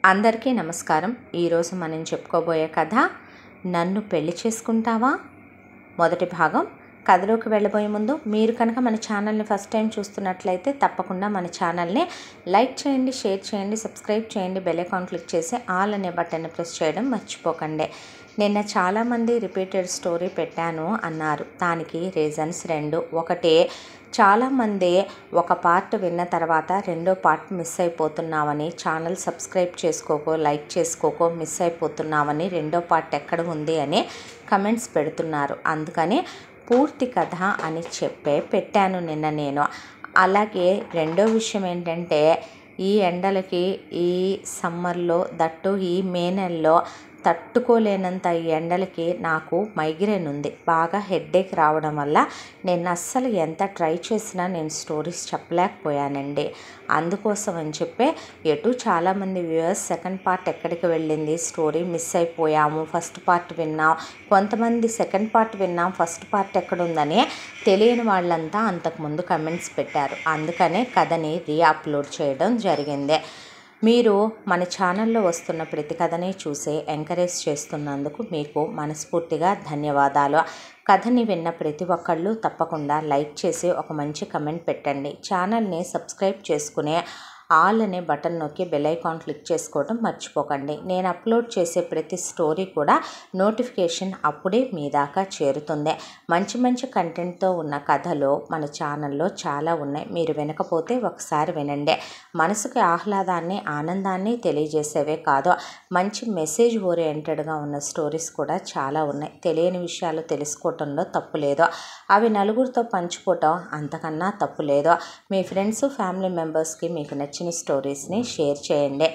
అందరికీ నమస్కారం. ఈరోజు మనం చెప్పుకోబోయే కథ నన్ను పెళ్లి చేసుకుంటావా మొదటి భాగం. కథలోకి వెళ్ళబోయే ముందు మీరు కనుక మన ఛానల్ని ఫస్ట్ టైం చూస్తున్నట్లయితే తప్పకుండా మన ఛానల్ని లైక్ చేయండి, షేర్ చేయండి, సబ్స్క్రైబ్ చేయండి, బెల్ ఐకాన్ క్లిక్ చేసి ఆల్ అనే బటన్ని ప్రెస్ చేయడం మర్చిపోకండి. నిన్న చాలామంది రిపీటెడ్ స్టోరీ పెట్టాను అన్నారు. దానికి రీజన్స్ రెండు. ఒకటి, చాలామంది ఒక పార్ట్ విన్న తర్వాత రెండో పార్ట్ మిస్ అయిపోతున్నామని, ఛానల్ సబ్స్క్రైబ్ చేసుకోకో, లైక్ చేసుకోకో, మిస్ అయిపోతున్నామని, రెండో పార్ట్ ఎక్కడ ఉంది అని కమెంట్స్ పెడుతున్నారు. అందుకని పూర్తి కథ అని పెట్టాను నిన్న నేను. అలాగే రెండో విషయం ఏంటంటే, ఈ ఎండలకి, ఈ సమ్మర్లో, దట్టు ఈ మే నెలలో తట్టుకోలేనంత ఈ ఎండలకి నాకు మైగ్రేన్ ఉంది. బాగా హెడ్ఏక్ రావడం వల్ల నేను అస్సలు ఎంత ట్రై చేసినా నేను స్టోరీస్ చెప్పలేకపోయానండి. అందుకోసం అని చెప్పి ఎటు చాలామంది వ్యూవర్స్ సెకండ్ పార్ట్ ఎక్కడికి వెళ్ళింది, స్టోరీ మిస్ అయిపోయాము, ఫస్ట్ పార్ట్ విన్నాం, కొంతమంది సెకండ్ పార్ట్ విన్నాం, ఫస్ట్ పార్ట్ ఎక్కడుందని తెలియని వాళ్ళంతా అంతకుముందు కమెంట్స్ పెట్టారు. అందుకనే కథని రీఅప్లోడ్ చేయడం జరిగింది. మీరు మన ఛానల్లో వస్తున్న ప్రతి కథని చూసి ఎంకరేజ్ చేస్తున్నందుకు మీకు మనస్ఫూర్తిగా ధన్యవాదాలు. కథని విన్న ప్రతి ఒక్కళ్ళు తప్పకుండా లైక్ చేసి ఒక మంచి కమెంట్ పెట్టండి. ఛానల్ని సబ్స్క్రైబ్ చేసుకునే ఆల్ అనే బటన్ నొక్కి బెల్ ఐకాన్ క్లిక్ చేసుకోవడం మర్చిపోకండి. నేను అప్లోడ్ చేసే ప్రతి స్టోరీ కూడా నోటిఫికేషన్ అప్పుడే మీ దాకా చేరుతుంది. మంచి మంచి కంటెంట్తో ఉన్న కథలు మన ఛానల్లో చాలా ఉన్నాయి. మీరు వినకపోతే ఒకసారి వినండి. మనసుకి ఆహ్లాదాన్ని, ఆనందాన్ని తెలియజేసేవే కాదు, మంచి మెసేజ్ ఓరియంటెడ్గా ఉన్న స్టోరీస్ కూడా చాలా ఉన్నాయి. తెలియని విషయాలు తెలుసుకోవటంలో తప్పు లేదు. అవి నలుగురితో పంచుకోవటం అంతకన్నా తప్పు లేదు. మీ ఫ్రెండ్స్, ఫ్యామిలీ మెంబర్స్కి మీకు నచ్చిన స్టోరీస్ని షేర్ చేయండి.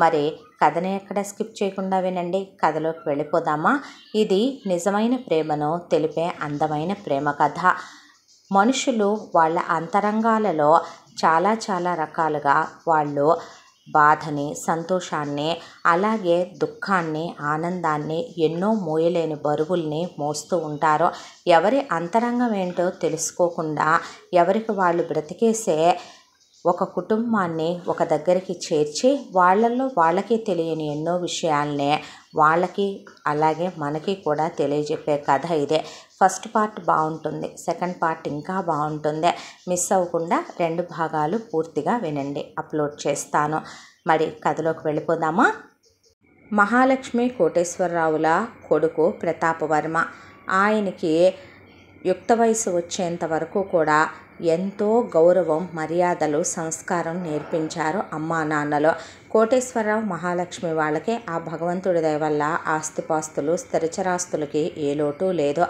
మరి కథని ఎక్కడ స్కిప్ చేయకుండా వినండి. కథలోకి వెళ్ళిపోదామా? ఇది నిజమైన ప్రేమను తెలిపే అందమైన ప్రేమ కథ. మనుషులు వాళ్ళ అంతరంగాలలో చాలా రకాలుగా వాళ్ళు బాధని, సంతోషాన్ని, అలాగే దుఃఖాన్ని, ఆనందాన్ని, ఎన్నో మోయలేని బరువుల్ని మోస్తూ ఉంటారు. ఎవరి అంతరంగం ఏంటో తెలుసుకోకుండా ఎవరికి వాళ్ళు బ్రతికేసే ఒక కుటుంబాన్ని ఒక దగ్గరికి చేర్చి వాళ్ళల్లో వాళ్ళకి తెలియని ఎన్నో విషయాల్ని వాళ్ళకి అలాగే మనకి కూడా తెలియజెప్పే కథ ఇదే. ఫస్ట్ పార్ట్ బాగుంటుంది, సెకండ్ పార్ట్ ఇంకా బాగుంటుంది. మిస్ అవ్వకుండా రెండు భాగాలు పూర్తిగా వినండి. అప్లోడ్ చేస్తాను. మరి కథలోకి వెళ్ళిపోదామా? మహాలక్ష్మి కోటేశ్వరరావుల కొడుకు ప్రతాపవర్మ. ఆయనకి యుక్త వయసు వచ్చేంత వరకు కూడా ఎంతో గౌరవం, మర్యాదలు, సంస్కారం నేర్పించారు అమ్మా నాన్నలు. కోటేశ్వరరావు, మహాలక్ష్మి వాళ్ళకి ఆ భగవంతుడి దయ వల్ల ఆస్తిపాస్తులు, స్థిరచరాస్తులకి ఏ లోటు లేదు.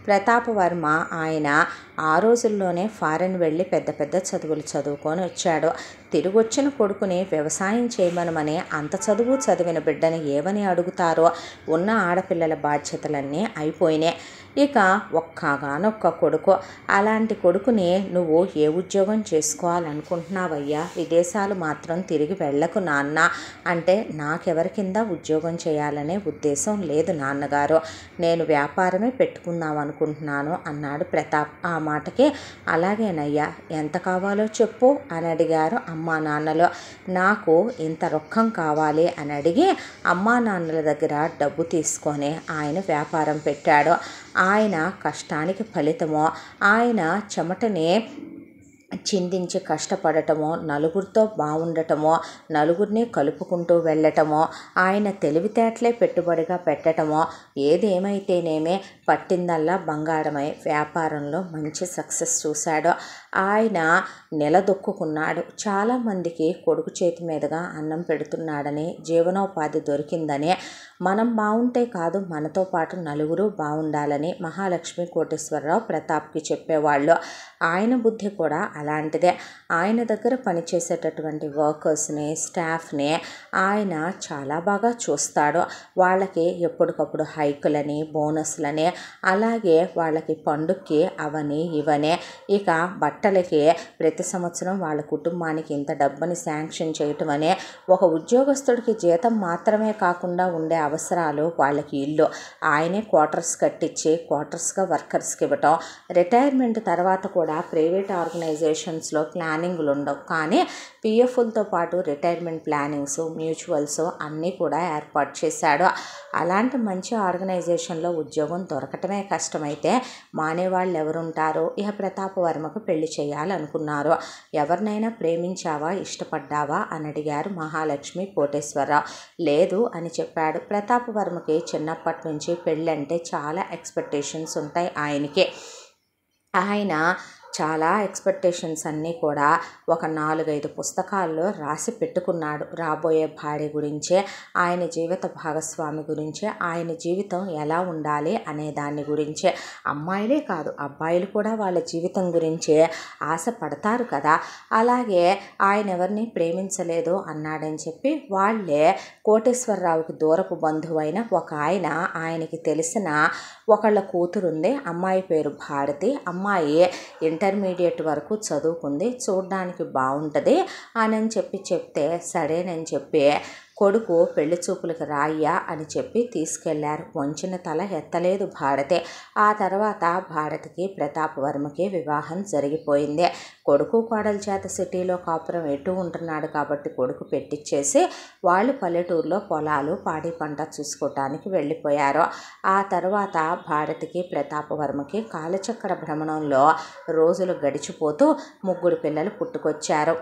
ప్రతాపవర్మ ఆయన ఆ రోజుల్లోనే ఫారెన్ వెళ్ళి పెద్ద చదువులు చదువుకొని వచ్చాడు. తిరిగి వచ్చిన కొడుకుని వ్యవసాయం చేయమనమని అంత చదువు చదివిన బిడ్డని ఏమని అడుగుతారో? ఉన్న ఆడపిల్లల బాధ్యతలన్నీ అయిపోయినాయి. ఇక ఒక్కగానొక్క కొడుకు. అలాంటి కొడుకుని నువ్వు ఏ ఉద్యోగం చేసుకోవాలనుకుంటున్నావయ్యా? విదేశాలు మాత్రం తిరిగి వెళ్ళకు నాన్న అంటే, నాకెవరి కింద ఉద్యోగం చేయాలనే ఉద్దేశం లేదు నాన్నగారు, నేను వ్యాపారమే పెట్టుకుందాం అనుకుంటున్నాను అన్నాడు ప్రతాప్. ఆ మాటకి అలాగేనయ్యా, ఎంత కావాలో చెప్పు అని అడిగారు అమ్మా నాన్నలు. నాకు ఇంత రొక్కం కావాలి అని అడిగి అమ్మా నాన్నల దగ్గర డబ్బు తీసుకొని ఆయన వ్యాపారం పెట్టాడు. ఆయన కష్టానికి ఫలితమో, ఆయన చెమటని చిందించి కష్టపడటమో, నలుగురితో బాగుండటమో, నలుగురిని కలుపుకుంటూ వెళ్ళటమో, ఆయన తెలివితేటలే పెట్టుబడిగా పెట్టటమో, ఏదేమైతేనేమే పట్టిందల్లా బంగారమై వ్యాపారంలో మంచి సక్సెస్ చూశాడు. ఆయన నిలదొక్కున్నాడు. చాలామందికి కొడుకు చేతి మీదుగా అన్నం పెడుతున్నాడని, జీవనోపాధి దొరికిందని, మనం బాగుంటే కాదు మనతో పాటు నలుగురు బాగుండాలని మహాలక్ష్మి, కోటేశ్వరరావు ప్రతాప్కి చెప్పేవాళ్ళు. ఆయన బుద్ధి కూడా అలాంటిదే. ఆయన దగ్గర పనిచేసేటటువంటి వర్కర్స్ని, స్టాఫ్ని ఆయన చాలా బాగా చూస్తాడు. వాళ్ళకి ఎప్పటికప్పుడు హైకులని, బోనస్లని, అలాగే వాళ్ళకి పండుగకి అవని ఇవనే, ఇక బట్టలకి ప్రతి సంవత్సరం వాళ్ళ కుటుంబానికి ఇంత డబ్బుని శాంక్షన్ చేయటం అనే, ఒక ఉద్యోగస్తుడికి జీతం మాత్రమే కాకుండా ఉండే అవసరాలు వాళ్ళకి ఇల్లు. ఆయనే క్వార్టర్స్ కట్టించి క్వార్టర్స్గా వర్కర్స్కి ఇవ్వటం, రిటైర్మెంట్ తర్వాత కూడా కూడా ప్రైవేట్ ఆర్గనైజేషన్స్లో ప్లానింగ్లు ఉండవు, కానీ పిఎఫ్లతో పాటు రిటైర్మెంట్ ప్లానింగ్స్, మ్యూచువల్స్ అన్నీ కూడా ఏర్పాటు చేశాడు. అలాంటి మంచి ఆర్గనైజేషన్లో ఉద్యోగం దొరకటమే కష్టమైతే మానేవాళ్ళు ఎవరుంటారు? ఇక ప్రతాపవర్మకు పెళ్లి చేయాలనుకున్నారు. ఎవరినైనా ప్రేమించావా, ఇష్టపడ్డావా అని అడిగారు మహాలక్ష్మి కోటేశ్వరరావు. లేదు అని చెప్పాడు. ప్రతాపవర్మకి చిన్నప్పటి నుంచి పెళ్ళంటే చాలా ఎక్స్పెక్టేషన్స్ ఉంటాయి ఆయనకి. ఆయన చాలా ఎక్స్పెక్టేషన్స్ అన్నీ కూడా ఒక 4-5 పుస్తకాల్లో రాసి పెట్టుకున్నాడు. రాబోయే భార్య గురించే, ఆయన జీవిత భాగస్వామి గురించే, ఆయన జీవితం ఎలా ఉండాలి అనే దాని గురించే. అమ్మాయిలే కాదు, అబ్బాయిలు కూడా వాళ్ళ జీవితం గురించే ఆశపడతారు కదా. అలాగే ఆయన ఎవరిని ప్రేమించలేదు అన్నాడని చెప్పి వాళ్ళే కోటేశ్వరరావుకి దూరపు బంధువైన ఒక ఆయనకి తెలిసిన ఒకళ్ళ కూతురుంది. అమ్మాయి పేరు భారతి. అమ్మాయి ఇంటర్మీడియట్ వరకు చదువుకుంది, చూడడానికి బాగుంటుంది అని చెప్తే సరేనని చెప్పి కొడుకు పెళ్లి చూపులకు రాయ్యా అని చెప్పి తీసుకెళ్లారు. వంచిన తల ఎత్తలేదు భారతి. ఆ తర్వాత భారతికి ప్రతాపవర్మకి వివాహం జరిగిపోయింది. కొడుకు కోడల చేత సిటీలో కాపురం ఎటు ఉంటున్నాడు కాబట్టి కొడుకు పెట్టించేసి వాళ్ళు పల్లెటూరులో పొలాలు, పాడి పంట చూసుకోవటానికి వెళ్ళిపోయారు. ఆ తర్వాత భారతికి ప్రతాపవర్మకి కాలచక్ర భ్రమణంలో రోజులు గడిచిపోతూ 3 పిల్లలు పుట్టుకొచ్చారు.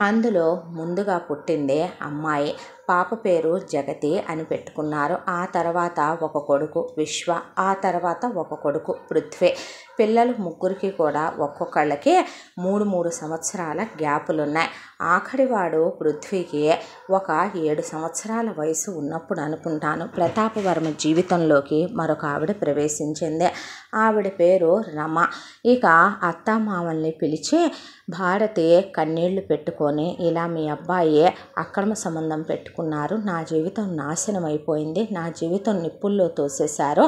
అందులో ముందుగా పుట్టిందే అమ్మాయి. పాప పేరు జగతి అని పెట్టుకున్నారు. ఆ తర్వాత ఒక కొడుకు విశ్వ, ఆ తర్వాత ఒక కొడుకు పృథ్వీ. పిల్లలు ముగ్గురికి కూడా ఒక్కొక్కళ్ళకి 3 సంవత్సరాల గ్యాపులున్నాయి. ఆఖరివాడు పృథ్వీకి ఒక 7 సంవత్సరాల వయసు ఉన్నప్పుడు అనుకుంటాను ప్రతాపవర్మ జీవితంలోకి మరొక ఆవిడ ప్రవేశించింది. ఆవిడ పేరు రమ. ఇక అత్తామామల్ని పిలిచి భారతి కన్నీళ్లు పెట్టుకొని, ఇలా మీ అబ్బాయి అక్రమ సంబంధం పెట్టుకున్నారు, నా జీవితం నాశనం అయిపోయింది, నా జీవితం నిప్పుల్లో తోసేశారు,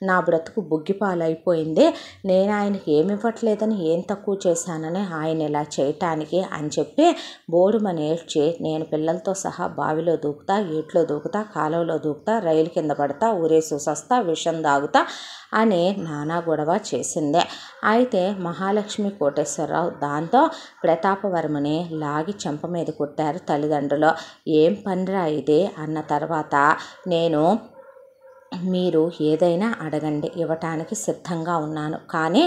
నా బ్రతుకు బుగ్గిపాలైపోయింది, నేను ఆయనకి ఏమి ఇవ్వట్లేదని ఏం తక్కువ చేశానని ఆయన ఇలా చేయటానికి అని చెప్పి బోడుమని ఏడ్చి, నేను పిల్లలతో సహా బావిలో దూకుతా, ఈట్లో దూకుతా, కాలువలో దూకుతా, రైలు కింద పడతా, ఊరేసి సస్తా, విషం దాగుతా అని నానా గొడవ చేసిందే. అయితే మహాలక్ష్మి కోటేశ్వరరావు దాంతో ప్రతాపవర్మని లాగి చెంప మీద కొట్టారు తల్లిదండ్రులు. ఏం పనిరా ఇది అన్న తర్వాత, నేను మీరు ఏదైనా అడగండి, ఇవ్వటానికి సిద్ధంగా ఉన్నాను, కానీ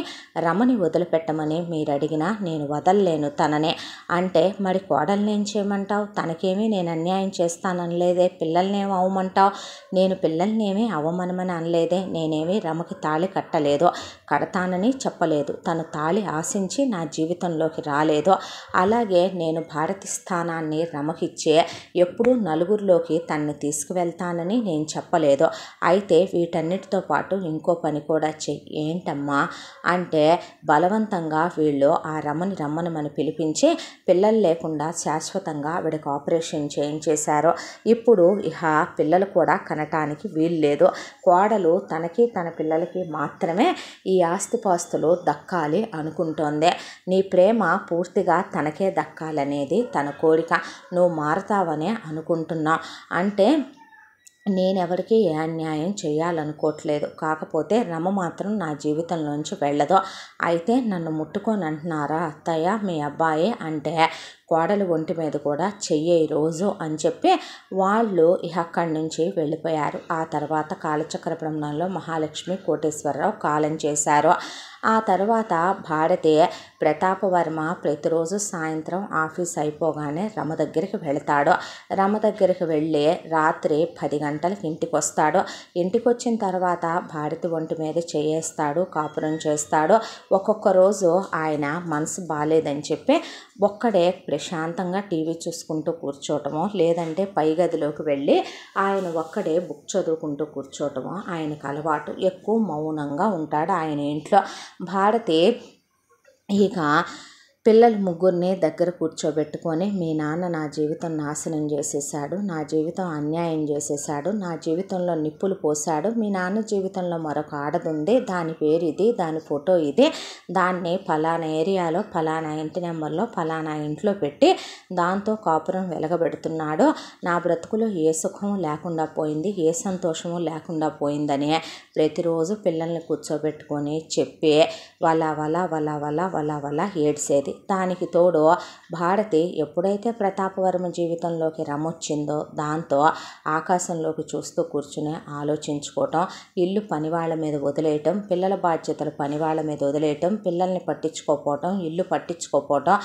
రమని వదిలిపెట్టమని మీరు అడిగినా నేను వదలలేను తననే అంటే, మరి కోడల్ని ఏం చేయమంటావు? తనకేమీ నేను అన్యాయం చేస్తాననలేదే, పిల్లల్నేమి అవ్వమంటావు? నేను పిల్లల్నేమీ అవ్వమనమని అనలేదే, నేనేమీ రమకి తాళి కట్టలేదు, కడతానని చెప్పలేదు, తను తాళి ఆశించి నా జీవితంలోకి రాలేదు. అలాగే నేను భారతి స్థానాన్ని రమకిచ్చే ఎప్పుడూ నలుగురిలోకి తనని తీసుకువెళ్తానని నేను చెప్పలేదు. అయితే వీటన్నిటితో పాటు ఇంకో పని కూడా చెయ్యి. ఏంటమ్మా అంటే, బలవంతంగా వీళ్ళు ఆ రమ్మని పిలిపించి పిల్లలు లేకుండా శాశ్వతంగా ఆవిడకి ఆపరేషన్ చేయించేశారు. ఇప్పుడు ఇహ పిల్లలు కూడా కనటానికి వీలు లేదు. కోడలు తనకి తన పిల్లలకి మాత్రమే ఈ ఆస్తిపాస్తులు దక్కాలి అనుకుంటోంది. నీ ప్రేమ పూర్తిగా తనకే దక్కాలనేది తన కోరిక. నువ్వు మారతావనే అనుకుంటున్నావు. అంటే నేనెవరికి ఏ అన్యాయం చేయాలనుకోవట్లేదు, కాకపోతే రమ మాత్రం నా జీవితంలోంచి వెళ్ళదు. అయితే నన్ను ముట్టుకొని అంటున్నారా అత్తయ్య మీ అబ్బాయి అంటే, కోడలు ఒంటి మీద కూడా చెయ్యి రోజు అని చెప్పి వాళ్ళు అక్కడి నుంచి వెళ్ళిపోయారు. ఆ తర్వాత కాలచక్ర భ్రమణంలో మహాలక్ష్మి కోటేశ్వరరావు కాలం చేశారు. ఆ తర్వాత భారతి ప్రతాపవర్మ ప్రతిరోజు సాయంత్రం ఆఫీస్ అయిపోగానే రమ దగ్గరికి వెళతాడు. రమ దగ్గరికి వెళ్ళి రాత్రి 10 గంటలకు ఇంటికి వస్తాడు. ఇంటికి వచ్చిన తర్వాత భారతి ఒంటి మీద చేయేస్తాడు, కాపురం చేస్తాడు. ఒక్కొక్క రోజు ఆయన మనసు బాగాలేదని చెప్పి ఒక్కడే ప్రశాంతంగా టీవీ చూసుకుంటూ కూర్చోవటమో, లేదంటే పై గదిలోకి వెళ్ళి ఆయన ఒక్కడే బుక్ చదువుకుంటూ కూర్చోవటమో ఆయనకు అలవాటు. ఎక్కువ మౌనంగా ఉంటాడు ఆయన ఇంట్లో. భారతి ఇక పిల్లలు ముగ్గురిని దగ్గర కూర్చోబెట్టుకొని, మీ నాన్న నా జీవితం నాశనం చేసేసాడు, నా జీవితం అన్యాయం చేసేసాడు, నా జీవితంలో నిప్పులు పోసాడు, మీ నాన్న జీవితంలో మరొక ఆడదుంది, దాని పేరు ఇది, దాని ఫోటో ఇది, దాన్ని ఫలానా ఏరియాలో ఫలానా ఇంటి నెంబర్లో ఫలానా ఇంట్లో పెట్టి దాంతో కాపురం వెలగబెడుతున్నాడు, నా బ్రతుకులో ఏ సుఖము లేకుండా పోయింది, ఏ సంతోషము లేకుండా పోయిందని ప్రతిరోజు పిల్లల్ని కూర్చోబెట్టుకొని చెప్పి వలా వలా వలా వలా వలా వలా ఏడ్చేది. దానికి తోడు భారతి ఎప్పుడైతే ప్రతాపవర్మ జీవితంలోకి రమొచ్చిందో దాంతో ఆకాశంలోకి చూస్తూ కూర్చుని ఆలోచించుకోవటం, ఇల్లు పనివాళ్ళ మీద వదిలేయటం, పిల్లల బాధ్యతలు పనివాళ్ళ మీద వదిలేయటం, పిల్లల్ని పట్టించుకోపోవటం, ఇల్లు పట్టించుకోపోవటం,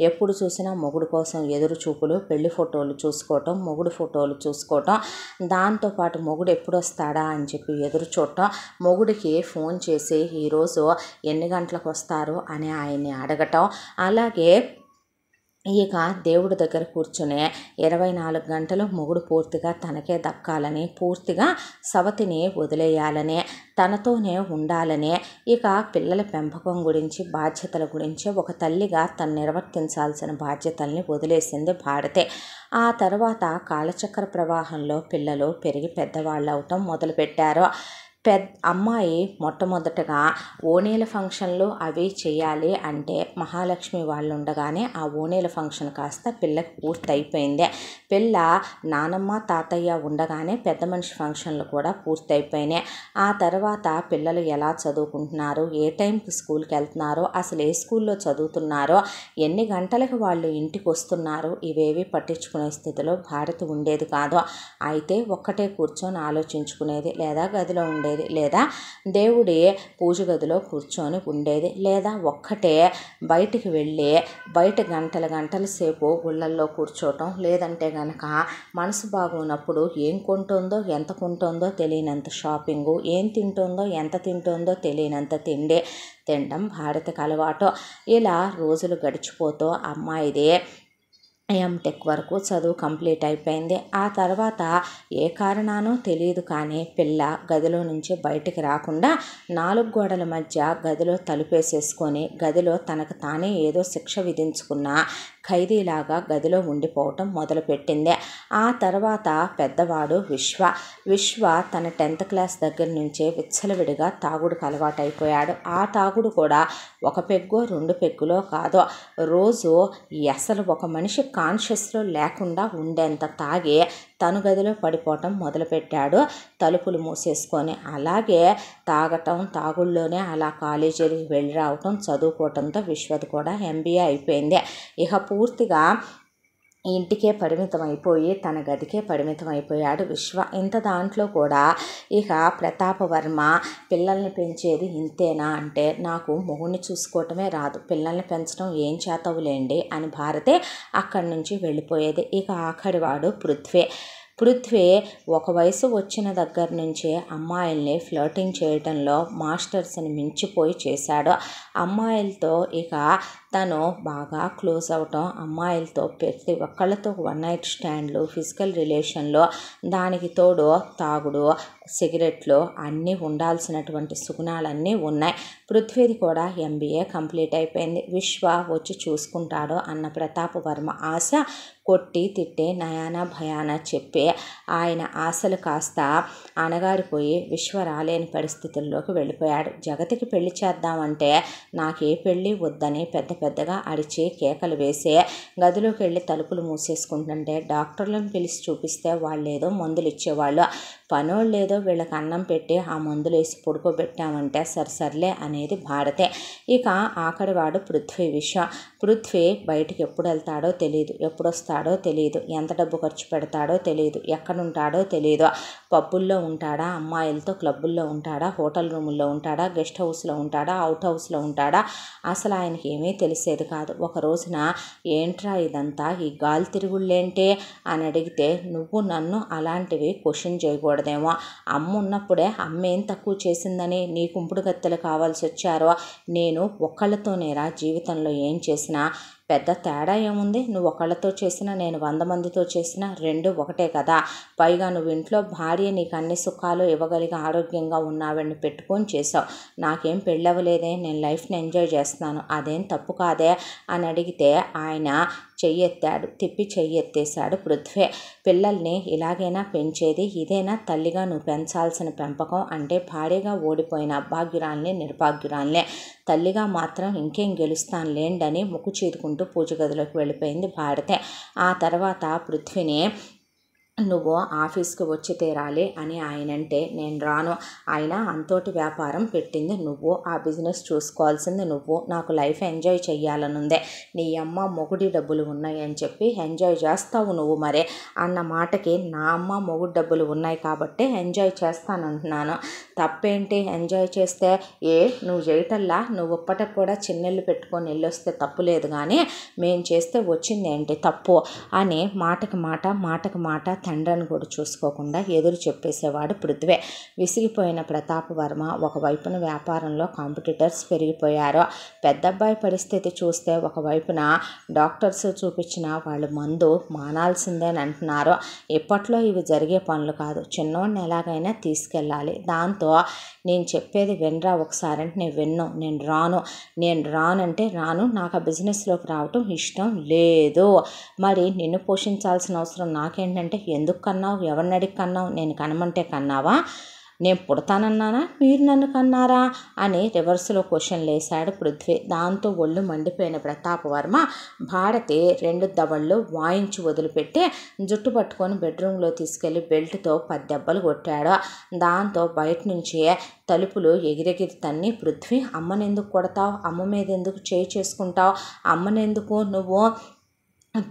ఎప్పుడు చూసినా మొగుడు కోసం ఎదురు చూపులు, పెళ్లి ఫోటోలు చూసుకోవటం, మొగుడు ఫోటోలు చూసుకోవటం, దాంతోపాటు మొగుడు ఎప్పుడు వస్తాడా అని చెప్పి ఎదురు చూడటం, మొగుడికి ఫోన్ చేసి ఈరోజు ఎన్ని గంటలకు వస్తారు అని ఆయన్ని అడగటం, అలాగే ఇక దేవుడి దగ్గర కూర్చునే 24 గంటలు మొగుడు పూర్తిగా తనకే దక్కాలని, పూర్తిగా సవతిని వదిలేయాలని, తనతోనే ఉండాలని, ఇక పిల్లల పెంపకం గురించి బాధ్యతల గురించి ఒక తల్లిగా తను నిర్వర్తించాల్సిన బాధ్యతల్ని వదిలేసింది భారతే. ఆ తర్వాత కాలచక్ర ప్రవాహంలో పిల్లలు పెరిగి పెద్దవాళ్ళు అవటం మొదలుపెట్టారు. అమ్మాయి మొట్టమొదటగా ఓణీల ఫంక్షన్లు అవి చేయాలి అంటే మహాలక్ష్మి వాళ్ళు ఉండగానే ఆ ఓణీల ఫంక్షన్ కాస్త పిల్లకి పూర్తి అయిపోయింది. పిల్ల నానమ్మ తాతయ్య ఉండగానే పెద్ద మనిషి ఫంక్షన్లు కూడా పూర్తి అయిపోయినాయి. ఆ తర్వాత పిల్లలు ఎలా చదువుకుంటున్నారు, ఏ టైంకి స్కూల్కి వెళ్తున్నారో, అసలు ఏ స్కూల్లో చదువుతున్నారో, ఎన్ని గంటలకు వాళ్ళు ఇంటికి వస్తున్నారు, ఇవేవి పట్టించుకునే స్థితిలో భారతి ఉండేది కాదు. అయితే ఒక్కటే కూర్చొని ఆలోచించుకునేది, లేదా గదిలో ఉండేది, లేదా దేవుడి పూజ గదిలో కూర్చొని ఉండేది, లేదా ఒక్కటే బయటికి వెళ్ళి బయట గంటల సేపు గుళ్ళల్లో కూర్చోవటం, లేదంటే కనుక మనసు బాగున్నప్పుడు ఏం కొంటుందో ఎంత కొంటుందో తెలియనంత షాపింగు, ఏం తింటుందో ఎంత తింటుందో తెలియనంత తిండి తినడం భారతికి అలవాటు. ఇలా రోజులు గడిచిపోతూ అమ్మాయిది ఎంటెక్ వరకు చదువు కంప్లీట్ అయిపోయింది. ఆ తర్వాత ఏ కారణానో తెలియదు కానీ పిల్ల గదిలో నుంచి బయటికి రాకుండా 4 గోడల మధ్య గదిలో తలుపేసేసుకొని గదిలో తనకు తానే ఏదో శిక్ష విధించుకున్న ఖైదీలాగా గదిలో ఉండిపోవటం మొదలుపెట్టింది. ఆ తర్వాత పెద్దవాడు విశ్వ తన 10th క్లాస్ దగ్గర నుంచే విచ్చలవిడిగా తాగుడుకు అలవాటైపోయాడు. ఆ తాగుడు కూడా ఒక పెగ్గో 2 పెగ్గులో కాదు, రోజు అసలు ఒక మనిషి కాన్షియస్లో లేకుండా ఉండేంత తాగి తను గదిలో పడిపోవటం మొదలుపెట్టాడు తలుపులు మూసేసుకొని. అలాగే తాగుళ్ళలోనే అలా కాలేజీకి వెళ్ళి రావటం, చదువుకోవటంతో విశ్వది కూడా MBA అయిపోయింది. ఇక పూర్తిగా ఇంటికే పరిమితం అయిపోయి తన గదికే పరిమితం అయిపోయాడు విశ్వ. ఇంత దాంట్లో కూడా ఇక ప్రతాపవర్మ పిల్లల్ని పెంచేది ఇంతేనా అంటే, నాకు మొగుడిని చూసుకోవటమే రాదు, పిల్లల్ని పెంచడం ఏం చేతవులేండి అని భారతే అక్కడి నుంచి వెళ్ళిపోయేది. ఇక ఆఖరివాడు పృథ్వీ ఒక వయసు వచ్చిన దగ్గర నుంచే అమ్మాయిల్ని ఫ్లర్టింగ్ చేయడంలో మాస్టర్స్ని మించిపోయి చేశాడు. అమ్మాయిలతో ఇక తను బాగా క్లోజ్ అవటం, అమ్మాయిలతో ప్రతి ఒక్కళ్ళతో 1 నైట్ స్టాండ్లు, ఫిజికల్ రిలేషన్లు, దానికి తోడు తాగుడు, సిగరెట్లు అన్నీ ఉండాల్సినటువంటి సుగుణాలన్నీ ఉన్నాయి. పృథ్వీది కూడా MBA కంప్లీట్ అయిపోయింది. విశ్వ వచ్చి చూసుకుంటాడు అన్న ప్రతాపవర్మ ఆశ కొట్టి తిట్టి నయానా భయానా చెప్పి ఆయన ఆశలు కాస్త అణగారిపోయి విశ్వ రాలేని పరిస్థితుల్లోకి వెళ్ళిపోయాడు. జగతికి పెళ్లి చేద్దామంటే నాకే పెళ్ళి వద్దని పెద్దగా అరిచి కేకలు వేసి గదిలోకి వెళ్ళి తలుపులు మూసేసుకుంటుంటే డాక్టర్లను పిలిచి చూపిస్తే వాళ్ళు ఏదో మందులు ఇచ్చేవాళ్ళు, పనోళ్ళు ఏదో వీళ్ళకి అన్నం పెట్టి ఆ మందులు వేసి పడుకోబెట్టామంటే సర్లే అనేది భారతే. ఇక ఆఖరివాడు పృథ్వీ బయటికి ఎప్పుడు వెళ్తాడో తెలియదు, ఎప్పుడు వస్తాడో తెలియదు, ఎంత డబ్బు ఖర్చు పెడతాడో తెలియదు, ఎక్కడుంటాడో తెలియదు, పబ్బుల్లో ఉంటాడా, అమ్మాయిలతో క్లబ్బుల్లో ఉంటాడా, హోటల్ రూముల్లో ఉంటాడా, గెస్ట్ హౌస్లో ఉంటాడా, అవుట్ హౌస్లో ఉంటాడా, అసలు ఆయనకి ఏమీ తెలిసేది కాదు. ఒక రోజున ఏంట్రా ఇదంతా, ఈ గాలి తిరుగుళ్ళేంటి అని అడిగితే, నువ్వు నన్ను అలాంటివి క్వశ్చన్ చేయకూడదేమో, అమ్మ ఉన్నప్పుడే అమ్మ ఏం తక్కువ చేసిందని నీ కుంపుడు గత్తెలు కావాల్సి వచ్చారో, నేను ఒక్కళ్ళతోనేరా జీవితంలో ఏం చేసినా, పెద్ద తేడా ఏముంది? నువ్వు ఒకళ్ళతో చేసినా నేను 100 మందితో చేసినా రెండు ఒకటే కదా. పైగా నువ్వు ఇంట్లో భార్య నీకు అన్ని సుఖాలు ఇవ్వగలిగి ఆరోగ్యంగా ఉన్నావని పెట్టుకొని చేసావు. నాకేం పెళ్ళవలేదే, నేను లైఫ్ని ఎంజాయ్ చేస్తున్నాను, అదేం తప్పు కాదే అని అడిగితే ఆయన తిప్పి చెయ్యెత్తేశాడు పృథ్వీ. పిల్లల్ని ఇలాగైనా పెంచేది? ఇదేనా తల్లిగా నువ్వు పెంచాల్సిన పెంపకం అంటే? భార్యగా ఓడిపోయిన అభాగ్యురాల్ని, నిర్భాగ్యురాల్ని తల్లిగా మాత్రం ఇంకేం గెలుస్తాను లేండని ముక్కు చీదుకుంటూ పూజ గదిలోకి వెళ్ళిపోయింది భారతి. ఆ తర్వాత పృథ్వీని నువ్వు ఆఫీస్కి వచ్చి తీరాలి అని ఆయనంటే నేను రాను. ఆయన అంతోటి వ్యాపారం పెట్టింది నువ్వు, ఆ బిజినెస్ చూసుకోవాల్సింది నువ్వు, నాకు లైఫ్ ఎంజాయ్ చెయ్యాలనుందే. నీ అమ్మ మొగుడి డబ్బులు ఉన్నాయి అని చెప్పి ఎంజాయ్ చేస్తావు నువ్వు మరే అన్న మాటకి నా అమ్మ మొగుడు డబ్బులు ఉన్నాయి కాబట్టి ఎంజాయ్ చేస్తానంటున్నాను. తప్పేంటి ఎంజాయ్ చేస్తే? నువ్వు చేయటల్లా, నువ్వు ఒప్పటికి కూడా చిన్నెళ్ళు పెట్టుకొని వెళ్ళొస్తే తప్పు లేదు, కానీ మేం చేస్తే వచ్చింది ఏంటి తప్పు అని మాటకి మాట తండ్రిని కూడా చూసుకోకుండా ఎదురు చెప్పేసేవాడు పృథ్వీ. విసిగిపోయిన ప్రతాప్ వర్మ ఒకవైపున వ్యాపారంలో కాంపిటీటర్స్ పెరిగిపోయారు. పెద్దబ్బాయి పరిస్థితి చూస్తే ఒకవైపున డాక్టర్స్ చూపించిన వాళ్ళు మందు మానాల్సిందేని అంటున్నారు. ఇప్పట్లో ఇవి జరిగే పనులు కాదు, చిన్నోడిని ఎలాగైనా తీసుకెళ్ళాలి. దాంతో నేను చెప్పేది వినరా ఒకసారి అంటే నేను విన్ను, నేను రానంటే రాను, నాకు ఆ బిజినెస్లోకి రావటం ఇష్టం లేదు. మరి నిన్ను పోషించాల్సిన అవసరం నాకేంటంటే ఎందుకు కన్నావు, ఎవరిని అడిగి కన్నావు, నేను కనమంటే కన్నావా, నేను పుడతానన్నానా, మీరు నన్ను కన్నారా అని రివర్స్లో క్వశ్చన్లు వేశాడు పృథ్వీ. దాంతో ఒళ్ళు మండిపోయిన ప్రతాప్ వర్మ భారతి 2 దవళ్ళు వాయించి వదిలిపెట్టి జుట్టు పట్టుకొని బెడ్రూమ్లో తీసుకెళ్లి బెల్ట్తో 10 దెబ్బలు కొట్టాడు. దాంతో బయట నుంచి తలుపులు ఎగిరెగిరి తన్ని పృథ్వీ, అమ్మనెందుకు కొడతావు, అమ్మ మీద ఎందుకు చేయి చేసుకుంటావు, అమ్మనెందుకు నువ్వు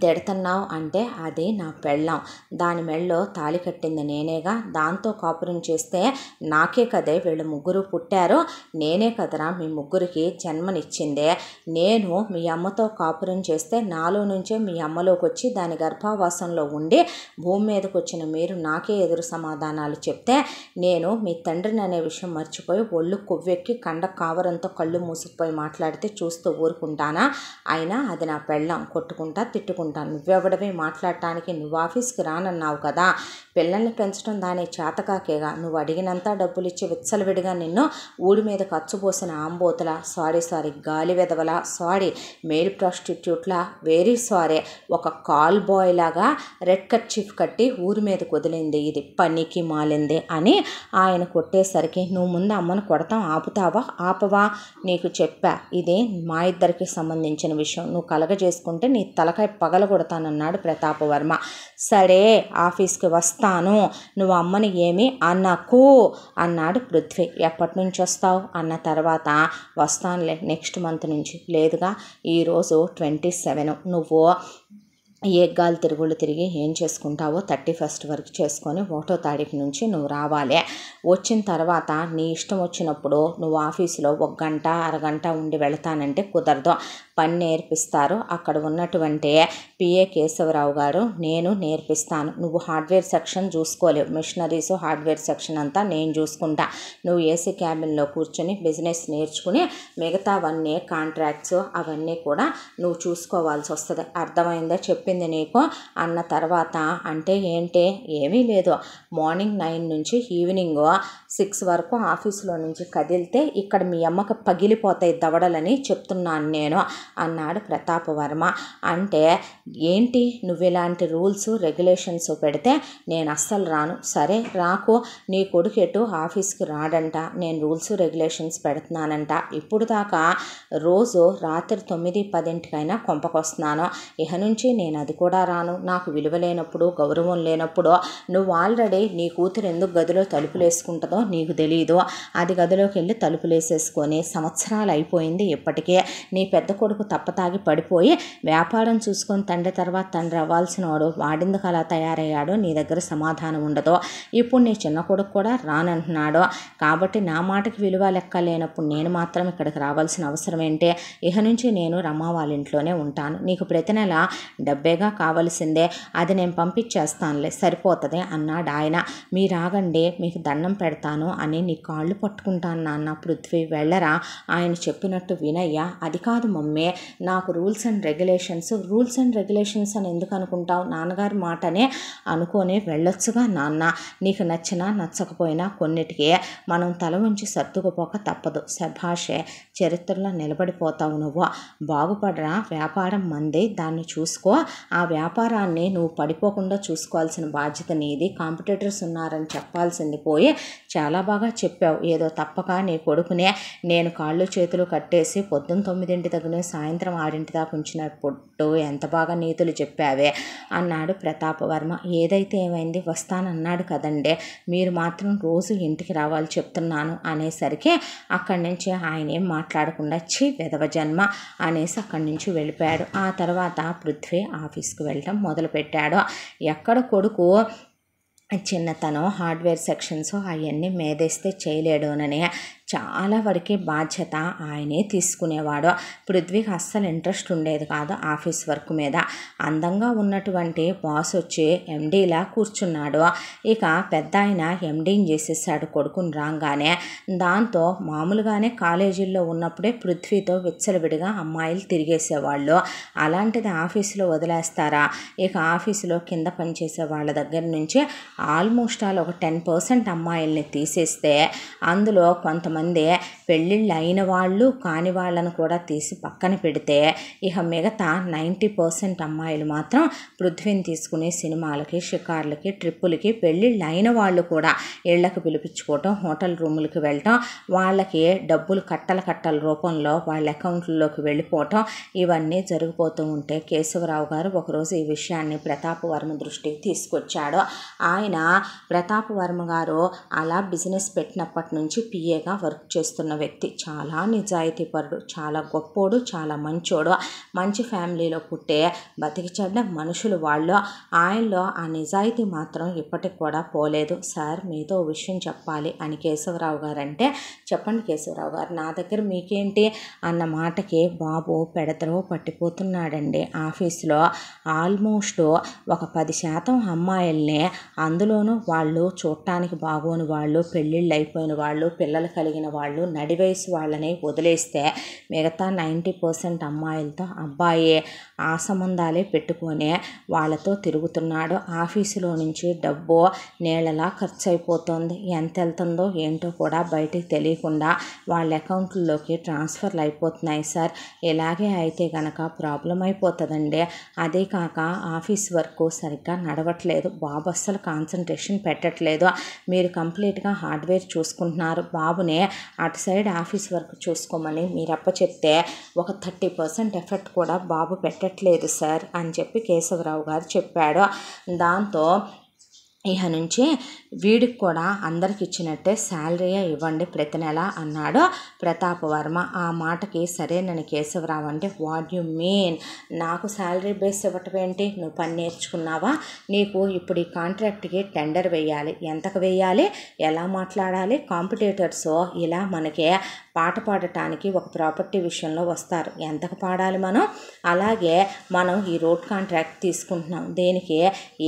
తిడుతున్నావు అంటే అది నా పెళ్ళాం, దాని మెళ్ళలో తాళి కట్టింది నేనేగా, దాంతో కాపురం చేస్తే నాకే కదే వీళ్ళు ముగ్గురు పుట్టారు, నేనే కదరా మీ ముగ్గురికి జన్మనిచ్చిందే. నేను మీ అమ్మతో కాపురం చేస్తే నాలో నుంచే మీ అమ్మలోకి వచ్చి దాని గర్భావాసంలో ఉండి భూమి మీదకి వచ్చిన మీరు నాకే ఎదురు సమాధానాలు చెప్తే నేను మీ తండ్రిని అనే విషయం మర్చిపోయి ఒళ్ళు కొవ్వెక్కి కండ కావరంతో కళ్ళు మూసుకుపోయి మాట్లాడితే చూస్తూ ఊరుకుంటానా? అయినా అది నా పెళ్ళాం, కొట్టుకుంటా తిట్టుకుంటాను, నువ్వెవడవే మాట్లాడటానికి, నువ్వు ఆఫీస్కి రానన్నావు కదా, పిల్లల్ని పెంచడం దాని చేతకాకేగా, నువ్వు అడిగినంత డబ్బులు ఇచ్చి విచ్చలవిడిగా నిన్ను ఊడి మీద కచ్చుపోసిన ఆంబోతుల, సారీ గాలి వెదవల, మెయిల్ ప్రాస్టిట్యూట్లా, వెరీ సారీ, ఒక కాల్ బాయ్ లాగా రెడ్ కర్చీఫ్ కట్టి ఊరి మీద కుదిలింది, ఇది పనికి మాలింది అని ఆయన కొట్టేసరికి నువ్వు ముందు అమ్మను కొడతాం ఆపుతావా, ఆపవా, నీకు చెప్పా ఇది మా ఇద్దరికి సంబంధించిన విషయం, నువ్వు కలగజేసుకుంటే నీ తలకాయ పగలగొడతానన్నాడు ప్రతాప్ వర్మ. సరే ఆఫీస్కి వస్తాను, నువ్వు అమ్మని ఏమి అనకు అన్నాడు పృథ్వీ. ఎప్పటి నుంచి వస్తావు అన్న తర్వాత వస్తానులే నెక్స్ట్ మంత్ నుంచి, లేదుగా ఈరోజు 27, నువ్వు ఏ గాలి తిరుగుళ్ళు తిరిగి ఏం చేసుకుంటావో 31st వరకు చేసుకొని 1వ తారీఖు నుంచి నువ్వు రావాలి. వచ్చిన తర్వాత నీ ఇష్టం వచ్చినప్పుడు నువ్వు ఆఫీసులో 1 గంట అరగంట ఉండి వెళతానంటే కుదరదు, పని నేర్పిస్తారు అక్కడ ఉన్నటువంటి పిఏ కేశవరావు గారు, నేను నేర్పిస్తాను, నువ్వు హార్డ్వేర్ సెక్షన్ చూసుకోలేవు, మిషనరీస్ హార్డ్వేర్ సెక్షన్ అంతా నేను చూసుకుంటా, నువ్వు ఏసీ క్యాబిన్లో కూర్చొని బిజినెస్ నేర్చుకుని మిగతావన్నీ కాంట్రాక్ట్స్ అవన్నీ కూడా నువ్వు చూసుకోవాల్సి వస్తుంది, అర్థమైందా చెప్పింది నీకు అన్న తర్వాత అంటే ఏంటి, ఏమీ లేదు, మార్నింగ్ 9 నుంచి ఈవినింగ్ 6 వరకు ఆఫీసులో నుంచి కదిలితే ఇక్కడ మీ అమ్మకి పగిలిపోతాయి దవడలని చెప్తున్నాను నేను అన్నాడు ప్రతాప్ వర్మ. అంటే ఏంటి, నువ్వు ఇలాంటి రూల్స్ రెగ్యులేషన్స్ పెడితే నేను అస్సలు రాను. సరే రాకు, నీ కొడుకు ఎటు ఆఫీస్కి రాడంట, నేను రూల్స్ రెగ్యులేషన్స్ పెడుతున్నానంట, ఇప్పుడు దాకా రోజు రాత్రి 9-10 కొంపకొస్తున్నాను, ఇహ నుంచి నేను అది కూడా రాను, నాకు విలువ లేనప్పుడు గౌరవం లేనప్పుడు నువ్వు ఆల్రెడీ నీ కూతురు ఎందుకు గదిలో తలుపులు వేసుకుంటుందో నీకు తెలియదు, అది గదిలోకి వెళ్ళి తలుపులు వేసేసుకొని సంవత్సరాలు అయిపోయింది, ఇప్పటికే నీ పెద్ద కొడుకు తప్పతాగి పడిపోయి వ్యాపారం చూసుకొని తండ్రి తర్వాత తండ్రి అవ్వాల్సిన వాడు వాడిందుకు అలా తయారయ్యాడు, నీ దగ్గర సమాధానం ఉండదు, ఇప్పుడు నీ చిన్న కొడుకు కూడా రానంటున్నాడు, కాబట్టి నా మాటకి విలువ లెక్క లేనప్పుడు నేను మాత్రం ఇక్కడికి రావాల్సిన అవసరం ఏంటి, ఇహ నుంచి నేను రమ్మ వాళ్ళ ఇంట్లోనే ఉంటాను, నీకు ప్రతి నెల డబ్బేగా కావాల్సిందే, అది నేను పంపించేస్తానులే సరిపోతుంది అన్నాడు ఆయన. మీరు ఆగండి మీకు దండం పెడతాను అని నీ కాళ్ళు పట్టుకుంటాను నాన్న, పృథ్వీ వెళ్ళరా, ఆయన చెప్పినట్టు వినయ్యా, అది కాదు మమ్మీ నాకు రూల్స్ అండ్ రెగ్యులేషన్స్ అని ఎందుకు అనుకుంటావు, నాన్నగారి మాటనే అనుకొని వెళ్ళొచ్చుగా నాన్న. నీకు నచ్చినా నచ్చకపోయినా కొన్నిటికి మనం తల ఉంచి సర్దుకుపోక తప్పదు. శభాషే, చరిత్రలో నిలబడిపోతావు నువ్వు. బాగుపడరా, వ్యాపారం మంది, దాన్ని చూసుకో. ఆ వ్యాపారాన్ని నువ్వు పడిపోకుండా చూసుకోవాల్సిన బాధ్యత నీది. కాంపిటీటర్స్ ఉన్నారని చెప్పాల్సింది పోయి చాలా బాగా చెప్పావు. ఏదో తప్పక నీ కొడుకునే నేను కాళ్ళు చేతులు కట్టేసి పొద్దున్న 9 దగ్గర సాయంత్రం 6 దాకా ఉంచినప్పుడు ఎంత బాగా నీతులు చెప్పావే అన్నాడు ప్రతాపవర్మ. ఏదైతే ఏమైంది, వస్తానన్నాడు కదండే, మీరు మాత్రం రోజు ఇంటికి రావాలి చెప్తున్నాను అనేసరికి అక్కడి నుంచి ఆయన ఏం మాట్లాడకుండా వెధవ జన్మ అనేసి అక్కడి నుంచి వెళ్ళిపోయాడు. ఆ తర్వాత పృథ్వీ ఆఫీస్కి వెళ్ళటం మొదలుపెట్టాడు. ఎక్కడ కొడుకు చిన్నతనం, హార్డ్వేర్ సెక్షన్స్ అవన్నీ మేదేస్తే చేయలేడునని చాలా వరకు బాధ్యత ఆయనే తీసుకునేవాడు. పృథ్వీకి అస్సలు ఇంట్రెస్ట్ ఉండేది కాదు ఆఫీస్ వర్క్ మీద. అందంగా ఉన్నటువంటి బాస్ వచ్చి ఎండీలా కూర్చున్నాడు. ఇక పెద్ద ఆయన ఎండీని చేసేసాడు కొడుకుని రాగానే. దాంతో మామూలుగానే కాలేజీల్లో ఉన్నప్పుడే పృథ్వీతో విచ్చలవిడిగా అమ్మాయిలు తిరిగేసేవాళ్ళు. అలాంటిది ఆఫీసులో వదిలేస్తారా? ఇక ఆఫీసులో కింద పనిచేసే వాళ్ళ దగ్గర నుంచి ఆల్మోస్ట్ ఒక 10% అమ్మాయిల్ని తీసేస్తే అందులో కొంతమంది పెళ్ళిళ్ళు అయిన వాళ్ళు కాని వాళ్ళను కూడా తీసి పక్కన పెడితే ఇక మిగతా 90% అమ్మాయిలు మాత్రం పృథ్వీని తీసుకుని సినిమాలకి, షికార్లకి, ట్రిప్పులకి, పెళ్ళిళ్ళు అయిన వాళ్ళు కూడా ఇళ్లకు పిలిపించుకోవటం, హోటల్ రూములకి వెళ్ళటం, వాళ్ళకి డబ్బులు కట్టల రూపంలో వాళ్ళ అకౌంట్లలోకి వెళ్ళిపోవటం, ఇవన్నీ జరిగిపోతూ ఉంటే కేశవరావు గారు ఒకరోజు ఈ విషయాన్ని ప్రతాపవర్మ దృష్టికి తీసుకొచ్చాడు. ఆయన ప్రతాపవర్మ గారు అలా బిజినెస్ పెట్టినప్పటి నుంచి పిఏగా వర్క్ చేస్తున్న వ్యక్తి. చాలా నిజాయితీపరుడు, చాలా గొప్పోడు, చాలా మంచోడు, మంచి ఫ్యామిలీలో పుట్టే బతికి చెడ్డ మనుషులు వాళ్ళు. ఆయనలో ఆ నిజాయితీ మాత్రం ఇప్పటికి కూడా పోలేదు. సార్, మీతో విషయం చెప్పాలి అని కేశవరావు గారు అంటే, చెప్పండి కేశవరావు గారు, నా దగ్గర మీకేంటి అన్న మాటకి బాబు పెడతలో పట్టిపోతున్నాడండి. ఆఫీస్లో ఆల్మోస్ట్ ఒక 10% అమ్మాయిల్ని, అందులోనూ వాళ్ళు చూడటానికి బాగోని వాళ్ళు, పెళ్ళిళ్ళు అయిపోయిన వాళ్ళు, పిల్లలు కలిగిన వాళ్ళు, నడివయసు వాళ్ళని వదిలేస్తే మిగతా 90% అమ్మాయిలతో అబ్బాయే ఆ సంబంధాలే పెట్టుకొని వాళ్ళతో తిరుగుతున్నాడు. ఆఫీసులో నుంచి డబ్బు నీళ్ళలా ఖర్చు అయిపోతుంది. ఎంత వెళ్తుందో ఏంటో కూడా బయటికి తెలియకుండా వాళ్ళ అకౌంట్లలోకి ట్రాన్స్ఫర్లు అయిపోతున్నాయి సార్. ఇలాగే అయితే కనుక ప్రాబ్లం అయిపోతుందండి. అదే కాక ఆఫీస్ వర్క్ సరిగ్గా నడవట్లేదు. బాబు అస్సలు కాన్సన్ట్రేషన్ పెట్టట్లేదు. మీరు కంప్లీట్గా హార్డ్వేర్ చూసుకుంటున్నారు, బాబునే అటు సైడ్ ఆఫీస్ వర్క్ చూసుకోమని మీరు అప్పచెప్తే ఒక 30% ఎఫర్ట్ కూడా బాబు పెట్టట్లేదు సార్ అని చెప్పి కేశవరావు గారు చెప్పాడు. దాంతో ఇక నుంచి వీడికి కూడా అందరికి ఇచ్చినట్టే శాలరీయే ఇవ్వండి ప్రతి నెల అన్నాడు ప్రతాపవర్మ. ఆ మాటకి సరేనని కేశవరావు అంటే, వాట్ యు మీన్, నాకు శాలరీ బేస్ ఇవ్వటం ఏంటి? నువ్వు పని నేర్చుకున్నావా? నీకు ఇప్పుడు ఈ కాంట్రాక్ట్కి టెండర్ వేయాలి, ఎంతకు వేయాలి, ఎలా మాట్లాడాలి, కాంపిటీటర్స్ ఇలా మనకి పాట పాడటానికి ఒక ప్రాపర్టీ విషయంలో వస్తారు, ఎంతకు పాడాలి మనం, అలాగే మనం ఈ రోడ్ కాంట్రాక్ట్ తీసుకుంటున్నాం, దేనికి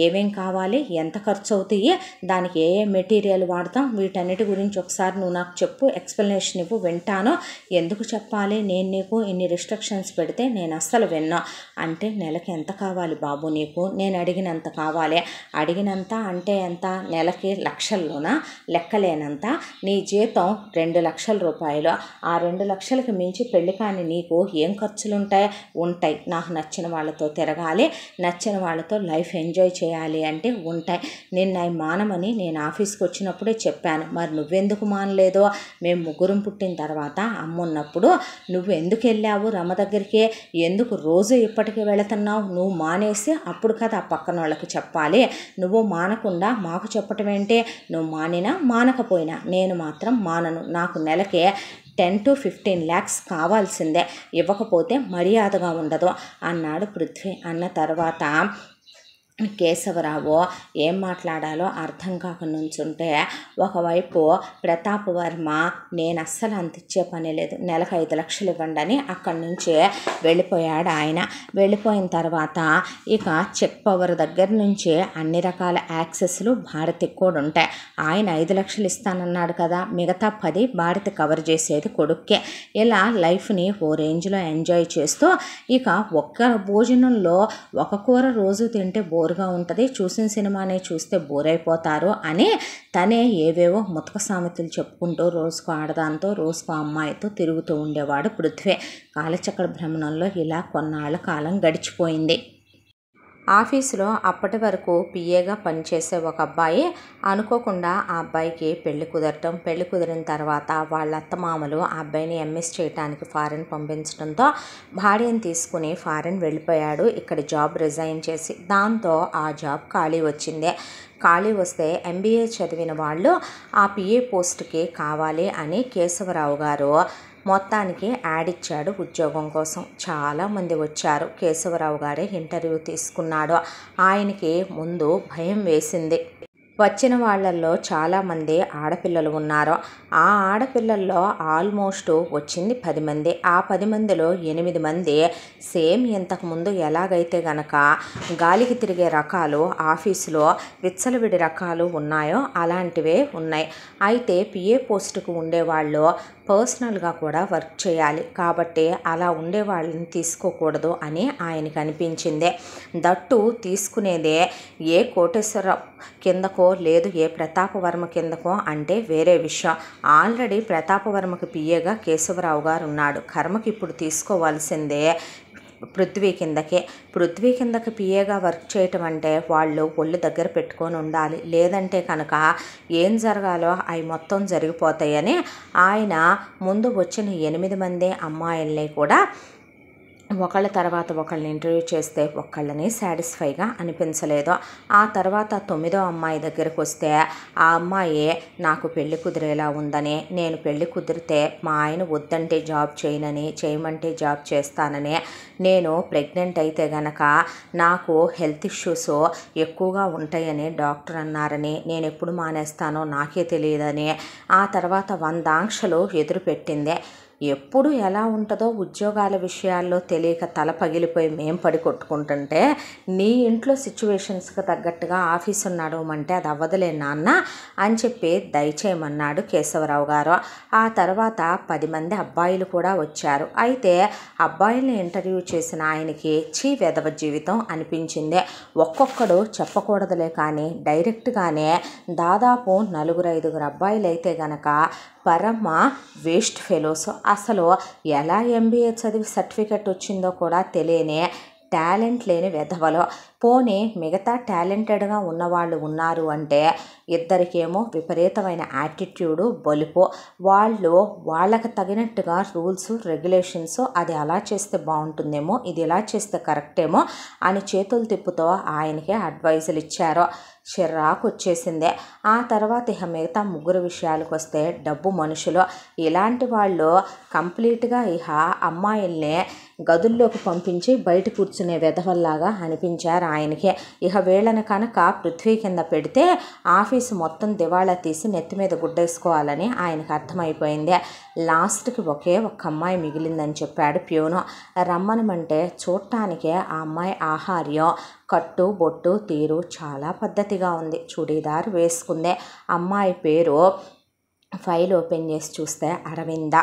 ఏమేం కావాలి, ఎంత ఖర్చు అవుతాయి, దానికి ఏ మెటీరియల్ వాడతాం, వీటన్నిటి గురించి ఒకసారి నువ్వు నాకు చెప్పు, ఎక్స్ప్లెనేషన్ ఇవ్వు, వింటాను. ఎందుకు చెప్పాలి, నేను నీకు ఇన్ని రిస్ట్రిక్షన్స్ పెడితే నేను అస్సలు విన్నా. అంటే నెలకి ఎంత కావాలి బాబు నీకు? నేను అడిగినంత కావాలి. అడిగినంత అంటే ఎంత? నెలకి లక్షల్లోనా? లెక్కలేనంత. నీ జీతం 2 లక్షల రూపాయలు. ఆ 2 లక్షలకు మించి పెళ్లి కాని నీకు ఏం ఖర్చులు ఉంటాయి. నాకు నచ్చిన వాళ్ళతో తిరగాలి, నచ్చిన వాళ్ళతో లైఫ్ ఎంజాయ్ చేయాలి అంటే ఉంటాయి. నిన్న మానమని నేను ఆఫీస్కి వచ్చినప్పుడే చెప్పాను. మరి నువ్వెందుకు మానలేదో? మేము ముగ్గురం పుట్టిన తర్వాత అమ్మున్నప్పుడు నువ్వు ఎందుకు వెళ్ళావు రమ దగ్గరికి? ఎందుకు రోజు ఇప్పటికీ వెళుతున్నావు? నువ్వు మానేసి అప్పుడు కదా పక్కన వాళ్ళకి చెప్పాలి. నువ్వు మానకుండా మాకు చెప్పటం ఏంటి? నువ్వు మానినా మానకపోయినా నేను మాత్రం మానను. నాకు నెలకే 10 to 15 lakhs కావాల్సిందే, ఇవ్వకపోతే మర్యాదగా ఉండదు అన్నాడు పృథ్వీ. అన్న తర్వాత కేశవరావు ఏం మాట్లాడాలో అర్థం కాక నుంచుంటే ఒకవైపు ప్రతాప్ వర్మ నేను అస్సలు అంత ఇచ్చే పని లేదు, నెలకు 5 లక్షలు ఇవ్వండి అని అక్కడి నుంచి వెళ్ళిపోయాడు ఆయన. వెళ్ళిపోయిన తర్వాత ఇక చెక్ పవర్ దగ్గర నుంచి అన్ని రకాల యాక్సెస్లు భారతికి కూడా ఉంటాయి. ఆయన 5 లక్షలు ఇస్తానన్నాడు కదా, మిగతా 10 భారతి కవర్ చేసేది కొడుక్కే. ఇలా లైఫ్ని ఓ రేంజ్లో ఎంజాయ్ చేస్తూ ఇక ఒక్క భోజనంలో ఒక కూర రోజు తింటే బోరుగా ఉంటుంది, చూసిన సినిమానే చూస్తే బోర్ అయిపోతారు అని తనే ఏవేవో ముతక సామెతలు చెప్పుకుంటూ రోజుకు ఆడదాంతో రోజుకు అమ్మాయితో తిరుగుతూ ఉండేవాడు పృథ్వీ. కాలచక్ర భ్రమణంలో ఇలా కొన్నాళ్ళ కాలం గడిచిపోయింది. ఆఫీసులో అప్పటి వరకు పిఏగా పనిచేసే ఒక అబ్బాయి అనుకోకుండా ఆ అబ్బాయికి పెళ్లి కుదరటం, పెళ్లి కుదిరిన తర్వాత వాళ్ళ అత్తమామలు ఆ అబ్బాయిని ఎంఎస్ చేయడానికి ఫారెన్ పంపించడంతో భార్యను తీసుకుని ఫారెన్ వెళ్ళిపోయాడు ఇక్కడ జాబ్ రిజైన్ చేసి. దాంతో ఆ జాబ్ ఖాళీ వచ్చింది. ఖాళీ వస్తే ఎంబీఏ చదివిన వాళ్ళు ఆ పిఏ పోస్ట్కి కావాలి అని కేశవరావు గారు మొత్తానికి యాడ్ ఇచ్చాడు ఉద్యోగం కోసం. చాలామంది వచ్చారు. కేశవరావు గారే ఇంటర్వ్యూ తీసుకున్నాడు. ఆయనకి ముందు భయం వేసింది. వచ్చిన వాళ్ళల్లో చాలామంది ఆడపిల్లలు ఉన్నారు. ఆ ఆడపిల్లల్లో ఆల్మోస్ట్ వచ్చింది 10 మంది. ఆ 10 మందిలో 8 మంది సేమ్ ఇంతకుముందు ఎలాగైతే గనక గాలికి తిరిగే రకాలు ఆఫీసులో విచ్చలవిడి రకాలు ఉన్నాయో అలాంటివే ఉన్నాయి. అయితే పిఏ పోస్టుకు ఉండేవాళ్ళు పర్సనల్గా కూడా వర్క్ చేయాలి కాబట్టి అలా ఉండే వాళ్ళని తీసుకోకూడదు అని ఆయనకు అనిపించింది. దట్టు తీసుకునేదే ఏ కోటేశ్వరరావు కిందకో లేదు ఏ ప్రతాపవర్మ కిందకో అంటే వేరే విషయం. ఆల్రెడీ ప్రతాపవర్మకి పిఏగా కేశవరావు గారు ఉన్నాడు. కర్మకి ఇప్పుడు తీసుకోవాల్సిందే పృథ్వీ కిందకే. పృథ్వీ కిందకి పిఏగా వర్క్ చేయటం అంటే వాళ్ళు ఒళ్ళు దగ్గర పెట్టుకొని ఉండాలి, లేదంటే కనుక ఏం జరగాలో అవి మొత్తం జరిగిపోతాయని ఆయన ముందు వచ్చిన 8 మంది అమ్మాయిల్ని కూడా ఒకళ్ళ తర్వాత ఒకళ్ళని ఇంటర్వ్యూ చేస్తే ఒక్కళ్ళని సాటిస్ఫైగా అనిపించలేదు. ఆ తర్వాత 9వ అమ్మాయి దగ్గరకు వస్తే ఆ అమ్మాయి నాకు పెళ్లి కుదిరేలా ఉందని, నేను పెళ్లి కుదిరితే మా ఆయన వద్దంటే జాబ్ చేయనని, చేయమంటే జాబ్ చేస్తానని, నేను ప్రెగ్నెంట్ అయితే గనక నాకు హెల్త్ ఇష్యూస్ ఎక్కువగా ఉంటాయని డాక్టర్ అన్నారని, నేను ఎప్పుడు మానేస్తానో నాకే తెలియదని, ఆ తర్వాత 100 ఆంక్షలు ఎదురు పెట్టింది. ఎప్పుడు ఎలా ఉంటుందో ఉద్యోగాల విషయాల్లో తెలియక తల పగిలిపోయి మేం పడి కొట్టుకుంటుంటే నీ ఇంట్లో సిచ్యువేషన్స్కి తగ్గట్టుగా ఆఫీసు నడవమంటే అది అవ్వదులే నాన్న అని చెప్పి దయచేయమన్నాడు కేశవరావు గారు. ఆ తర్వాత 10 మంది అబ్బాయిలు కూడా వచ్చారు. అయితే అబ్బాయిల్ని ఇంటర్వ్యూ చేసిన ఆయనకి వెధవ జీవితం అనిపించింది. ఒక్కొక్కడు చెప్పకూడదులే కానీ డైరెక్ట్గానే దాదాపు 4-5 అబ్బాయిలు అయితే గనక పరమ వేస్ట్ ఫెలోస్. అసలు ఎలా ఎంబీఏ చదివి సర్టిఫికెట్ వచ్చిందో కూడా తెలియని టాలెంట్ లేని వెధవలో. పోనీ మిగతా టాలెంటెడ్గా ఉన్నవాళ్ళు ఉన్నారు అంటే ఇద్దరికేమో విపరీతమైన యాటిట్యూడు, బలుపు. వాళ్ళు వాళ్ళకి తగినట్టుగా రూల్స్ రెగ్యులేషన్స్ అది అలా చేస్తే బాగుంటుందేమో, ఇది ఇలా చేస్తే కరెక్టేమో అని చేతులు తిప్పుతో ఆయనకే అడ్వైజులు ఇచ్చారు. చిరాకు వచ్చేసిందే. ఆ తర్వాత ఇక మిగతా 3 విషయాలకు వస్తే డబ్బు మనుషులు. ఇలాంటి వాళ్ళు కంప్లీట్గా ఇక అమ్మాయిల్ని గదుల్లోకి పంపించి బయట కూర్చునే వెధవల్లాగా అనిపించారు ఆయనకి. ఇక వీళ్ళని కనుక పృథ్వీ కింద పెడితే ఆఫీసు మొత్తం దివాళా తీసి నెత్తి మీద గుడ్డేసుకోవాలని ఆయనకు అర్థమైపోయింది. లాస్ట్కి ఒకే ఒక్క అమ్మాయి మిగిలిందని చెప్పాడు ప్యూను. రమ్మనమంటే చూడటానికే ఆ అమ్మాయి ఆహార్యం, కట్టు బొట్టు తీరు చాలా పద్ధతిగా ఉంది. చుడీదార్ వేసుకుందే. అమ్మాయి పేరు ఫైల్ ఓపెన్ చేసి చూస్తే అరవింద.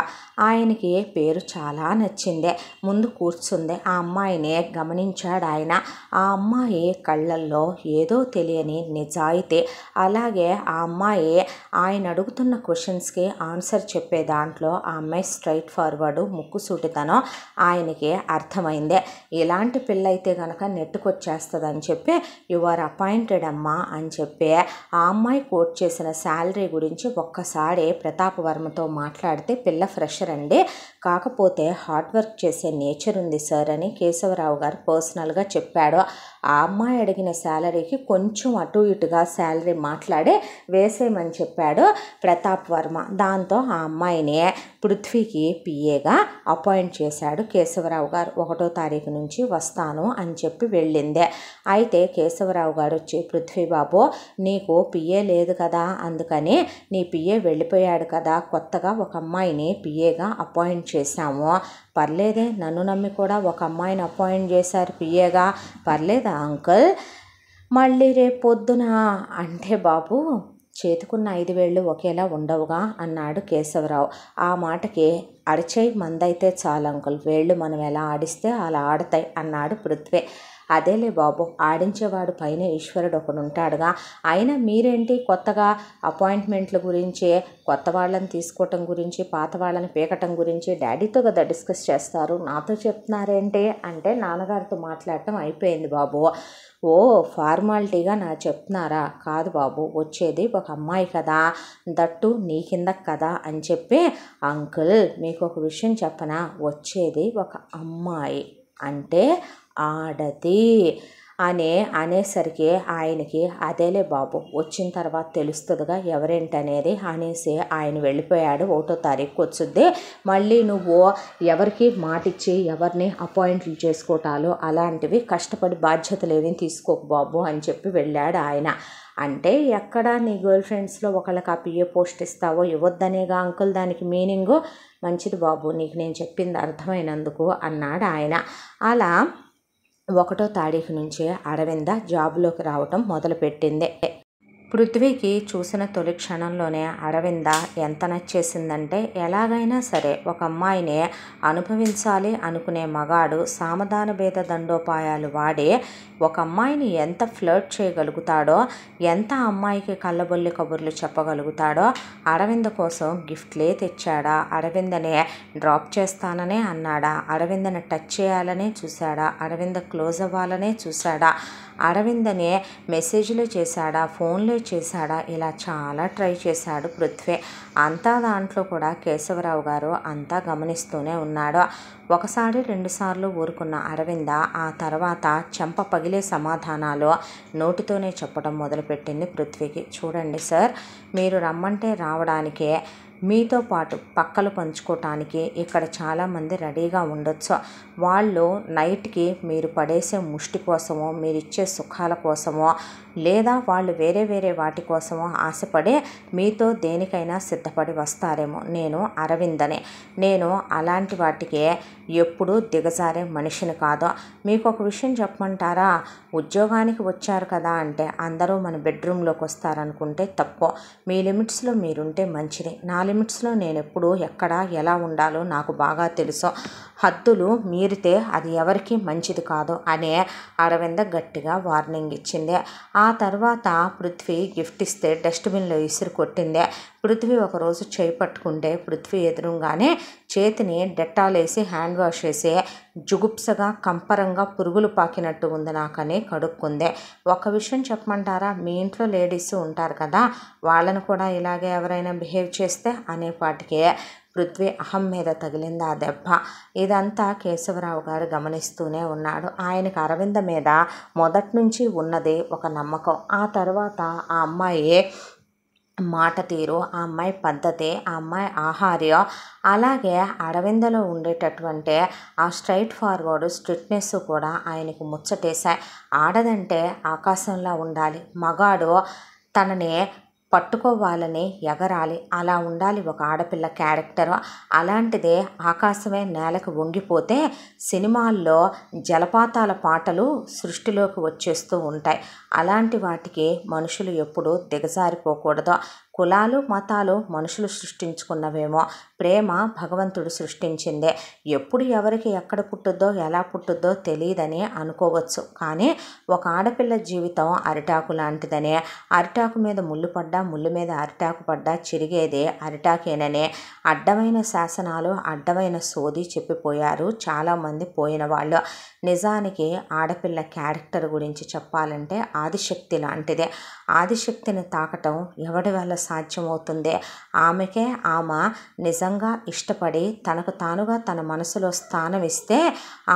ఆయనకి పేరు చాలా నచ్చింది. ముందు కూర్చుంది. ఆ అమ్మాయిని గమనించాడు ఆయన. ఆ అమ్మాయి కళ్ళల్లో ఏదో తెలియని నిజాయితీ. అలాగే ఆ అమ్మాయి ఆయన అడుగుతున్న క్వశ్చన్స్కి ఆన్సర్ చెప్పే దాంట్లో ఆ అమ్మాయి స్ట్రైట్ ఫార్వర్డు, ముక్కుసూటితనం ఆయనకి అర్థమైంది. ఇలాంటి పిల్ల అయితే కనుక నెట్టుకొచ్చేస్తుందని చెప్పి యు ఆర్ అపాయింటెడ్ అమ్మా అని చెప్పి ఆ అమ్మాయి కోట్ చేసిన శాలరీ గురించి ఒక్కసారి ప్రతాపవర్మతో మాట్లాడితే పిల్ల ఫ్రెషర్ అండి, కాకపోతే హార్డ్ వర్క్ చేసే నేచర్ ఉంది సార్ అని కేశవరావు గారు పర్సనల్గా చెప్పాడు. ఆ అమ్మాయి అడిగిన శాలరీకి కొంచెం అటు ఇటుగా శాలరీ మాట్లాడి వేసేయమని చెప్పాడు ప్రతాప్ వర్మ. దాంతో ఆ అమ్మాయిని పృథ్వీకి పిఏగా అపాయింట్ చేశాడు కేశవరావు గారు. 1వ తారీఖు నుంచి వస్తాను అని చెప్పి వెళ్ళిందే. అయితే కేశవరావు గారు వచ్చి, పృథ్వీ బాబు నీకు పిఏ లేదు కదా, అందుకని నీ పిఏ వెళ్ళిపోయాడు కదా, కొత్తగా ఒక అమ్మాయిని పిఏగా అపాయింట్ చేశాము. పర్లేదే, నన్ను నమ్మి కూడా ఒక అమ్మాయిని అపాయింట్ చేశారు పిఏగా, పర్లేదా అంకుల్? మళ్ళీ రేపు పొద్దున అంటే బాబు చేతుకున్న 5 వేళ్ళు ఒకేలా ఉండవుగా అన్నాడు కేశవరావు. ఆ మాటకి అరచేయి మందైతే చాలు అంకుల్, వేళ్ళు మనం ఎలా ఆడిస్తే అలా ఆడతాయి అన్నాడు పృథ్వీ. అదేలే బాబు, ఆడించేవాడు పైన ఈశ్వరుడు ఒకడు ఉంటాడుగా. అయినా మీరేంటి కొత్తగా అపాయింట్మెంట్ల గురించి, కొత్త వాళ్ళని తీసుకోవటం గురించి, పాత వాళ్ళని పీకటం గురించి డాడీతో కదా డిస్కస్ చేస్తారు, నాతో చెప్తున్నారేంటి అంటే, నాన్నగారితో మాట్లాడటం అయిపోయింది బాబు. ఓ ఫార్మాలిటీగా నా చెప్తున్నారా? కాదు బాబు, వచ్చేది ఒక అమ్మాయి కదా, దట్టు నీ కిందకు కదా అని చెప్పి, అంకుల్ మీకు ఒక విషయం చెప్పనా, వచ్చేది ఒక అమ్మాయి అంటే ఆడది అనేసరికి ఆయనకి అదేలే బాబు వచ్చిన తర్వాత తెలుస్తుందిగా ఎవరేంటనేది అనేసి ఆయన వెళ్ళిపోయాడు. 1వ తారీఖు వచ్చుద్ది, మళ్ళీ నువ్వు ఎవరికి మాటిచ్చి ఎవరిని అపాయింట్లు చేసుకోవటాలు అలాంటివి కష్టపడి బాధ్యతలు ఏమీ తీసుకోకు బాబు అని చెప్పి వెళ్ళాడు ఆయన. అంటే ఎక్కడ నీ గర్ల్ ఫ్రెండ్స్లో ఒకళ్ళకి ఆ పిఏ పోస్ట్ ఇస్తావో ఇవ్వద్దనేగా అంకుల్ దానికి మీనింగు. మంచిది బాబు, నీకు నేను చెప్పింది అర్థమైనందుకు అన్నాడు ఆయన. అలా 1వ తారీఖు నుంచే అరవింద జాబులోకి రావటం మొదలుపెట్టింది. పృథ్వీకి చూసిన తొలి క్షణంలోనే అరవింద ఎంత నచ్చేసిందంటే, ఎలాగైనా సరే ఒక అమ్మాయిని అనుభవించాలి అనుకునే మగాడు సామధాన భేద దండోపాయాలు వాడి ఒక అమ్మాయిని ఎంత ఫ్లర్ట్ చేయగలుగుతాడో, ఎంత అమ్మాయికి కళ్ళబొల్లి కబుర్లు చెప్పగలుగుతాడో, అరవింద కోసం గిఫ్ట్లే తెచ్చాడా, అరవిందని డ్రాప్ చేస్తాననే అన్నాడా, అరవిందని టచ్ చేయాలనే చూశాడా, అరవింద క్లోజ్ అవ్వాలనే చూశాడా, అరవిందని మెసేజ్లు చేశాడా, ఫోన్లే చేశాడా, ఇలా చాలా ట్రై చేశాడు పృథ్వీ. అంతా దాంట్లో కూడా కేశవరావు గారు అంతా గమనిస్తూనే ఉన్నాడు. 1 2 సార్లు ఊరుకున్న అరవింద ఆ తర్వాత చెంప పగిలే సమాధానాలు నోటితోనే చెప్పడం మొదలుపెట్టింది పృథ్వీకి. చూడండి సార్, మీరు రమ్మంటే రావడానికే, మీతో పాటు పక్కలు పంచుకోవటానికి ఇక్కడ చాలామంది రెడీగా ఉండొచ్చు. వాళ్ళు నైట్కి మీరు పడేసే ముష్టి కోసమో, మీరు ఇచ్చే సుఖాల కోసమో, లేదా వాళ్ళు వేరే వేరే వాటి కోసమో ఆశపడే మీతో దేనికైనా సిద్ధపడి వస్తారేమో. నేను అరవిందని, నేను అలాంటి వాటికి ఎప్పుడూ దిగజారే మనిషిని కాదు. మీకు ఒక విషయం చెప్పమంటారా, ఉద్యోగానికి వచ్చారు కదా అంటే అందరూ మన బెడ్రూమ్లోకి వస్తారనుకుంటే తప్పు. మీ లిమిట్స్లో మీరుంటే మంచిది. నా లిమిట్స్లో నేను ఎప్పుడు ఎక్కడ ఎలా ఉండాలో నాకు బాగా తెలుసు. హద్దులు మీరితే అది ఎవరికి మంచిది కాదు అనే అరవింద గట్టిగా వార్నింగ్ ఇచ్చింది. ఆ తర్వాత పృథ్వీ గిఫ్ట్ ఇస్తే డస్ట్బిన్లో ఇసురు కొట్టింది. పృథ్వీ ఒకరోజు చేయి పట్టుకుంటే పృథ్వీ ఎదురుగానే చేతిని డెటాల్ వేసి హ్యాండ్ వాష్ చేసి జుగుప్సగా కంపరంగా పురుగులు పాకినట్టు ఉంది నాకని కడుక్కుంది. ఒక విషయం చెప్పమంటారా, మీ ఇంట్లో లేడీస్ ఉంటారు కదా, వాళ్ళను కూడా ఇలాగే ఎవరైనా బిహేవ్ చేస్తే అనేపాటికే పృథ్వీ అహం మీద తగిలింది ఆ దెబ్బ. ఇదంతా కేశవరావు గారు గమనిస్తూనే ఉన్నాడు. ఆయనకు అరవింద మీద మొదటి నుంచి ఉన్నది ఒక నమ్మకం. ఆ తర్వాత ఆ అమ్మాయి మాట తీరు, ఆ అమ్మాయి పద్ధతి, ఆ అమ్మాయి ఆహార్యం, అలాగే అరవిందలో ఉండేటటువంటి ఆ స్ట్రైట్ ఫార్వర్డ్ స్ట్రిక్ట్నెస్ కూడా ఆయనకు ముచ్చటేశాయి. ఆడదంటే ఆకాశంలా ఉండాలి, మగాడు తనని పట్టుకోవాలని ఎగరాలి, అలా ఉండాలి ఒక ఆడపిల్ల క్యారెక్టర్. అలాంటిదే ఆకాశమే నేలకు వంగిపోతే సినిమాల్లో జలపాతాల పాటలు సృష్టిలోకి వచ్చేస్తూ ఉంటాయి. అలాంటి వాటికి మనుషులు ఎప్పుడూ దిగజారిపోకూడదు. కులాలు మతాలు మనుషులు సృష్టించుకున్నవేమో, ప్రేమ భగవంతుడు సృష్టించిందే. ఎప్పుడు ఎవరికి ఎక్కడ పుట్టుద్దో ఎలా పుట్టుద్దో తెలియదని అనుకోవచ్చు, కానీ ఒక ఆడపిల్ల జీవితం అరిటాకు లాంటిదని, అరిటాకు మీద ముళ్ళు పడ్డా ముళ్ళు మీద అరిటాకు పడ్డా చిరిగేదే అరిటాకేనని అడ్డమైన శాసనాలు, అడ్డమైన సోది చెప్పిపోయారు చాలామంది పోయిన వాళ్ళు. నిజానికి ఆడపిల్ల క్యారెక్టర్ గురించి చెప్పాలంటే ఆదిశక్తి లాంటిదే. ఆదిశక్తిని తాకటం ఎవడి వల్ల సాధ్యమవుతుంది? ఆమెకే ఆమె నిజంగా ఇష్టపడి తనకు తానుగా తన మనసులో స్థానం ఇస్తే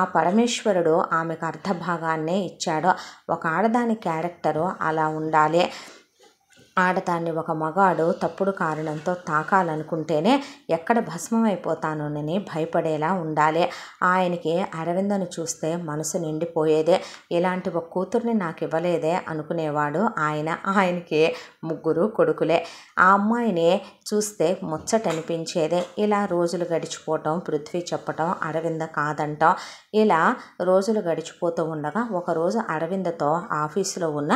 ఆ పరమేశ్వరుడు ఆమెకు అర్ధభాగాన్నే ఇచ్చాడు. ఒక ఆడదాని క్యారెక్టరు అలా ఉండాలి. ఆడదాన్ని ఒక మగాడు తప్పుడు కారణంతో తాకాలనుకుంటేనే ఎక్కడ భస్మమైపోతానోనని భయపడేలా ఉండాలి. ఆయనకి అరవిందను చూస్తే మనసు నిండిపోయేదే. ఇలాంటి ఒక కూతుర్ని నాకు ఇవ్వలేదే అనుకునేవాడు ఆయనకి 3 కొడుకులే. ఆ అమ్మాయిని చూస్తే ముచ్చటనిపించేదే. ఇలా రోజులు గడిచిపోవటం, పృథ్వీ చెప్పటం, అరవింద కాదంటాం. ఇలా రోజులు గడిచిపోతూ ఉండగా ఒకరోజు అరవిందతో ఆఫీసులో ఉన్న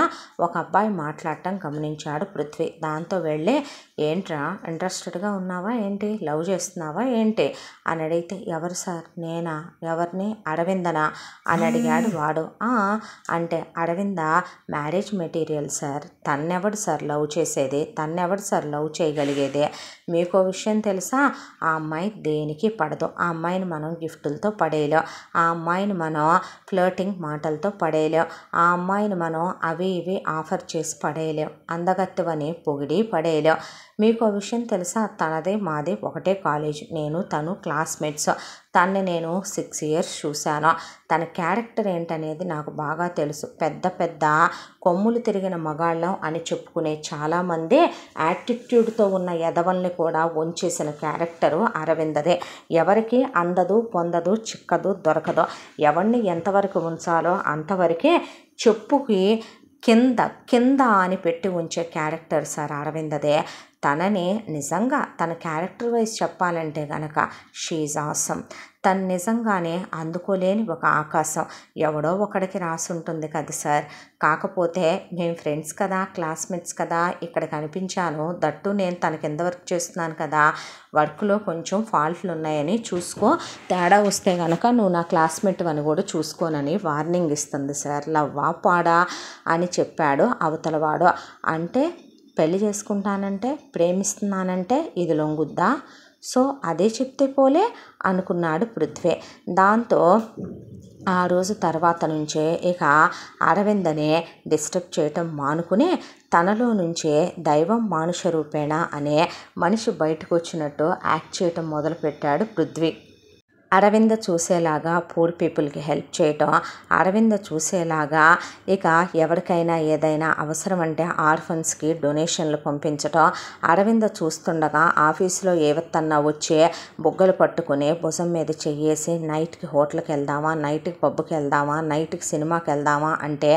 ఒక అబ్బాయి మాట్లాడటం గమనించాడు పృథ్వీ. దాంతో వెళ్ళి, ఏంట్రా ఇంట్రెస్టెడ్గా ఉన్నావా ఏంటి, లవ్ చేస్తున్నావా ఏంటి అని అడిగితే, ఎవరు సార్? నేనా? ఎవరిని? అరవిందనా అని అడిగాడు వాడు. అంటే అరవింద మ్యారేజ్ మెటీరియల్ సార్, తన్నెవడు సార్ లవ్ చేసేది, తన్నెవడు సార్ లవ్ చేయగలిగేది? మీకో విషయం తెలుసా? ఆ అమ్మాయి దేనికి పడదు. ఆ అమ్మాయిని మనం గిఫ్టులతో పడేయలేం, ఆ అమ్మాయిని మనం ఫ్లర్టింగ్ మాటలతో పడేయలేం, ఆ అమ్మాయిని మనం అవి ఇవి ఆఫర్ చేసి పడేయలేం, అందగత్తెవని పొగిడి పడేయలేం. మీకో విషయం తెలుసా? తనదే మాదే ఒకటే కాలేజ్, నేను తను క్లాస్మేట్స్. తన్ని నేను 6 years చూశాను. తన క్యారెక్టర్ ఏంటనేది నాకు బాగా తెలుసు. పెద్ద పెద్ద కొమ్ములు తిరిగిన మగాళ్ళం అని చెప్పుకునే చాలామంది యాటిట్యూడ్తో ఉన్న ఎదవల్ని కూడా వంచేసిన క్యారెక్టరు అరవిందదే. ఎవరికి అందదు, పొందదు, చిక్కదు, దొరకదు. ఎవరిని ఎంతవరకు ఉంచాలో అంతవరకే చెప్పుకి కింద అని పెట్టి ఉంచే క్యారెక్టర్ సార్ అరవిందదే. తనని నిజంగా తన క్యారెక్టర్ వైజ్ చెప్పాలంటే గనక షీఈ్ ఆసమ్. తను నిజంగానే అందుకోలేని ఒక ఆకాశం. ఎవడో ఒకడికి రాసి ఉంటుంది కదా సార్. కాకపోతే మేము ఫ్రెండ్స్ కదా, క్లాస్మేట్స్ కదా, ఇక్కడ కనిపించాను, దట్టు నేను తన కింద వర్క్ చేస్తున్నాను కదా, వర్క్లో కొంచెం ఫాల్ట్లు ఉన్నాయని చూసుకో, తేడా వస్తే కనుక నువ్వు నా క్లాస్మేట్ అని కూడా చూసుకోనని వార్నింగ్ ఇస్తుంది సార్. లవ్వా పాడా అని చెప్పాడు అవతలవాడు. అంటే పెళ్లి చేసుకుంటానంటే, ప్రేమిస్తున్నానంటే ఇది లొంగుద్దా? సో అదే చెప్తే పోలే అనుకున్నాడు పృథ్వీ. దాంతో ఆ రోజు తర్వాత నుంచే ఇక అరవిందని డిస్టర్బ్ చేయటం మానుకుని తనలో నుంచే దైవం మానుష రూపేణ అనే మనిషి బయటకు వచ్చినట్టు యాక్ట్ చేయటం మొదలుపెట్టాడు పృథ్వీ. అరవింద చూసేలాగా పూర్ పీపుల్కి హెల్ప్ చేయటం, అరవింద చూసేలాగా ఇక ఎవరికైనా ఏదైనా అవసరం అంటే ఆర్ఫన్స్కి డొనేషన్లు పంపించటం, అరవింద చూస్తుండగా ఆఫీసులో ఏవత్తన్నా వచ్చి బుగ్గలు పట్టుకుని భుజం మీద చెయ్యేసి నైట్కి హోటల్కి వెళ్దామా, నైట్కి పబ్కి వెళ్దామా, నైట్కి సినిమాకి వెళ్దామా అంటే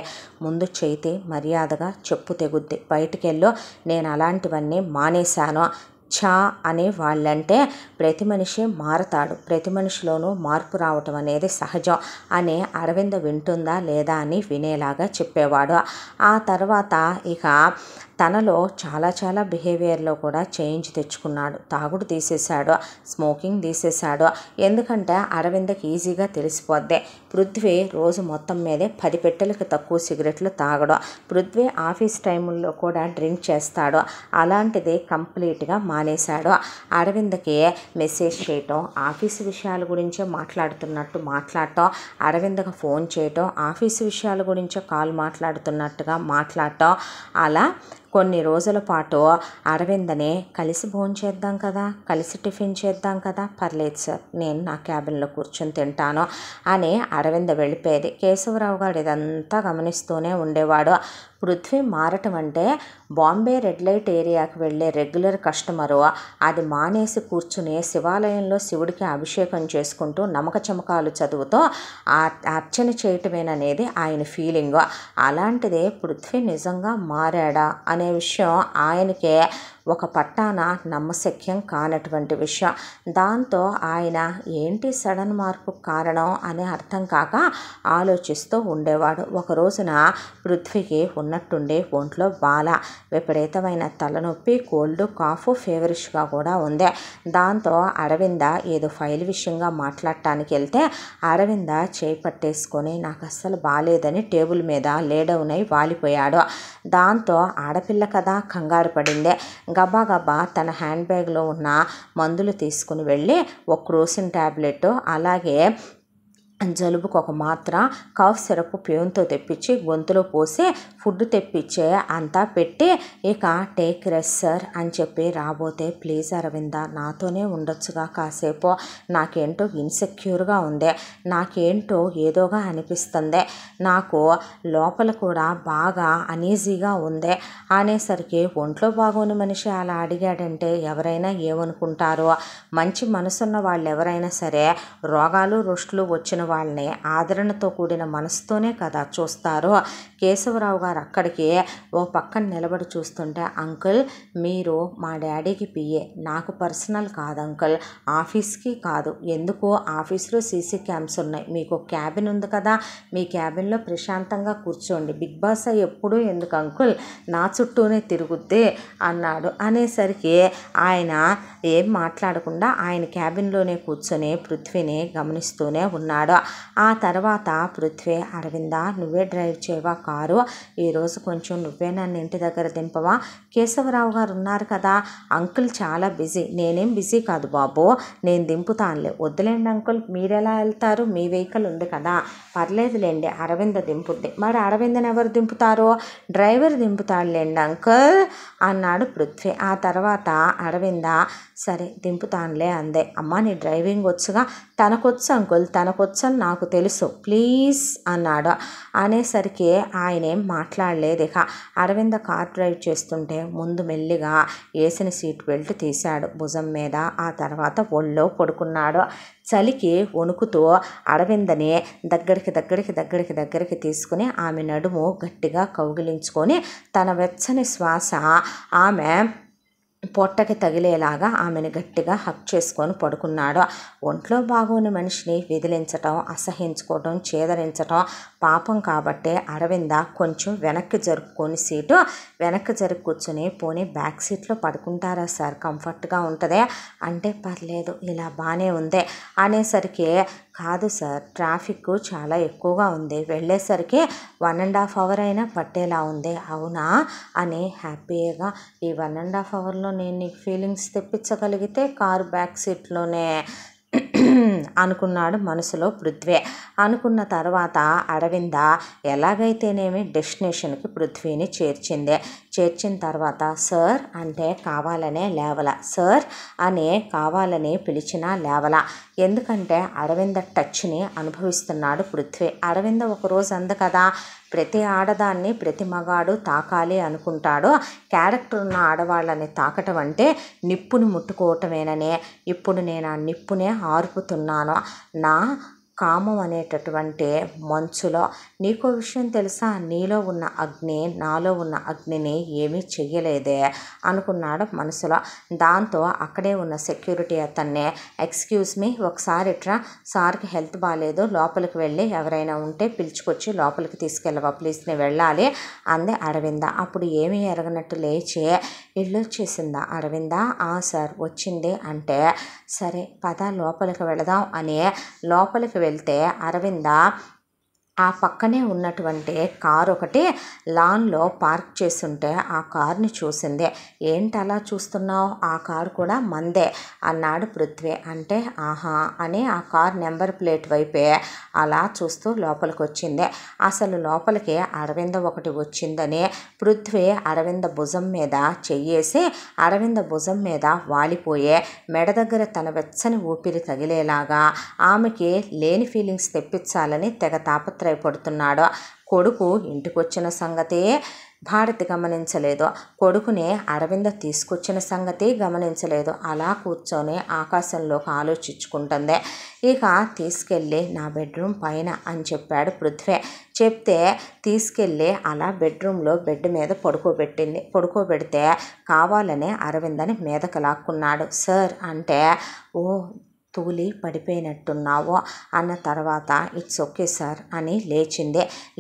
ముందు చేతి మర్యాదగా చెప్పు తెగుద్ది, బయటికెళ్ళు, నేను అలాంటివన్నీ మానేశాను. అనే వాళ్ళంటే ప్రతి మనిషి మారతాడు, ప్రతి మనిషిలోనూ మార్పు రావటం అనేది సహజం అని అరవింద వింటుందా లేదా అని వినేలాగా చెప్పేవాడు. ఆ తర్వాత ఇక తనలో చాలా బిహేవియర్లో కూడా చేంజ్ తెచ్చుకున్నాడు. తాగుడు తీసేశాడు, స్మోకింగ్ తీసేశాడు. ఎందుకంటే అరవిందకి ఈజీగా తెలిసిపోద్ది పృథ్వీ రోజు మొత్తం మీదే 10 పెట్టెలకు తక్కువ సిగరెట్లు తాగడం, పృథ్వీ ఆఫీస్ టైముల్లో కూడా డ్రింక్ చేస్తాడు. అలాంటిది కంప్లీట్గా మానేశాడు. అరవిందకి మెసేజ్ చేయటం, ఆఫీసు విషయాల గురించే మాట్లాడుతున్నట్టు మాట్లాడటం, అరవిందకు ఫోన్ చేయటం, ఆఫీసు విషయాల గురించే కాల్ మాట్లాడుతున్నట్టుగా మాట్లాడటం. అలా కొన్ని రోజుల పాటు అరవిందని కలిసి భోంచేద్దాం కదా, కలిసి టిఫిన్ చేద్దాం కదా, పర్లేదు సార్ నేను నా క్యాబిన్లో కూర్చొని తింటాను అని అరవింద వెళ్ళిపోయేది. కేశవరావు గారు ఇదంతా గమనిస్తూనే ఉండేవాడు. పృథ్వీ మారటం అంటే బాంబే రెడ్ లైట్ ఏరియాకి వెళ్ళే రెగ్యులర్ కస్టమరు అది మానేసి కూర్చుని శివాలయంలో శివుడికి అభిషేకం చేసుకుంటూ నమ్మక చమకాలు చదువుతో అర్చన చేయటమేననేది ఆయన ఫీలింగ్. అలాంటిదే పృథ్వీ నిజంగా మారాడా అనే విషయం ఆయనకే ఒక పట్టాన నమ్మశక్యం కానటువంటి విషయం. దాంతో ఆయన ఏంటి సడన్ మార్పు కారణం అని అర్థం కాక ఆలోచిస్తూ ఉండేవాడు. ఒక రోజున పృథ్వీకి ఉన్నట్టుండి ఒంట్లో బాల విపరీతమైన తలనొప్పి, కోల్డ్, కాఫ్, ఫీవరిష్గా కూడా ఉంది. దాంతో అరవింద ఏదో ఫైల్ విషయంగా మాట్లాడటానికి వెళ్తే అరవింద చేయి పట్టేసుకొని నాకు అస్సలు బాగాలేదని టేబుల్ మీద లేడౌన్ అయి వాలిపోయాడు. దాంతో ఆడపిల్ల కదా కంగారు పడింది. గబా తన హ్యాండ్ బ్యాగ్లో ఉన్న మందులు తీసుకుని వెళ్ళి ఒక క్రోసిన్ ట్యాబ్లెట్ అలాగే జలుబుకు ఒక మాత్ర కాఫ్ సిరప్ ప్యూన్తో తెప్పించి గొంతులో పోసి ఫుడ్ తెప్పించే అంతా పెట్టి ఇక టేక్ రెస్ట్ సార్ అని చెప్పి రాబోతే ప్లీజ్ అరవింద నాతోనే ఉండొచ్చుగా కాసేపు, నాకేంటో ఇన్సెక్యూర్గా ఉంది, నాకేంటో ఏదోగా అనిపిస్తుంది, నాకు లోపల కూడా బాగా అనీజీగా ఉంది అనేసరికి ఒంట్లో బాగోని మనిషి అలా అడిగాడంటే ఎవరైనా ఏమనుకుంటారో, మంచి మనసున్న వాళ్ళు ఎవరైనా సరే రోగాలు రుష్టులు వచ్చిన వాళ్ళని ఆదరణతో కూడిన మనసుతోనే కదా చూస్తారు. కేశవరావు గారు అక్కడికి ఓ పక్కన నిలబడి చూస్తుంటే, అంకుల్ మీరు మా డాడీకి పిఏ, నాకు పర్సనల్ కాదు అంకుల్, ఆఫీస్కి కాదు, ఎందుకు ఆఫీస్లో సీసీ క్యామ్స్ ఉన్నాయి, మీకు క్యాబిన్ ఉంది కదా, మీ క్యాబిన్లో ప్రశాంతంగా కూర్చోండి, బిగ్ బాస్ ఎప్పుడూ ఎందుకు అంకుల్ నా చుట్టూనే తిరుగుద్ది అన్నాడు. అనేసరికి ఆయన ఏం మాట్లాడకుండా ఆయన క్యాబిన్లోనే కూర్చొని పృథ్వీని గమనిస్తూనే ఉన్నాడు. ఆ తర్వాత పృథ్వీ, అరవింద నువ్వే డ్రైవ్ చేయవా కారు, ఈరోజు కొంచెం నువ్వే నన్ను ఇంటి దగ్గర దింపవా, కేశవరావు గారు ఉన్నారు కదా, అంకుల్ చాలా బిజీ, నేనేం బిజీ కాదు బాబు, నేను దింపుతానులే, వద్దులేండి అంకుల్ మీరెలా వెళ్తారు, మీ వెహికల్ ఉంది కదా, పర్లేదులేండి అరవింద దింపుద్ది, మరి అరవిందని ఎవరు దింపుతారో, డ్రైవర్ దింపుతాడులేండి అంకుల్ అన్నాడు పృథ్వీ. ఆ తర్వాత అరవింద సరే దింపుతానులే అందే. అమ్మ నీ డ్రైవింగ్ వచ్చుగా, తనకొచ్చు అంకుల్ తనకొచ్చు అని నాకు తెలుసు ప్లీజ్ అన్నాడు. అనేసరికి ఆయన ఏం మాట్లాడలేదు. ఇక అరవింద కార్ డ్రైవ్ చేస్తుంటే ముందు మెల్లిగా వేసిన సీట్ బెల్ట్ తీశాడు భుజం మీద, ఆ తర్వాత ఒళ్ళో పడుకున్నాడు. చలికి వణుకుతూ అరవిందని దగ్గరికి తీసుకుని ఆమె నడుము గట్టిగా కౌగిలించుకొని తన వెచ్చని శ్వాస ఆమె పొట్టకి తగిలేలాగా ఆమెను గట్టిగా హక్ చేసుకొని పడుకున్నాడు. ఒంట్లో బాగోని మనిషిని విదిలించటం, అసహించుకోవటం, చేదరించటం పాపం కాబట్టి అరవింద కొంచెం వెనక్కి జరుపుకొని సీటు వెనక్కి జరుపు కూర్చొని, పోనీ బ్యాక్ సీట్లో పడుకుంటారా సార్ కంఫర్ట్గా ఉంటుంది అంటే, పర్లేదు ఇలా బాగానే ఉంది అనేసరికి, కాదు సార్ ట్రాఫిక్ చాలా ఎక్కువగా ఉంది, వెళ్ళేసరికి 1.5 hour అయినా పట్టేలా ఉంది, అవునా అని హ్యాపీగా, ఈ 1.5 hourలో నేను నీకు ఫీలింగ్స్ తెప్పించగలిగితే కారు బ్యాక్ సీట్లోనే అనుకున్నాడు మనసులో పృథ్వీ. అనుకున్న తర్వాత అరవింద ఎలాగైతేనేమి డెస్టినేషన్కి పృథ్వీని చేర్చిన తర్వాత సార్ అంటే కావాలనే లేవల, సార్ అని కావాలని పిలిచినా లేవల, ఎందుకంటే అరవింద టచ్ని అనుభవిస్తున్నాడు పృథ్వీ. అరవింద ఒకరోజు అంది కదా, ప్రతి ఆడదాన్ని ప్రతి మగాడు తాకాలి అనుకుంటాడు, క్యారెక్టర్ ఉన్న ఆడవాళ్ళని తాకటం అంటే నిప్పుని ముట్టుకోవటమేననే, ఇప్పుడు నేను ఆ నిప్పునే ఆర్పుతున్నాను, నా కామం అనేటటువంటి మంచులో. నీకో విషయం తెలుసా, నీలో ఉన్న అగ్ని నాలో ఉన్న అగ్నిని ఏమీ చెయ్యలేదే అనుకున్నాడు మనసులో. దాంతో అక్కడే ఉన్న సెక్యూరిటీ అతన్ని, ఎక్స్క్యూజ్ మీ ఒకసారి ఇట్రా, సార్కి హెల్త్ బాగాలేదు, లోపలికి వెళ్ళి ఎవరైనా ఉంటే పిలుచుకొచ్చి లోపలికి తీసుకెళ్ళవా ప్లీజ్, నేను వెళ్ళాలి అంది అరవింద. అప్పుడు ఏమీ ఎరగనట్టు లేచి, ఇల్లు వచ్చేసిందా అరవింద, ఆ సార్ వచ్చింది అంటే, సరే పద లోపలికి వెళదాం అని లోపలికి వెళ్తే అరవింద ఆ పక్కనే ఉన్నటువంటి కారు ఒకటి లాన్లో పార్క్ చేస్తుంటే ఆ కార్ని చూసింది. ఏంటి అలా చూస్తున్నావు, ఆ కారు కూడా మందే అన్నాడు పృథ్వీ. అంటే ఆహా అని ఆ కార్ నెంబర్ ప్లేట్ వైపే అలా చూస్తూ లోపలికి వచ్చింది. అసలు లోపలికి అరవింద ఒకటి వచ్చిందని పృథ్వీ అరవింద భుజం మీద చెయ్యేసి అరవింద భుజం మీద వాలిపోయే మెడ దగ్గర తన వెచ్చని ఊపిరి తగిలేలాగా ఆమెకి లేని ఫీలింగ్స్ తెప్పించాలని తెగ తాపత్రయపడుతున్నాడు. కొడుకు ఇంటికొచ్చిన సంగతే భారతి గమనించలేదు, కొడుకుని అరవింద తీసుకొచ్చిన సంగతి గమనించలేదు. అలా కూర్చొని ఆకాశంలోకి ఆలోచించుకుంటుంది. ఇక తీసుకెళ్ళి నా బెడ్రూమ్ పైన అని చెప్పాడు పృథ్వీ. చెప్తే తీసుకెళ్ళి అలా బెడ్రూమ్లో బెడ్ మీద పడుకోబెడితే కావాలనే అరవిందని మీదకు లాక్కున్నాడు. సార్ అంటే, ఓ తూలి పడిపోయినట్టున్నావు అన్న తర్వాత ఇట్స్ ఓకే సార్ అని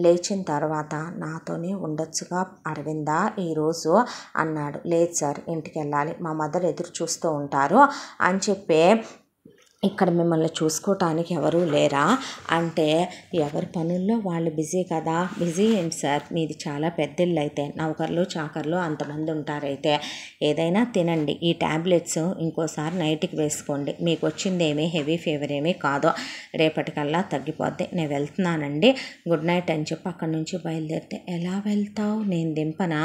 లేచిన తర్వాత నాతోనే ఉండొచ్చుగా అరవింద ఈరోజు అన్నాడు. లేదు సార్ ఇంటికి వెళ్ళాలి, మా మదర్ ఎదురు చూస్తూ ఉంటారు అని చెప్పి ఇక్కడ మిమ్మల్ని చూసుకోవటానికి ఎవరూ లేరా అంటే, ఎవరి పనుల్లో వాళ్ళు బిజీ కదా. బిజీ ఏంటి సార్, మీది చాలా పెద్ద ఇల్లు అయితే, నౌకర్లు చాకర్లు అంతమంది ఉంటారైతే ఏదైనా తినండి, ఈ ట్యాబ్లెట్స్ ఇంకోసారి నైట్కి వేసుకోండి, మీకు వచ్చింది ఏమీ హెవీ ఫీవర్ ఏమీ కాదు, రేపటికల్లా తగ్గిపోద్ది, నేను వెళ్తున్నానండి, గుడ్ నైట్ అని చెప్పి అక్కడి నుంచి బయలుదేరితే, ఎలా వెళ్తావు, నేను దింపనా,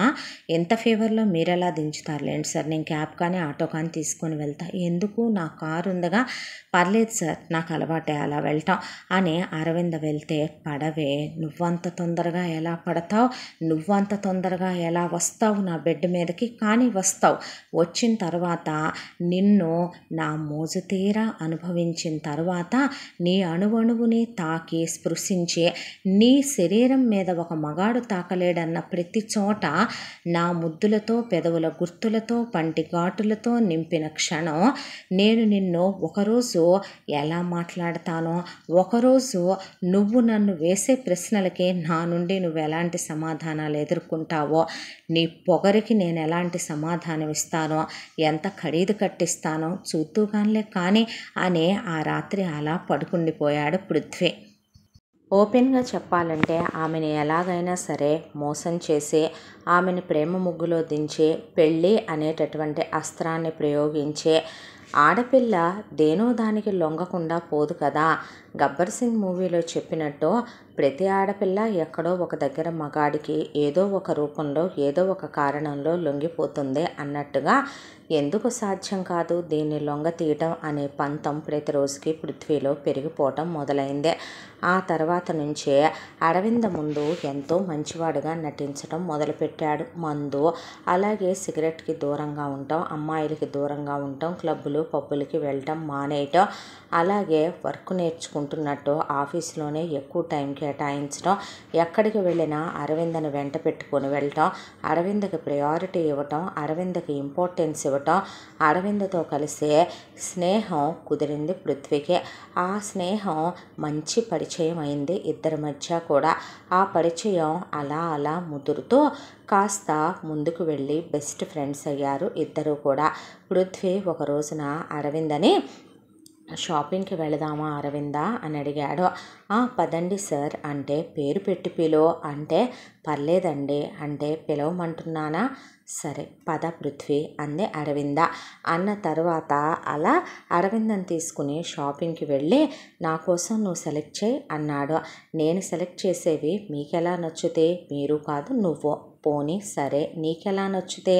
ఎంత ఫీవర్లో మీరెలా దించుతారులేండి సార్, నేను క్యాబ్ కానీ ఆటో కానీ తీసుకొని వెళ్తా, ఎందుకు నా కారు ఉందగా, పర్లేదు సార్ నాకు అలవాటే అలా వెళ్ళటం అని అరవింద వెళ్తే, పడవే, నువ్వంత తొందరగా ఎలా పడతావు, నువ్వంత తొందరగా ఎలా వస్తావు నా బెడ్ మీదకి, కానీ వస్తావు, వచ్చిన తర్వాత నిన్ను నా మోజు తీరా అనుభవించిన తర్వాత నీ అణువణువుని తాకి స్పృశించి నీ శరీరం మీద ఒక మగాడు తాకలేడన్న ప్రతి చోట నా ముద్దులతో పెదవుల గుర్తులతో పంటి ఘాటులతో నింపిన క్షణం నేను నిన్ను ఒకరోజు ఎలా మాట్లాడతానో, ఒకరోజు నువ్వు నన్ను వేసే ప్రశ్నలకి నా నుండి నువ్వు ఎలాంటి సమాధానాలు ఎదుర్కొంటావో, నీ పొగరికి నేను ఎలాంటి సమాధానం ఇస్తానో, ఎంత ఖరీదు కట్టిస్తానో చూద్దుగానిలే కానీ అని ఆ రాత్రి అలా పడుకుండిపోయాడు పృథ్వీ. ఓపెన్గా చెప్పాలంటే ఆమెను ఎలాగైనా సరే మోసం చేసి ఆమెను ప్రేమ ముగ్గులో దించి పెళ్ళి అనేటటువంటి అస్త్రాన్ని ప్రయోగించి, ఆడపిల్ల దేనో దానికి లొంగకుండా పోదు కదా. గబ్బర్ సింగ్ మూవీలో చెప్పినట్టు ప్రతి ఆడపిల్ల ఎక్కడో ఒక దగ్గర మగాడికి ఏదో ఒక రూపంలో ఏదో ఒక కారణంలో లొంగిపోతుంది అన్నట్టుగా ఎందుకు సాధ్యం కాదు దీన్ని లొంగ తీయటం అనే పంతం ప్రతిరోజుకి పృథ్వీలో పెరిగిపోవటం మొదలైంది. ఆ తర్వాత నుంచే అరవింద ముందు ఎంతో మంచివాడుగా నటించడం మొదలుపెట్టాడు. మందు, అలాగే సిగరెట్కి దూరంగా ఉండటం, అమ్మాయిలకి దూరంగా ఉండటం, క్లబ్బులు పబ్బులకి వెళ్ళటం మానేయటం, అలాగే వర్క్ నేర్చుకుంటున్నట్టు ఆఫీస్లోనే ఎక్కువ టైం కేటాయించడం, ఎక్కడికి వెళ్ళినా అరవిందను వెంట పెట్టుకొని వెళ్ళటం, అరవిందకి ప్రయారిటీ ఇవ్వటం, అరవిందకి ఇంపార్టెన్స్ ఇవ్వటం, అరవిందతో కలిసి స్నేహం కుదిరింది పృథ్వీకి. ఆ స్నేహం మంచి పరిచయం అయింది ఇద్దరి మధ్య కూడా. ఆ పరిచయం అలా అలా ముదురుతూ కాస్త ముందుకు వెళ్ళి బెస్ట్ ఫ్రెండ్స్ అయ్యారు ఇద్దరు కూడా. పృథ్వీ ఒక రోజున అరవిందని షాపింగ్కి వెళదామా అరవిందా అని అడిగాడు. పదండి సార్ అంటే, పేరు పెట్టి పిలువ అంటే, పర్లేదండి అంటే, పిలవమంటున్నానా, సరే పద పృథ్వీ అంది అరవింద. అన్న తర్వాత అలా అరవిందను తీసుకుని షాపింగ్కి వెళ్ళి, నా కోసం నువ్వు సెలెక్ట్ చేయి అన్నాడు. నేను సెలెక్ట్ చేసేవి మీకెలా నచ్చుతే, మీరు కాదు నువ్వు, పోనీ సరే నీకెలా నచ్చుతే,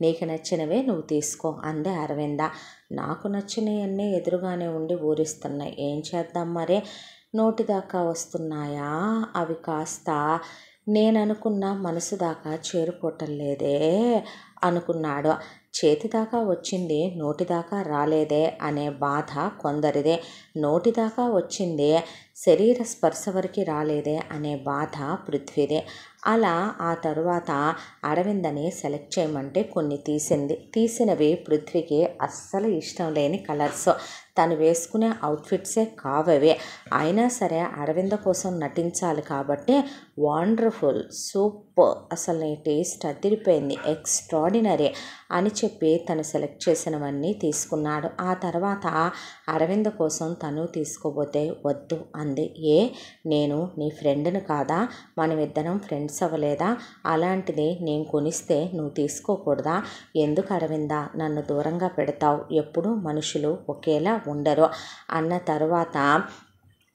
నీకు నచ్చినవే నువ్వు తీసుకో అంది అరవింద. నాకు నచ్చినవన్నీ ఎదురుగానే ఉండి ఊరిస్తున్నాయి, ఏం చేద్దాం మరి, నోటిదాకా వస్తున్నాయా, అవి కాస్త నేననుకున్న మనసు దాకా చేరుకోవటం లేదే అనుకున్నాడు. చేతిదాకా వచ్చింది నోటిదాకా రాలేదే అనే బాధ కొందరిదే, నోటిదాకా వచ్చింది శరీర స్పర్శ వరకు రాలేదే అనే బాధ పృథ్వీదే. అలా ఆ తరువాత అరవిందని సెలెక్ట్ చేయమంటే కొన్ని తీసినవి పృథ్వీకి అస్సలు ఇష్టం లేని కలర్స్, తను వేసుకునే అవుట్ఫిట్సే కావవి. అయినా సరే అరవింద కోసం నటించాలి కాబట్టి వండర్ఫుల్, సూపర్, అసలు నీ టేస్ట్ అదిరిపోయింది, ఎక్స్ట్రాడినరీ అని చెప్పి తను సెలెక్ట్ చేసినవన్నీ తీసుకున్నాడు. ఆ తర్వాత అరవింద కోసం తను తీసుకోబోతే వద్దు అంది. నేను నీ ఫ్రెండ్ని కాదా, మనమిద్దరం ఫ్రెండ్స్ అవ్వలేదా, అలాంటిది నేను కొనిస్తే నువ్వు తీసుకోకూడదా, ఎందుకు అరవింద నన్ను దూరంగా పెడతావు, ఎప్పుడూ మనుషులు ఒకేలా ఉండరు అన్న తర్వాత,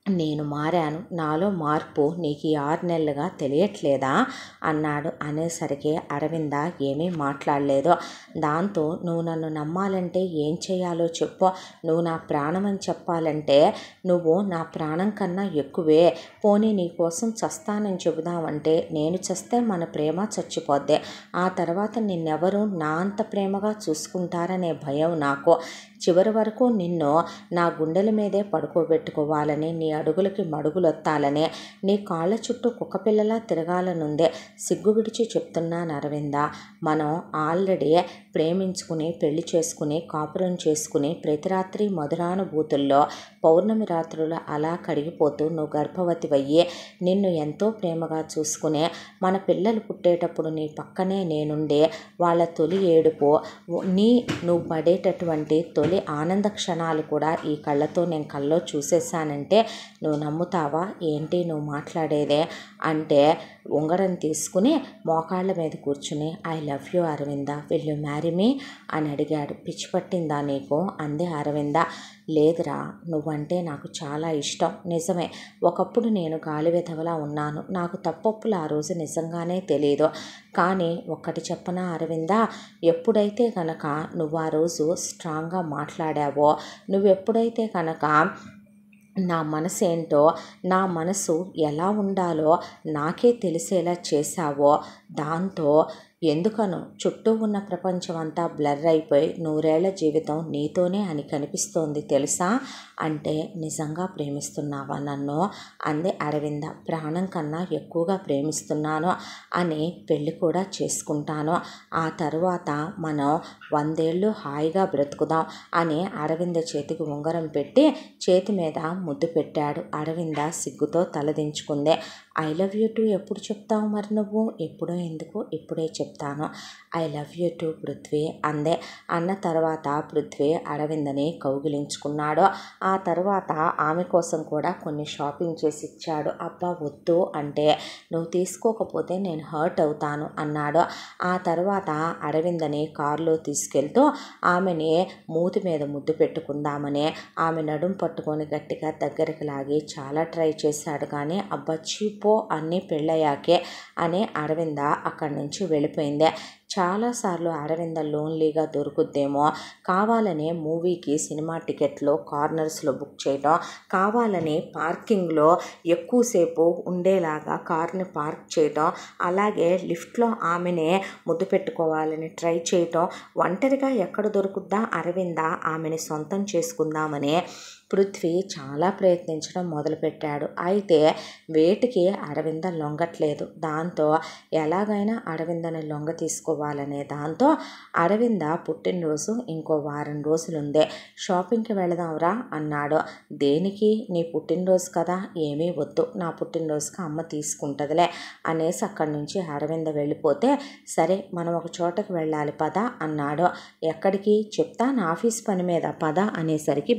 నేను మారాను, నాలో మార్పు నీకు ఈ 6 నెలలుగా తెలియట్లేదా అన్నాడు. అనేసరికి అరవింద ఏమీ మాట్లాడలేదు. దాంతో, నువ్వు నన్ను నమ్మాలంటే ఏం చేయాలో చెప్పు, నువ్వు నా ప్రాణం అని చెప్పాలంటే నువ్వు నా ప్రాణం కన్నా ఎక్కువే, పోనీ నీ కోసం చస్తానని చెబుదామంటే నేను చస్తే మన ప్రేమ చచ్చిపోద్ది, ఆ తర్వాత నిన్నెవరు నా అంత ప్రేమగా చూసుకుంటారనే భయం నాకు, చివరి వరకు నిన్ను నా గుండెల మీదే పడుకోబెట్టుకోవాలని, నీ అడుగులకి మడుగులొత్తాలనే, నీ కాళ్ళ చుట్టూ కుక్కపిల్లలా తిరగాలనుందే. సిగ్గు విడిచి చెప్తున్నాను అరవింద, మనం ఆల్రెడీ ప్రేమించుకుని పెళ్లి చేసుకుని కాపురం చేసుకుని ప్రతి రాత్రి మధురానుభూతుల్లో పౌర్ణమి రాత్రులు అలా కడిగిపోతూ నువ్వు గర్భవతివయ్యి నిన్ను ఎంతో ప్రేమగా చూసుకునే, మన పిల్లలు పుట్టేటప్పుడు నీ పక్కనే నేనుండే వాళ్ళ తొలి ఏడుపు, నువ్వు పడేటటువంటి తొలి ఆనంద క్షణాలు కూడా ఈ కళ్ళతో నేను కల్లో చూసేసానంటే నువ్వు నమ్ముతావా ఏంటి నువ్వు మాట్లాడేదే అంటే ఉంగరం తీసుకుని మోకాళ్ళ మీద కూర్చుని I love you Aravinda, will you marry me అని అడిగాడు. పిచ్చి పట్టిందా నీకు అంది అరవింద. లేదురా, నువ్వంటే నాకు చాలా ఇష్టం. నిజమే, ఒకప్పుడు నేను గాలి వెధవలా ఉన్నాను. నాకు తప్పొప్పులు ఆ రోజు నిజంగానే తెలియదు. కానీ ఒక్కటి చెప్పనా అరవింద, ఎప్పుడైతే కనుక నువ్వు ఆ రోజు స్ట్రాంగ్గా మాట్లాడావో, నువ్వెప్పుడైతే కనుక నా మనసు ఏంటో, నా మనసు ఎలా ఉండాలో నాకే తెలిసేలా చేశావో, దాంతో ఎందుకనో చుట్టూ ఉన్న ప్రపంచం అంతా బ్లర్ అయిపోయి 100 జీవితం నీతోనే అని కనిపిస్తోంది తెలుసా అంటే నిజంగా ప్రేమిస్తున్నావా నన్ను అంది అరవింద. ప్రాణం కన్నా ఎక్కువగా ప్రేమిస్తున్నాను అని పెళ్ళి కూడా చేసుకుంటాను. ఆ తరువాత మనం 100 ఏళ్ళు హాయిగా బ్రతుకుదాం అని అరవింద చేతికి ఉంగరం పెట్టి చేతి మీద ముద్దు పెట్టాడు. అరవింద సిగ్గుతో తలదించుకుంది. ఐ లవ్ యూ టూ ఎప్పుడు చెప్తావు మరి నువ్వు? ఎప్పుడో ఎందుకు, ఇప్పుడే చెప్తాను. I love you two Prithvi అందే. అన్న తర్వాత పృథ్వీ అరవిందని కౌగిలించుకున్నాడు. ఆ తర్వాత ఆమె కోసం కూడా కొన్ని షాపింగ్ చేసి ఇచ్చాడు. అబ్బా వద్దు అంటే నువ్వు తీసుకోకపోతే నేను హర్ట్ అవుతాను అన్నాడు. ఆ తర్వాత అరవిందని కారులో తీసుకెళ్తూ ఆమెని మూతి మీద ముద్దు పెట్టుకుందామని ఆమె నడుం పట్టుకొని గట్టిగా దగ్గరికి లాగి చాలా ట్రై చేశాడు. కానీ అబ్బా చీపో అన్నీ పెళ్ళయ్యాకే అని అరవింద అక్కడి నుంచి వెళ్ళిపోయింది. చాలాసార్లు అరవింద లోన్లీగా దొరుకుద్దేమో కావాలని మూవీకి సినిమా టికెట్లు కార్నర్స్లో బుక్ చేయటం, కావాలని పార్కింగ్లో ఎక్కువసేపు ఉండేలాగా కార్ని పార్క్ చేయటం, అలాగే లిఫ్ట్లో ఆమెనే ముద్దు పెట్టుకోవాలని ట్రై చేయటం, ఒంటరిగా ఎక్కడ దొరుకుద్దా అరవింద ఆమెని సొంతం చేసుకుందామని పృథ్వీ చాలా ప్రయత్నించడం మొదలుపెట్టాడు. అయితే వేటికి అరవింద లొంగట్లేదు. దాంతో ఎలాగైనా అరవిందని లొంగ తీసుకోవాలనే దాంతో అరవింద పుట్టినరోజు ఇంకో వారం రోజులుందే, షాపింగ్కి వెళదాంరా అన్నాడు. దేనికి? నీ పుట్టినరోజు కదా, ఏమీ వద్దు, నా పుట్టినరోజుకి అమ్మ తీసుకుంటుందిలే అనేసి అక్కడి నుంచి అరవింద వెళ్ళిపోతే సరే మనం ఒక చోటకి వెళ్ళాలి పద అన్నాడు. ఎక్కడికి? చెప్తా, నా ఆఫీస్ పని మీద పద అనేసరికి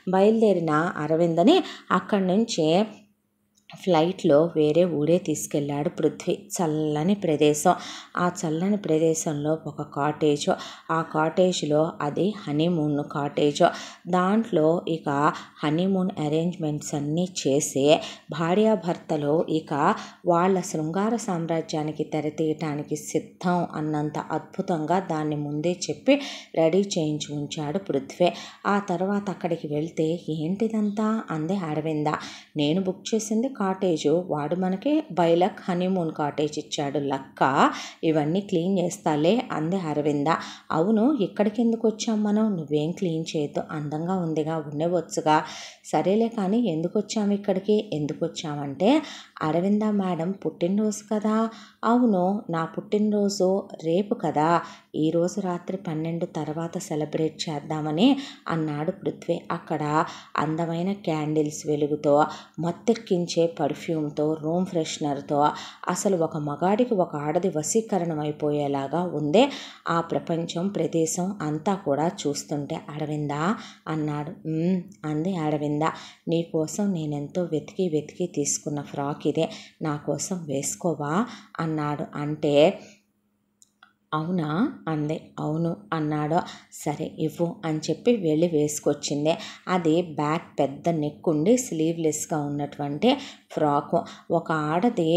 బయలుదేరిన అరవిందని అక్కడి నుంచి ఫ్లైట్లో వేరే ఊరే తీసుకెళ్ళాడు పృథ్వీ. చల్లని ప్రదేశం, ఆ చల్లని ప్రదేశంలో ఒక కాటేజ్, ఆ కాటేజ్లో అది హనీమూన్ కాటేజ్. దాంట్లో ఇక హనీమూన్ అరేంజ్మెంట్స్ అన్నీ చేసి భార్యాభర్తలు ఇక వాళ్ళ శృంగార సామ్రాజ్యానికి తెరతీయటానికి సిద్ధం అన్నంత అద్భుతంగా దాన్ని ముందే చెప్పి రెడీ చేయించి ఉంచాడు పృథ్వీ. ఆ తర్వాత అక్కడికి వెళ్తే ఏంటిదంతా అంది అరవింద. నేను బుక్ చేసింది కాటేజు, వాడు మనకి బైలక్ హనీమూన్ కాటేజ్ ఇచ్చాడు, లక్క ఇవన్నీ క్లీన్ చేస్తాలే అంది అరవింద. అవును, ఇక్కడికి ఎందుకు వచ్చాం మనం? నువ్వేం క్లీన్ చేయొద్దు, అందంగా ఉందిగా, ఉండవచ్చుగా. సరేలే కానీ ఎందుకు వచ్చాము ఇక్కడికి? ఎందుకు వచ్చామంటే అరవింద మేడం పుట్టినరోజు కదా. అవును, నా పుట్టినరోజు రేపు కదా, ఈరోజు రాత్రి 12 తర్వాత సెలబ్రేట్ చేద్దామని అన్నాడు పృథ్వీ. అక్కడ అందమైన క్యాండిల్స్ వెలుగుతో, మత్తెక్కించే పర్ఫ్యూమ్తో, రూమ్ ఫ్రెషనర్తో అసలు ఒక మగాడికి ఒక ఆడది వశీకరణం అయిపోయేలాగా ఉంది ఆ ప్రపంచం, ప్రదేశం అంతా కూడా చూస్తుంటే. అరవింద అన్నాడు. అంది అరవింద. నీకోసం నేనెంతో వెతికి తీసుకున్న ఫ్రాక్ ఇదే, నా కోసం వేసుకోవా అన్నాడు. అంటే అవునా అంది. అవును అన్నాడు. సరే ఇవ్వు అని చెప్పి వెళ్ళి వేసుకొచ్చింది. అది బ్యాక్ పెద్ద నెక్ ఉండి స్లీవ్లెస్గా ఉన్నటువంటి ఫ్రాకు. ఒక ఆడది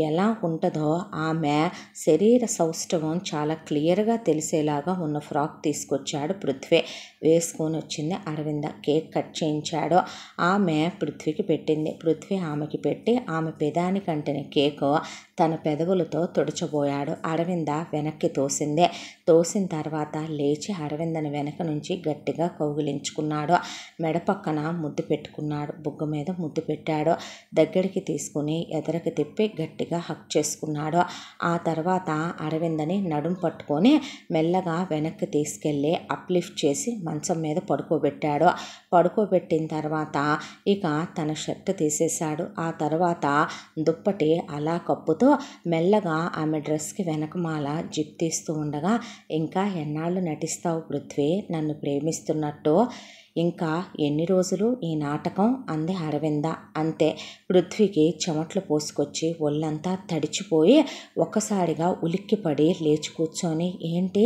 ఎలా ఉంటుందో ఆమె శరీర సౌష్ఠవం చాలా క్లియర్గా తెలిసేలాగా ఉన్న ఫ్రాక్ తీసుకొచ్చాడు పృథ్వీ. వేసుకొని వచ్చింది అరవింద. కేక్ కట్ చేయించాడు. ఆమె పృథ్వీకి పెట్టింది. పృథ్వీ ఆమెకి పెట్టి ఆమె పెదానికంటిన కేకు తన పెదవులతో తుడచబోయాడు. అరవింద వెనక్కి తోసింది. తోసిన తర్వాత లేచి అరవిందని వెనక నుంచి గట్టిగా కౌగిలించుకున్నాడు. మెడ పక్కన ముద్దు పెట్టుకున్నాడు. బుగ్గ మీద ముద్దు పెట్టాడు. దగ్గరికి తీసుకుని ఎదరికి తిప్పి గట్టిగా హక్ చేసుకున్నాడు. ఆ తర్వాత అరవిందని నడుం పట్టుకొని మెల్లగా వెనక్కి తీసుకెళ్ళి అప్లిఫ్ట్ చేసి మంచం మీద పడుకోబెట్టాడు. పడుకోబెట్టిన తర్వాత ఇక తన షర్ట్ తీసేశాడు. ఆ తర్వాత దుప్పటి అలా కప్పుతూ మెల్లగా ఆమె డ్రెస్కి వెనకమాల జిప్ తీస్తూ ఉండగా, ఇంకా ఎన్నాళ్ళు నటిస్తావు పృథ్వీ నన్ను ప్రేమిస్తున్నట్టు? ఇంకా ఎన్ని రోజులు ఈ నాటకం? అంది అరవింద. అంతే. పృథ్వీకి చెమట్లు పోసుకొచ్చి ఒళ్ళంతా తడిచిపోయి ఒక్కసారిగా ఉలిక్కిపడి లేచి కూర్చొని ఏంటి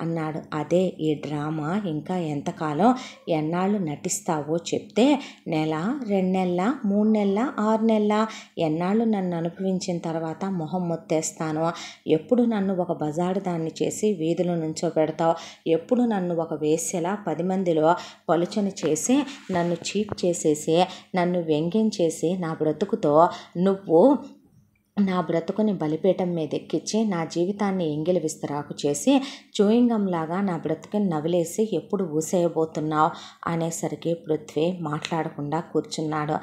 అన్నాడు. అదే ఈ డ్రామా ఇంకా ఎంతకాలం ఎన్నాళ్ళు నటిస్తావో చెప్తే, నెల, 2 నెలల, 3 నెలల, 6 నెలల, ఎన్నాళ్ళు నన్ను అనుభవించిన తర్వాత మొహం మొత్తేస్తాను? ఎప్పుడు నన్ను ఒక బజారు దాన్ని చేసి వీధిలో నుంచోబెడతావు? ఎప్పుడు నన్ను ఒక వేశ్యలా 10 మందిలో పలుచని చేసి నన్ను చీట్ చేసేసి నన్ను వ్యంగ్యం నా బ్రతుకుతో నువ్వు నా బ్రతుకుని బలిపీఠం మీద ఎక్కించి నా జీవితాన్ని ఎంగిలి విస్తరాకు చేసి చూయింగంలాగా నా బ్రతుకుని నవిలేసి ఎప్పుడు ఊసేయబోతున్నావు అనేసరికి పృథ్వీ మాట్లాడకుండా కూర్చున్నాడు.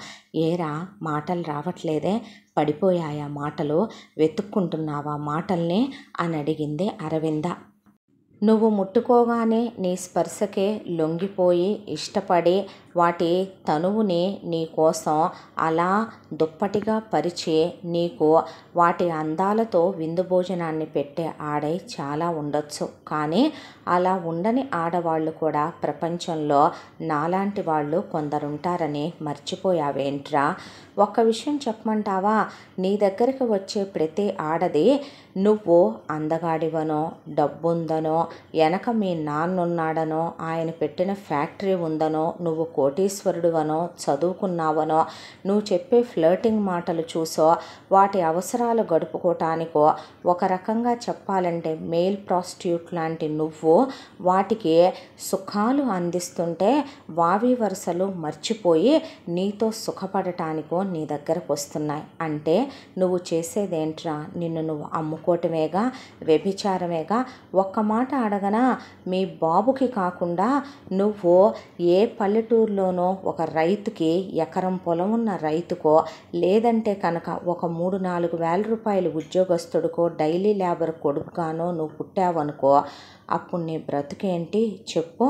ఏరా మాటలు రావట్లేదే? పడిపోయాయా మాటలు? వెతుక్కుంటున్నావా మాటల్ని అని అడిగింది అరవింద. నువ్వు ముట్టుకోగానే నీ స్పర్శకే లొంగిపోయి ఇష్టపడి వాటి తనువుని నీ కోసం అలా దుప్పటిగా పరిచి నీకు వాటి అందాలతో విందు భోజనాన్ని పెట్టే ఆడై చాలా ఉండొచ్చు. కానీ అలా ఉండని ఆడవాళ్ళు కూడా ప్రపంచంలో నాలాంటి వాళ్ళు కొందరుంటారని మర్చిపోయావేంట్రా? ఒక్క విషయం చెప్పమంటావా? నీ దగ్గరికి వచ్చే ప్రతి ఆడది నువ్వు అందగాడివనో, డబ్బుందనో, వెనక మీ నాన్నున్నాడనో, ఆయన పెట్టిన ఫ్యాక్టరీ ఉందనో, నువ్వు కోటీశ్వరుడువనో, చదువుకున్నావనో, నువ్వు చెప్పే ఫ్లర్టింగ్ మాటలు చూసో, వాటి అవసరాలు గడుపుకోవటానికో, ఒక రకంగా చెప్పాలంటే మెయిల్ ప్రాస్టిట్యూట్ లాంటి నువ్వు వాటికి సుఖాలు అందిస్తుంటే వావి వరుసలు మర్చిపోయి నీతో సుఖపడటానికో నీ దగ్గరకు వస్తున్నాయి. అంటే నువ్వు చేసేదేంట్రా? నిన్ను నువ్వు అమ్ముకోవటమేగా, వ్యభిచారమేగా. ఒక్క మాట అడగనా? మీ బాబుకి కాకుండా నువ్వు ఏ పల్లెటూరులోనో ఒక రైతుకి, ఎకరం పొలం ఉన్న రైతుకో, లేదంటే కనుక ఒక 3-4 వేల రూపాయలు ఉద్యోగస్తుడికో, డైలీ లేబర్ కొడుకుగానో నువ్వు పుట్టావనుకో, అప్పుడు నీ బ్రతుకేంటి చెప్పు?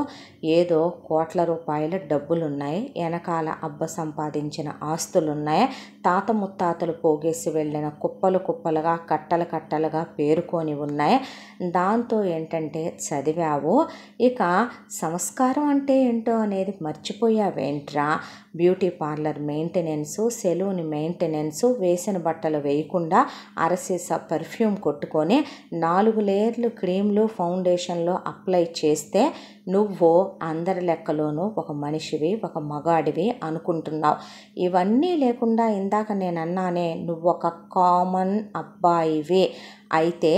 ఏదో కోట్ల రూపాయల డబ్బులున్నాయి, వెనకాల అబ్బ సంపాదించిన ఆస్తులున్నాయి, తాత ముత్తాతలు పోగేసి వెళ్ళిన కుప్పలు కుప్పలుగా, కట్టలు కట్టలుగా పేరుకొని ఉన్నాయి. దాంతో ఏంటంటే చదివావు, ఇక సంస్కారం అంటే ఏంటో అనేది మర్చిపోయావేంట్రా? Beauty parlour maintenance, salon maintenance, వేసిన బట్టలు వేయకుండా అరసీసా పర్ఫ్యూమ్ కొట్టుకొని 4 లేయర్లు క్రీమ్లు ఫౌండేషన్లో అప్లై చేస్తే నువ్వు అందరి లెక్కలోనూ ఒక మనిషివి, ఒక మగాడివి అనుకుంటున్నావు. ఇవన్నీ లేకుండా ఇందాక నేను అన్నానే, నువ్వు ఒక కామన్ అబ్బాయివి. అయితే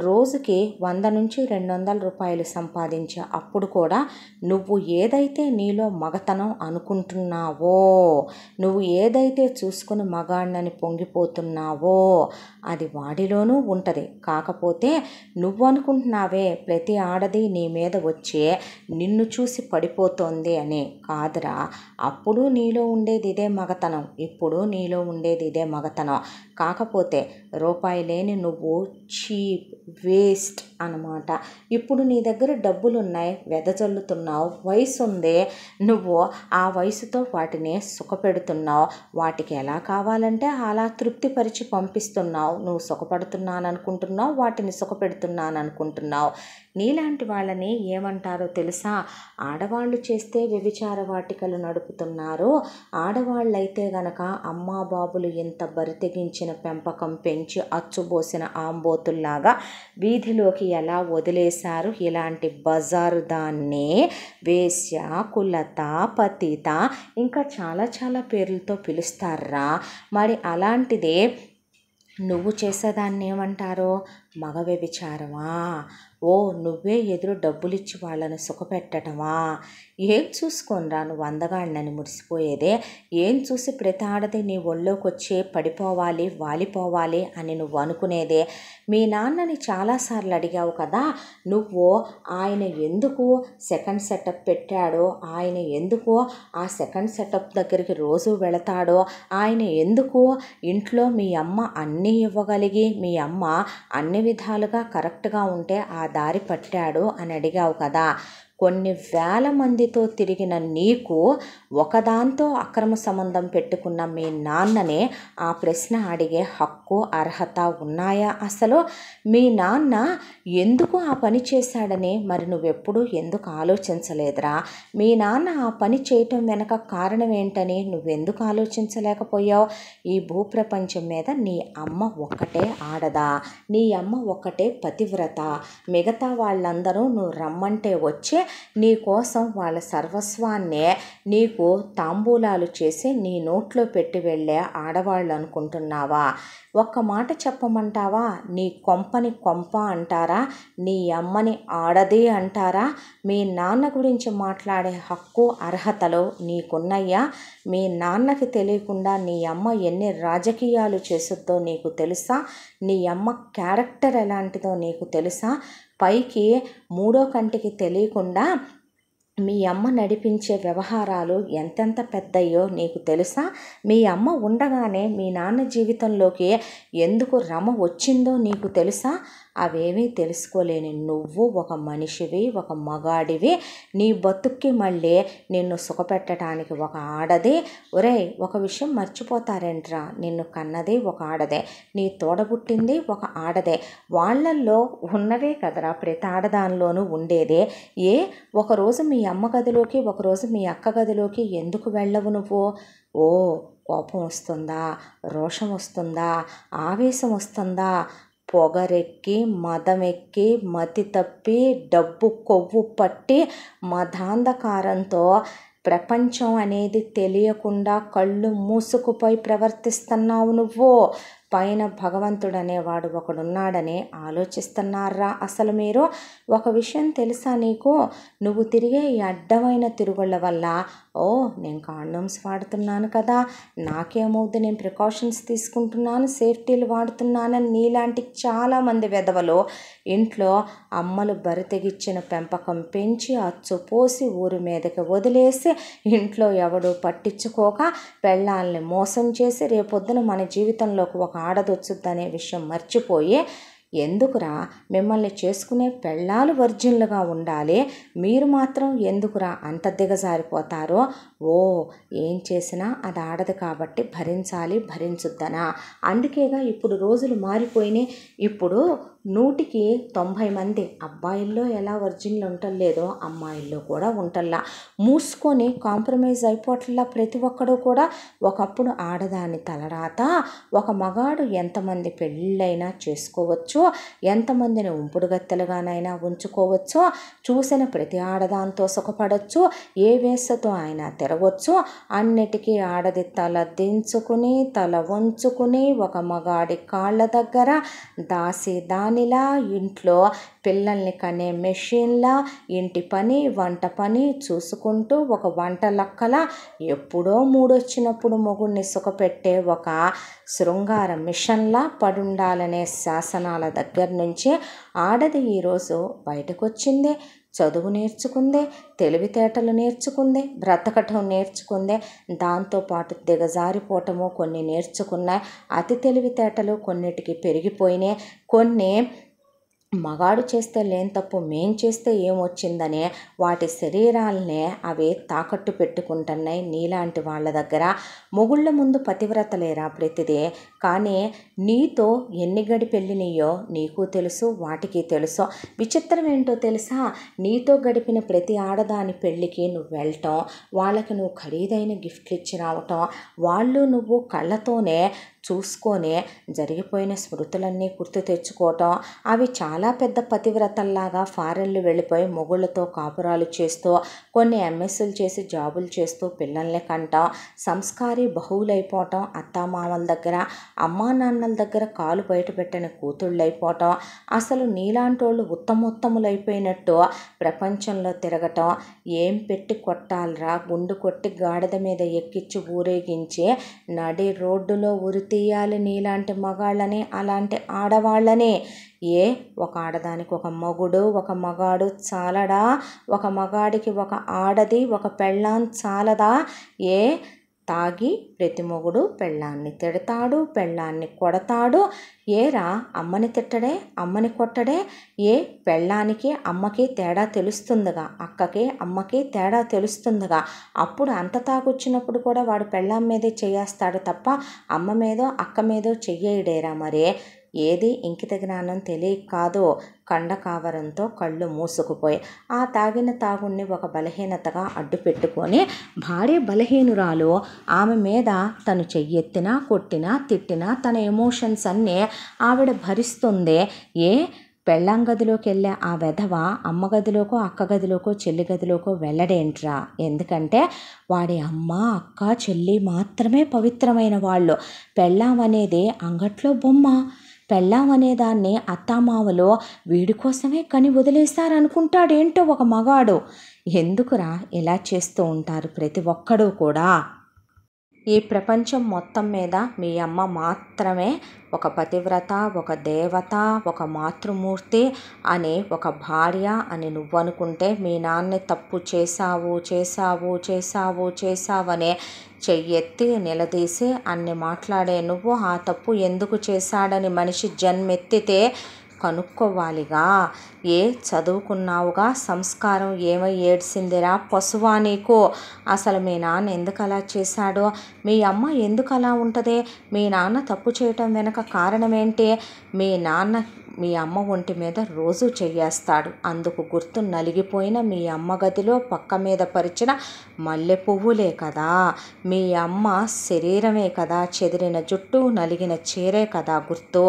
రోజుకి 100 నుంచి 200 రూపాయలు సంపాదించే అప్పుడు కూడా నువ్వు ఏదైతే నీలో మగతనం అనుకుంటున్నావో, నువ్వు ఏదైతే చూసుకుని మగాడినని పొంగిపోతున్నావో అది వాడిలోనూ ఉంటుంది. కాకపోతే నువ్వు అనుకుంటున్నావే ప్రతి ఆడది నీ మీద వచ్చి నిన్ను చూసి పడిపోతోంది అని. కాదురా, అప్పుడు నీలో ఉండేది ఇదే మగతనం, ఇప్పుడు నీలో ఉండేది ఇదే మగతనం. కాకపోతే రూపాయి లేని నువ్వు చీప్, వేస్ట్ అన్నమాట. ఇప్పుడు నీ దగ్గర డబ్బులున్నాయి, వెదజల్లుతున్నావు, వయసు ఉంది, నువ్వు ఆ వయసుతో వాటిని సుఖపెడుతున్నావు. వాటికి ఎలా కావాలంటే అలా తృప్తిపరిచి పంపిస్తున్నావు. నువ్వు సుఖపడుతున్నాను అనుకుంటున్నావు, వాటిని సుఖపెడుతున్నాను అనుకుంటున్నావు. నీలాంటి వాళ్ళని ఏమంటారో తెలుసా? ఆడవాళ్ళు చేస్తే వ్యభిచార వాటికలు నడుపుతున్నారు, ఆడవాళ్ళైతే గనక అమ్మా బాబులు ఇంత బరితెగించిన పెంపకం పెంచి అచ్చుబోసిన ఆంబోతుల్లాగా వీధిలోకి ఎలా వదిలేశారు? ఇలాంటి బజారు దాన్ని వేశ్య, కులత, పతిత, ఇంకా చాలా చాలా పేర్లతో పిలుస్తారా? మరి అలాంటిదే నువ్వు చేసేదాన్ని ఏమంటారో? మగ వ్యభిచారమా? ఓ, నువ్వే ఎదురు డబ్బులిచ్చి వాళ్ళని సుఖపెట్టటమా? ఏం చూసుకోనరా నువ్వు అందగాడినని మురిసిపోయేదే? ఏం చూసి ప్రతి ఆడది నీ ఒళ్ళోకి వచ్చి పడిపోవాలి, వాలిపోవాలి అని నువ్వు అనుకునేదే? మీ నాన్నని చాలాసార్లు అడిగావు కదా నువ్వు, ఆయన ఎందుకు సెకండ్ సెటప్ పెట్టాడో, ఆయన ఎందుకు ఆ సెకండ్ సెటప్ దగ్గరికి రోజు వెళతాడో, ఆయన ఎందుకు ఇంట్లో మీ అమ్మ అన్నీ ఇవ్వగలిగి మీ అమ్మ అన్ని విధాలుగా కరెక్ట్గా ఉంటే ఆ దారి పట్టాడు అని అడిగావు కదా. కొన్ని వేల మందితో తిరిగిన నీకు ఒకదాంతో అక్రమ సంబంధం పెట్టుకున్న మీ నాన్ననే ఆ ప్రశ్న అడిగే హక్కు, అర్హత ఉన్నాయా అసలు? మీ నాన్న ఎందుకు ఆ పని చేశాడని మరి నువ్వెప్పుడు ఎందుకు ఆలోచించలేదురా? మీ నాన్న ఆ పని చేయటం వెనక కారణం ఏంటని నువ్వెందుకు ఆలోచించలేకపోయావు? ఈ భూప్రపంచం మీద నీ అమ్మ ఒక్కటే ఆడదా? నీ అమ్మ ఒక్కటే పతివ్రత. మిగతా వాళ్ళందరూ నువ్వు రమ్మంటే వచ్చి నీ కోసం వాళ్ళ సర్వస్వాన్నే నీకు తాంబూలాలు చేసి నీ నోట్లో పెట్టి వెళ్ళే ఆడవాళ్ళు అనుకుంటున్నావా? ఒక్క మాట చెప్పమంటావా? నీ కొంపని కొంప అంటారా? నీ అమ్మని ఆడది అంటారా? మీ నాన్న గురించి మాట్లాడే హక్కు, అర్హతలు నీకున్నయ్యా? మీ నాన్నకి తెలియకుండా నీ అమ్మ ఎన్ని రాజకీయాలు చేస్తుందో నీకు తెలుసా? నీ అమ్మ క్యారెక్టర్ ఎలాంటిదో నీకు తెలుసా? పైకి మూడో కంటికి తెలియకుండా మీ అమ్మ నడిపించే వ్యవహారాలు ఎంతెంత పెద్దయ్యో నీకు తెలుసా? మీ అమ్మ ఉండగానే మీ నాన్న జీవితంలోకి ఎందుకు రమ వచ్చిందో నీకు తెలుసా? అవేమీ తెలుసుకోలేని నువ్వు ఒక మనిషివి, ఒక మగాడివి. నీ బతుక్కి మళ్ళీ నిన్ను సుఖపెట్టడానికి ఒక ఆడది. ఒరేయ్, ఒక విషయం మర్చిపోతారేంట్రా? నిన్ను కన్నది ఒక ఆడదే, నీ తోడబుట్టింది ఒక ఆడదే. వాళ్ళల్లో ఉన్నవే కదరా ప్రతి ఆడదానిలోనూ ఉండేదే. ఒకరోజు మీ అమ్మ గదిలోకి, ఒకరోజు మీ అక్క గదిలోకి ఎందుకు వెళ్ళవు నువ్వు? ఓ, కోపం వస్తుందా? రోషం వస్తుందా? ఆవేశం వస్తుందా? పొగరెక్కి, మదమెక్కి, మతి తప్పి, డబ్బు కొవ్వు పట్టి, మదాంధకారంతో ప్రపంచం అనేది తెలియకుండా కళ్ళు మూసుకుపోయి ప్రవర్తిస్తున్నావు నువ్వు. పైన భగవంతుడు అనేవాడు ఒకడున్నాడని ఆలోచిస్తున్నారా అసలు మీరు? ఒక విషయం తెలుసా నీకు? నువ్వు తిరిగే ఈ అడ్డమైన తిరుగుళ్ళ వల్ల, నేను కాండోమ్స్ వాడుతున్నాను కదా, నాకేమవుద్ది, నేను ప్రికాషన్స్ తీసుకుంటున్నాను, సేఫ్టీలు వాడుతున్నానని నీలాంటి చాలామంది వెధవలు ఇంట్లో అమ్మలు బరితెగిచ్చిన పెంపకం పెంచి అచ్చు పోసి ఊరి మీదకి వదిలేసి ఇంట్లో ఎవడు పట్టించుకోక పెళ్ళాలని మోసం చేసి రేపొద్దున మన జీవితంలోకి ఒక ఆడదొచ్చుద్దనే విషయం మర్చిపోయి, ఎందుకురా మిమ్మల్ని చేసుకునే పెళ్ళాలు వర్జిన్లుగా ఉండాలి, మీరు మాత్రం ఎందుకురా అంత దిగజారిపోతారో? ఏం చేసినా అది ఆడదు కాబట్టి భరించాలి, భరించుద్దనా? అందుకేగా ఇప్పుడు రోజులు మారిపోయినాయి. ఇప్పుడు 100కి 90 మంది అబ్బాయిల్లో ఎలా వర్జిన్లు ఉండలేదో అమ్మాయిల్లో కూడా ఉంటల్లా. మూసుకొని కాంప్రమైజ్ అయిపోవట్లా ప్రతి ఒక్కడు కూడా. ఒకప్పుడు ఆడదాని తలరాత, ఒక మగాడు ఎంతమంది పెళ్ళైనా చేసుకోవచ్చు, ఎంతమందిని ఉంపుడుగత్తెలుగానైనా ఉంచుకోవచ్చు, చూసిన ప్రతి ఆడదాంతో సుఖపడవచ్చు, ఏ వేసతో అయినా తిరగవచ్చు, అన్నిటికీ ఆడది తల దించుకుని తల వంచుకుని ఒక మగాడి కాళ్ళ దగ్గర దాసి దానిలా, ఇంట్లో పిల్లల్ని కనే మెషిన్లా, ఇంటి పని వంట పని చూసుకుంటూ ఒక వంట లక్కలా, ఎప్పుడో మూడొచ్చినప్పుడు మొగుడిని సుఖపెట్టే ఒక శృంగార మిషన్లా పడుండాలనే శాసనాల దగ్గర నుంచి ఆడది ఈరోజు బయటకు వచ్చింది. చదువు నేర్చుకుందే, తెలివితేటలు నేర్చుకుందే, బ్రతకటం నేర్చుకుందే, దాంతోపాటు దిగజారిపోవటము కొన్ని నేర్చుకున్నాయి. అతి తెలివితేటలు కొన్నిటికి పెరిగిపోయినాయి, కొన్ని మగాడు చేస్తే లేని తప్పు మేం చేస్తే ఏమొచ్చిందనే వాటి శరీరాలనే అవి తాకట్టు పెట్టుకుంటున్నాయి నీలాంటి వాళ్ళ దగ్గర. మొగుళ్ళ ముందు పతివ్రతలేరా ప్రతిదీ, కానీ నీతో ఎన్ని గడిపెళ్ళినాయో నీకు తెలుసు, వాటికి తెలుసు. విచిత్రం ఏంటో తెలుసా, నీతో గడిపిన ప్రతి ఆడదాని పెళ్ళికి నువ్వు వెళ్ళటం, వాళ్ళకి నువ్వు ఖరీదైన గిఫ్ట్లు ఇచ్చి రావటం, వాళ్ళు నువ్వు కళ్ళతోనే చూసుకొని జరిగిపోయిన స్మృతులన్నీ గుర్తు తెచ్చుకోవటం, అవి చాలా పెద్ద పతివ్రతల్లాగా ఫారెన్లు వెళ్ళిపోయి మొగుళ్ళతో కాపురాలు చేస్తూ, కొన్ని ఎంఎస్లు చేసి జాబులు చేస్తూ పిల్లల్ని కంటాం, సంస్కారీ బహువులైపోవటం, అత్తామామల దగ్గర అమ్మా నాన్నల దగ్గర కాలు బయట పెట్టిన కూతుళ్ళు అయిపోవటం, అసలు నీలాంటోళ్ళు ఉత్తమోత్తములైపోయినట్టు ప్రపంచంలో తిరగటం, ఏం పెట్టి కొట్టాలరా గుండు కొట్టి గాడిద మీద ఎక్కించి ఊరేగించి నడి రోడ్డులో ఉరి తీయాలి నీలాంటి మగాళ్ళని, అలాంటి ఆడవాళ్ళని. ఒక ఆడదానికి ఒక మగుడు, ఒక మగాడు చాలడా? ఒక మగాడికి ఒక ఆడది, ఒక పెళ్ళాం చాలదా? తాగి ప్రతి మొగుడు పెళ్ళాన్ని తిడతాడు, పెళ్ళాన్ని కొడతాడు. ఏరా అమ్మని తిట్టడే, అమ్మని కొట్టడే? పెళ్ళానికి అమ్మకి తేడా తెలుస్తుందిగా, అక్కకి అమ్మకి తేడా తెలుస్తుందిగా. అప్పుడు అంత తాగొచ్చినప్పుడు కూడా వాడు పెళ్ళాం మీదే చెయ్యేస్తాడు తప్ప అమ్మ మీదో అక్క మీదో చెయ్యేయడేరా. మరి ఏది ఇంకిత జ్ఞానం తెలియక కాదు, కండ కావరంతో కళ్ళు మూసుకుపోయి ఆ తాగిన తాగుణ్ణి ఒక బలహీనతగా అడ్డు పెట్టుకొని భార్య బలహీనురాలు, ఆమె మీద తను చెయ్యెత్తినా కొట్టినా తిట్టినా తన ఎమోషన్స్ అన్నీ ఆవిడ భరిస్తుంది. పెళ్ళాం గదిలోకి వెళ్ళే ఆ వెధవ అమ్మ గదిలోకో అక్క గదిలోకో చెల్లి గదిలోకో వెళ్ళడేంట్రా? ఎందుకంటే వాడి అమ్మ అక్క చెల్లి మాత్రమే పవిత్రమైన వాళ్ళు. పెళ్ళాం అనేది అంగట్లో బొమ్మ. పెళ్ళాం అనేదాన్ని అత్తామావలో వీడి కోసమే కని వదిలేశారనుకుంటాడేంటో ఒక మగాడు. ఎందుకురా ఇలా చేస్తూ ఉంటారు ప్రతి ఒక్కడూ కూడా? ఈ ప్రపంచం మొత్తం మీద మీ అమ్మ మాత్రమే ఒక పతివ్రత, ఒక దేవత, ఒక మాతృమూర్తి అని, ఒక భార్య అని నువ్వు అనుకుంటే, మీ నాన్న తప్పు చేశావు చేశావు చేశావు చేశావనే చెయ్యెత్తి నిలదీసి అన్ని మాట్లాడే నువ్వు ఆ తప్పు ఎందుకు చేశాడని మనిషి జన్మెత్తితే కనుక్కోవాలిగా. చదువుకున్నావుగా, సంస్కారం ఏమై ఏడ్చిందిరా పశువా నీకు? అసలు మీ నాన్న ఎందుకు అలా చేశాడో, మీ అమ్మ ఎందుకు అలా ఉంటుంది? మీ నాన్న తప్పు చేయటం వెనక కారణం ఏంటి? మీ అమ్మ ఒంటి మీద రోజు చెయ్యేస్తాడు. అందుకు గుర్తు నలిగిపోయిన మీ అమ్మ గదిలో పక్క మీద పరిచిన మల్లె పువ్వులే కదా. మీ అమ్మ శరీరమే కదా, చెదిరిన జుట్టు నలిగిన చీరే కదా గుర్తు.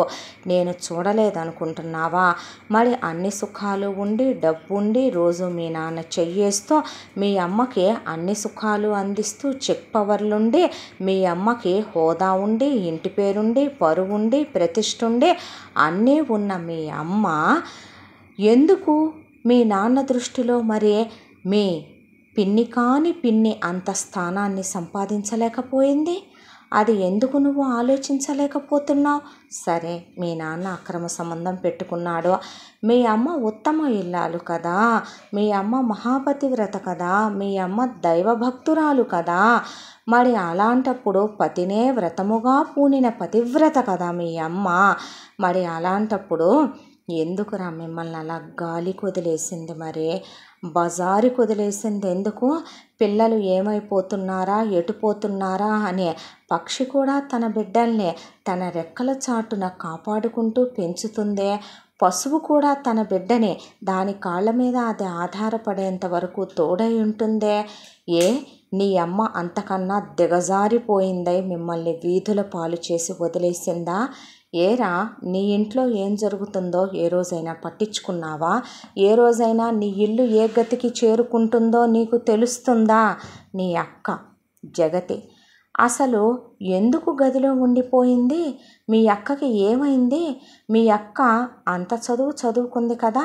నేను చూడలేదనుకుంటున్నావా? మరి అన్ని సుఖాలు ఉండి డబ్బుండి రోజు మీ నాన్న చెయ్యేస్తూ మీ అమ్మకి అన్ని సుఖాలు అందిస్తూ చెక్ పవర్లుండి, మీ అమ్మకి హోదా ఉండి ఇంటి పేరుండి పరువుండి ప్రతిష్ఠుండి అన్నీ ఉన్న మీ అమ్మ ఎందుకు మీ నాన్న దృష్టిలో మరి మీ పిన్ని కాని పిన్ని అంత స్థానాన్ని సంపాదించలేకపోయింది? అది ఎందుకు నువ్వు ఆలోచించలేకపోతున్నావు? సరే, మీ నాన్న అక్రమ సంబంధం పెట్టుకున్నాడు, మీ అమ్మ ఉత్తమ ఇల్లాలు కదా, మీ అమ్మ మహాపతివ్రత కదా, మీ అమ్మ దైవభక్తురాలు కదా. మరి అలాంటప్పుడు పతినే వ్రతముగా పూనిన పతివ్రత కదా మీ అమ్మ. మరి అలాంటప్పుడు ఎందుకురా మిమ్మల్ని అలా గాలికి వదిలేసింది? మరి బజారుకి వదిలేసింది ఎందుకు? పిల్లలు ఏమైపోతున్నారా, ఎటుపోతున్నారా అనే పక్షి కూడా తన బిడ్డల్ని తన రెక్కల చాటున కాపాడుకుంటూ పెంచుతుందే. పశువు కూడా తన బిడ్డని దాని కాళ్ళ మీద అది ఆధారపడేంత వరకు తోడై ఉంటుందే. నీ అమ్మ అంతకన్నా దిగజారిపోయిందై మిమ్మల్ని వీధుల పాలు చేసి వదిలేసిందా? నీ ఇంట్లో ఏం జరుగుతుందో ఏ రోజైనా పట్టించుకున్నావా? ఏ రోజైనా నీ ఇల్లు ఏ గతికి చేరుకుంటుందో నీకు తెలుస్తుందా? నీ అక్క జగతి అసలు ఎందుకు గదిలో ఉండిపోయింది? మీ అక్కకి ఏమైంది? మీ అక్క అంత చదువుకుంది కదా,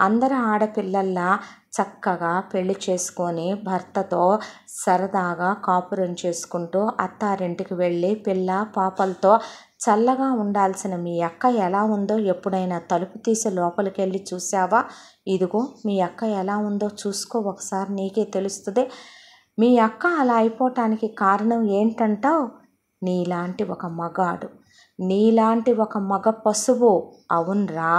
అందరు ఆడపిల్లల్లా చక్కగా పెళ్లి చేసుకొని భర్తతో సరదాగా కాపురం చేసుకుంటూ అత్తారింటికి వెళ్ళి పిల్ల పాపలతో చల్లగా ఉండాల్సిన మీ అక్క ఎలా ఉందో ఎప్పుడైనా తలుపు తీసి లోపలికి వెళ్ళి చూసావా? ఇదిగో మీ అక్క ఎలా ఉందో చూసుకో ఒకసారి, నీకే తెలుస్తుంది. మీ అక్క అలా అయిపోవటానికి కారణం ఏంటంటావు? నీలాంటి ఒక మగాడు, నీలాంటి ఒక మగ పశువు. అవునరా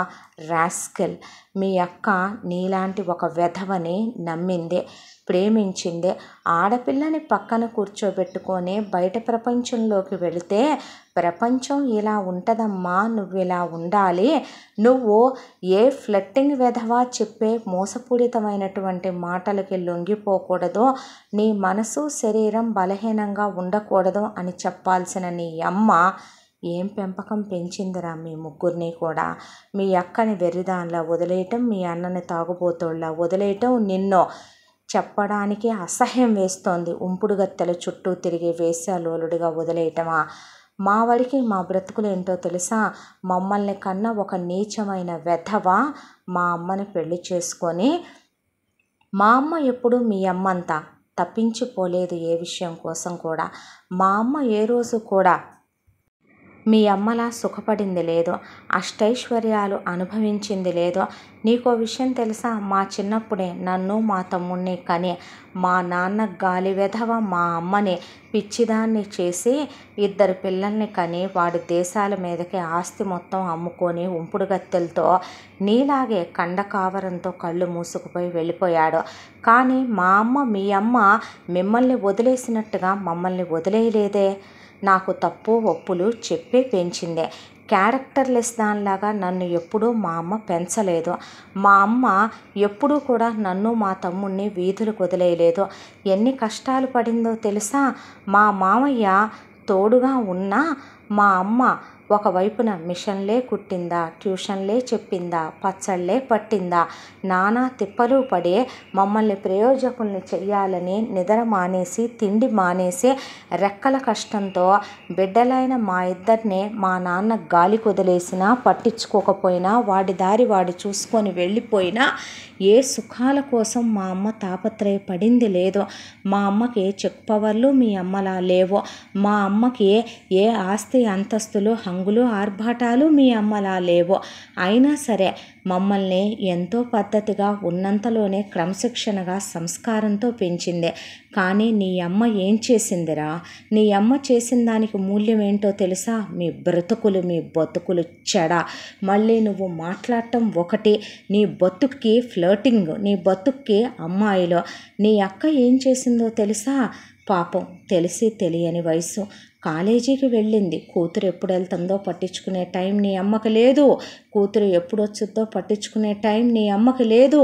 రాస్కెల్, మీ అక్క నీలాంటి ఒక వెధవని నమ్మింది, ప్రేమించింది. ఆడపిల్లని పక్కన కూర్చోబెట్టుకొని బయట ప్రపంచంలోకి వెళితే ప్రపంచం ఇలా ఉంటుందమ్మా, నువ్వు ఇలా ఉండాలి, నువ్వు ఏ ఫ్లట్టింగ్ వెధవా చెప్పే మోసపూరితమైనటువంటి మాటలకి లొంగిపోకూడదు, నీ మనసు శరీరం బలహీనంగా ఉండకూడదు అని చెప్పాల్సిన నీ అమ్మ ఏం పెంపకం పెంచిందిరా మీ ముగ్గురిని కూడా. మీ అక్కని వెర్రిదానిలా వదిలేయటం, మీ అన్నని తాగుబోతోళ్ళ వదిలేయటం నిన్ను చెప్పడానికి అసహ్యం వేస్తోంది. ఉంపుడు గత్తెల చుట్టూ తిరిగి వేశ్యాలోలుడిగా వదిలేయటమా? మా వాడికి మా బ్రతుకులు ఏంటో తెలుసా? మమ్మల్ని కన్నా ఒక నీచమైన వెధవ మా అమ్మని పెళ్లి చేసుకొని, మా అమ్మ ఎప్పుడు మీ అమ్మంతా తప్పించిపోలేదు ఏ విషయం కోసం కూడా. మా అమ్మ ఏ రోజు కూడా మీ అమ్మలా సుఖపడింది లేదు, అష్టైశ్వర్యాలు అనుభవించింది లేదు. నీకో విషయం తెలుసా? మా చిన్నప్పుడే నన్ను మా తమ్ముడిని కని మా నాన్న గాలి వెధవ మా అమ్మని పిచ్చిదాన్ని చేసి 2 పిల్లల్ని కని వాడి దేశాల మీదకి ఆస్తి మొత్తం అమ్ముకొని ఉంపుడు గత్తెలతో నీలాగే కండకావరంతో కళ్ళు మూసుకుపోయి వెళ్ళిపోయాడు. కానీ మా అమ్మ, మీ అమ్మ మిమ్మల్ని వదిలేసినట్టుగా మమ్మల్ని వదిలేయలేదే. నాకు తప్పు ఒప్పులు చెప్పే పెంచిందే. క్యారెక్టర్లెస్ దానిలాగా నన్ను ఎప్పుడూ మా అమ్మ పెంచలేదు. మా అమ్మ ఎప్పుడూ కూడా నన్ను మా తమ్ముడిని వీధులకు వదిలేయలేదు. ఎన్ని కష్టాలు పడిందో తెలుసా? మా మామయ్య తోడుగా ఉన్నా మా అమ్మ ఒకవైపున మిషన్లే కుట్టిందా, ట్యూషన్లే చెప్పిందా, పచ్చళ్ళే పట్టిందా, నానా తిప్పలు పడి మమ్మల్ని ప్రయోజకుల్ని చెయ్యాలని నిద్ర మానేసి తిండి మానేసి రెక్కల కష్టంతో బిడ్డలైన మా ఇద్దరిని మా నాన్న గాలి కుదిలేసినా పట్టించుకోకపోయినా వాడి దారి వాడు చూసుకొని వెళ్ళిపోయినా ఏ సుఖాల కోసం మా అమ్మ తాపత్రయపడింది లేదు. మా అమ్మకి చెక్ పవర్లు మీ అమ్మలా లేవు. మా అమ్మకి ఏ ఆస్తి అంతస్తులు హంగులు ఆర్భాటాలు మీ అమ్మలా లేవు. అయినా సరే మమ్మల్ని ఎంతో పద్ధతిగా ఉన్నంతలోనే క్రమశిక్షణగా సంస్కారంతో పెంచింది. కానీ నీ అమ్మ ఏం చేసిందిరా? నీ అమ్మ చేసిన దానికి మూల్యం ఏంటో తెలుసా? మీ బ్రతుకులు, మీ బతుకులు చెడ. మళ్ళీ నువ్వు మాట్లాడటం ఒకటి, నీ బతుక్కి ఫ్లర్టింగ్, నీ బతుక్కి అమ్మాయిలు. నీ అక్క ఏం చేసిందో తెలుసా? పాపం తెలిసి తెలియని వయసు కాలేజీకి వెళ్ళింది. కూతురు ఎప్పుడు వెళ్తుందో పట్టించుకునే టైం నీ అమ్మకి లేదు. కూతురు ఎప్పుడు వచ్చుద్దో పట్టించుకునే టైం నీ అమ్మకి లేదు.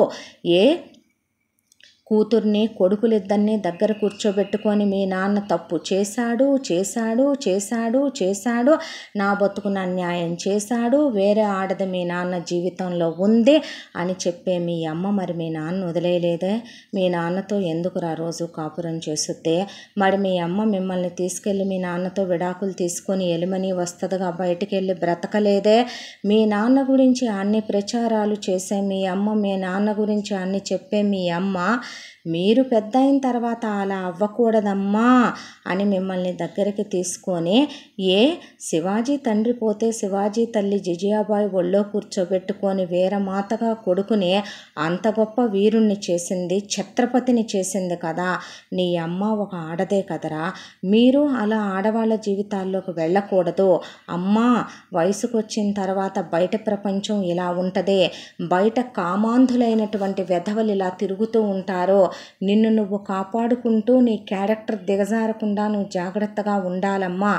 కూతుర్ని కొడుకులిద్దరినీ దగ్గర కూర్చోబెట్టుకొని మీ నాన్న తప్పు చేశాడు చేశాడు చేశాడు చేశాడు, నా బతుకున అన్యాయం చేశాడు, వేరే ఆడది మీ నాన్న జీవితంలో ఉంది అని చెప్పే మీ అమ్మ మరి మీ నాన్న వదిలేయలేదే? మీ నాన్నతో ఎందుకురా రోజు కాపురం చేస్తుందే? మరి మీ అమ్మ మిమ్మల్ని తీసుకెళ్ళి మీ నాన్నతో విడాకులు తీసుకొని ఎలిమని వస్తుందిగా బయటికి వెళ్ళి బ్రతకలేదే? మీ నాన్న గురించి అన్ని ప్రచారాలు చేసే మీ అమ్మ, మీ నాన్న గురించి అన్ని చెప్పే మీ అమ్మ మీరు పెద్ద అయిన తర్వాత అలా అవ్వకూడదమ్మా అని మిమ్మల్ని దగ్గరికి తీసుకొని శివాజీ తండ్రి పోతే శివాజీ తల్లి జిజియాబాయి ఒళ్ళో కూర్చోబెట్టుకొని వీరమాతగా కొడుకుని అంత గొప్ప వీరుణ్ణి చేసింది, ఛత్రపతిని చేసింది కదా. నీ అమ్మ ఒక ఆడదే కదరా. మీరు అలా ఆడవాళ్ళ జీవితాల్లోకి వెళ్ళకూడదు. అమ్మా వయసుకు వచ్చిన తర్వాత బయట ప్రపంచం ఇలా ఉంటుంది, బయట కామాంధులైనటువంటి వెధవలు ఇలా తిరుగుతూ ఉంటారు. నిన్ను నువ్వు కాపాడుకుంటూ నీ క్యారెక్టర్ దిగజారకుండా నువ్వు జాగ్రత్తగా ఉండాలమ్మా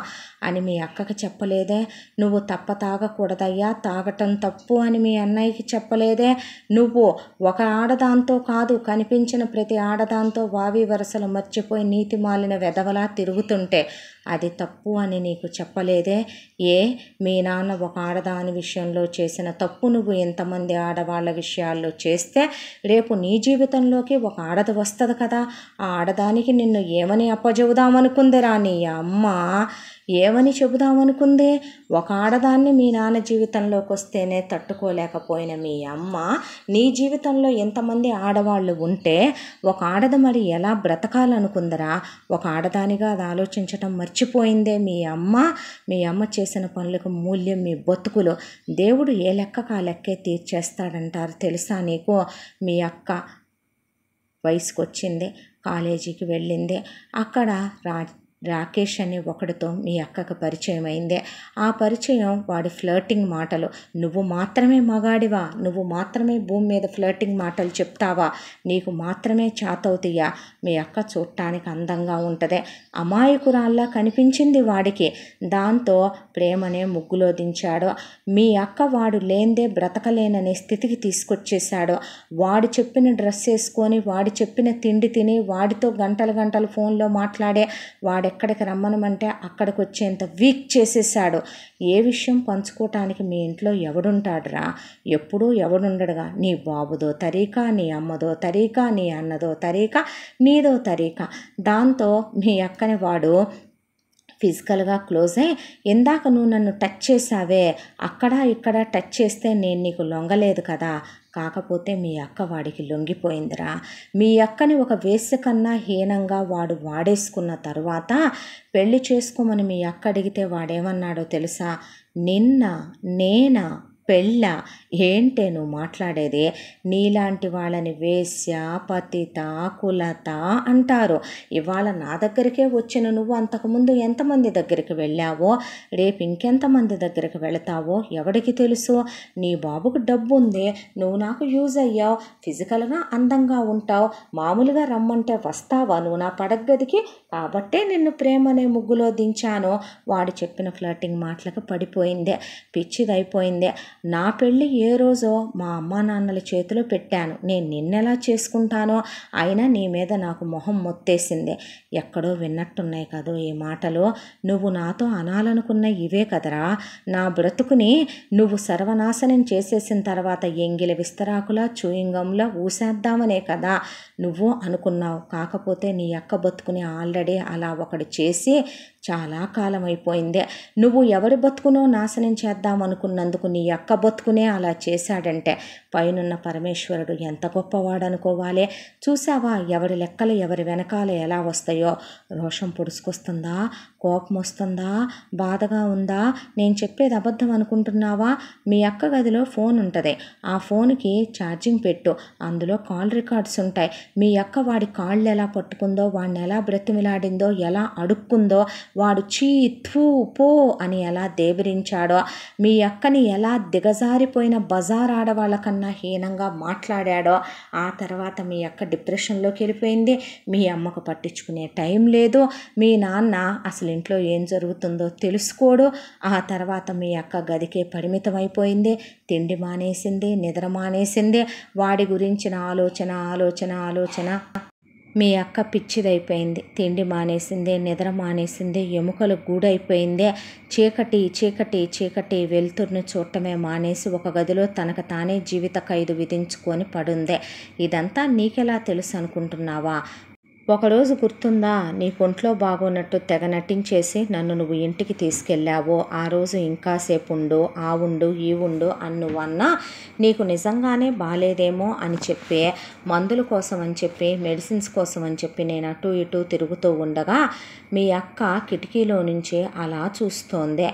అని మీ అక్కకి చెప్పలేదే? నువ్వు తాగకూడదయ్యా, తాగటం తప్పు అని మీ అన్నయ్యకి చెప్పలేదే? నువ్వు ఒక ఆడదాంతో కాదు, కనిపించిన ప్రతి ఆడదాంతో వావి వరసలు మర్చిపోయి నీతి మాలిన వెధవలా తిరుగుతుంటే అది తప్పు అని నీకు చెప్పలేదే? మీ నాన్న ఒక ఆడదాని విషయంలో చేసిన తప్పు నువ్వు ఎంతమంది ఆడవాళ్ళ విషయాల్లో చేస్తే రేపు నీ జీవితంలోకి ఒక ఆడది వస్తుంది కదా. ఆ ఆడదానికి నిన్ను ఏమని అప్పచెబుదామనుకుందిరా నీ అమ్మ? ఏమని చెబుదామనుకుంది? ఒక ఆడదాన్ని మీ నాన్న జీవితంలోకి వస్తేనే తట్టుకోలేకపోయిన మీ అమ్మ నీ జీవితంలో ఎంతమంది ఆడవాళ్ళు ఉంటే ఒక ఆడద మరి ఎలా బ్రతకాలనుకుందరా? ఒక ఆడదానిగా అది ఆలోచించటం మర్చిపోయిందే మీ అమ్మ. మీ అమ్మ చేసిన పనులకు మూల్యం మీ బతుకులు. దేవుడు ఏ లెక్కకు ఆ లెక్కే తీర్చేస్తాడంటారు తెలుసా నీకు? మీ అక్క వయసుకు వచ్చింది, కాలేజీకి వెళ్ళింది, అక్కడ రాకేష్ అనే ఒకడితో మీ అక్కకు పరిచయం అయిందే. ఆ పరిచయం వాడి ఫ్లర్టింగ్ మాటలు. నువ్వు మాత్రమే మగాడివా, నువ్వు మాత్రమే భూమి మీద ఫ్లర్టింగ్ మాటలు చెప్తావా, నీకు మాత్రమే చేతవుతాయా, మీ అక్క చూడటానికి అందంగా ఉంటుంది, అమాయకురాల్లా కనిపించింది వాడికి. దాంతో ప్రేమనే ముగ్గులో దించాడు. మీ అక్క వాడు లేందే బ్రతకలేననే స్థితికి తీసుకొచ్చేశాడు. వాడు చెప్పిన డ్రెస్ వేసుకొని వాడు చెప్పిన తిండి తిని వాడితో గంటలు గంటలు ఫోన్లో మాట్లాడే వాడెక్కడికి రమ్మనమంటే అక్కడికి వచ్చేంత వీక్ చేసేసాడు. ఏ విషయం పంచుకోవటానికి మీ ఇంట్లో ఎవడుంటాడురా, ఎప్పుడూ ఎవడుండడుగా. నీ బాబుదో తరీకా, నీ అమ్మదో తరీకా, నీ అన్నదో తరీకా, నీదో తరీకా. దాంతో మీ అక్కని వాడు ఫిజికల్గా క్లోజ్ అయ్యి, ఇందాక నువ్వు నన్ను టచ్ చేసావే, అక్కడ ఇక్కడ టచ్ చేస్తే నేను నీకు లొంగలేదు కదా, కాకపోతే మీ అక్క వాడికి లొంగిపోయిందిరా. మీ అక్కని ఒక వేశ్య కన్నా హీనంగా వాడు వాడేసుకున్న తర్వాత పెళ్లి చేసుకోమని మీ అక్క అడిగితే వాడేమన్నాడో తెలుసా? నేనా పెళ్ళ ఏంటే నువ్వు మాట్లాడేది? నీలాంటి వాళ్ళని వేశ్య, పతిత, కులత అంటారు. ఇవాళ నా దగ్గరికే వచ్చిన నువ్వు అంతకుముందు ఎంతమంది దగ్గరికి వెళ్ళావో, రేపు ఇంకెంతమంది దగ్గరికి వెళతావో ఎవడికి తెలుసు? నీ బాబుకు డబ్బు ఉంది, నువ్వు నాకు యూజ్ అయ్యావు, ఫిజికల్గా అందంగా ఉంటావు, మామూలుగా రమ్మంటే వస్తావా నువ్వు నా పడగదికి? కాబట్టే నిన్ను ప్రేమనే ముగ్గులో దించాను. వాడు చెప్పిన ఫ్లర్టింగ్ మాటలకు పడిపోయిందే, పిచ్చిదైపోయిందే. నా పెళ్ళి ఏ రోజో మా అమ్మా నాన్నల చేతిలో పెట్టాను, నేను నిన్నెలా చేసుకుంటానో, అయినా నీ మీద నాకు మొహం మొత్తేసింది. ఎక్కడో విన్నట్టున్నాయి కదూ ఈ మాటలు. నువ్వు నాతో అనాలనుకున్న ఇవే కదరా. నా బ్రతుకుని నువ్వు సర్వనాశనం చేసేసిన తర్వాత ఎంగిలి విస్తరాకులా చూయింగంలా ఊసేద్దామనే కదా నువ్వు అనుకున్నావు. కాకపోతే నీ అక్క బతుకుని ఆల్రెడీ అలా ఒకడు చేసి చాలా కాలం అయిపోయిందే. నువ్వు ఎవరి బతుకునో నాశనం చేద్దామనుకున్నందుకు నీ అక్క బతుకునే అలా చేశాడంటే పైనున్న పరమేశ్వరుడు ఎంత గొప్పవాడు అనుకోవాలి. చూసావా ఎవరి లెక్కలు ఎవరి వెనకాల ఎలా వస్తాయో? రోషం పొడుచుకొస్తుందా, కోపం వస్తుందా, బాధగా ఉందా? నేను చెప్పేది అబద్ధం అనుకుంటున్నావా? మీ అక్క గదిలో ఫోన్ ఉంటుంది, ఆ ఫోన్కి ఛార్జింగ్ పెట్టు, అందులో కాల్ రికార్డ్స్ ఉంటాయి. మీ అక్క వాడి కాళ్ళు ఎలా పట్టుకుందో, వాడిని ఎలా బ్రతిమిలాడిందో, ఎలా అడుక్కుందో, వాడు చీ థూ పో అని ఎలా దేబిరించాడో, మీ అక్కని ఎలా దిగజారిపోయిన బజార్ ఆడవాళ్ళ కన్నా హీనంగా మాట్లాడాడో, ఆ తర్వాత మీ అక్క డిప్రెషన్లోకి వెళ్ళిపోయింది. మీ అమ్మకు పట్టించుకునే టైం లేదు. మీ నాన్న అసలు ఇంట్లో ఏం జరుగుతుందో తెలుసుకోడు. ఆ తర్వాత మీ అక్క గదికే పరిమితం అయిపోయింది. తిండి మానేసింది, నిద్ర మానేసింది. వాడి గురించిన ఆలోచన మీ అక్క పిచ్చిదైపోయింది. తిండి మానేసింది, నిద్ర మానేసింది, ఎముకలు గూడైపోయింది. చీకటి వెలుతురుని చూడటమే మానేసి ఒక గదిలో తనకు తానే జీవిత ఖైదు విధించుకొని పడుందే. ఇదంతా నీకెలా తెలుసు అనుకుంటున్నావా? ఒకరోజు గుర్తుందా, నీ ఒంట్లో బాగోనట్టు తెగ నటించేసి నన్ను నువ్వు ఇంటికి తీసుకెళ్ళావో, ఆ రోజు ఇంకాసేపు ఉండు, ఆ ఉండు ఈ ఉండు అని నువ్వన్నా నీకు నిజంగానే బాగాలేదేమో అని చెప్పి మందుల కోసం అని చెప్పి మెడిసిన్స్ కోసం అని చెప్పి నేను అటు ఇటు తిరుగుతూ ఉండగా మీ అక్క కిటికీలో నుంచి అలా చూస్తోంది.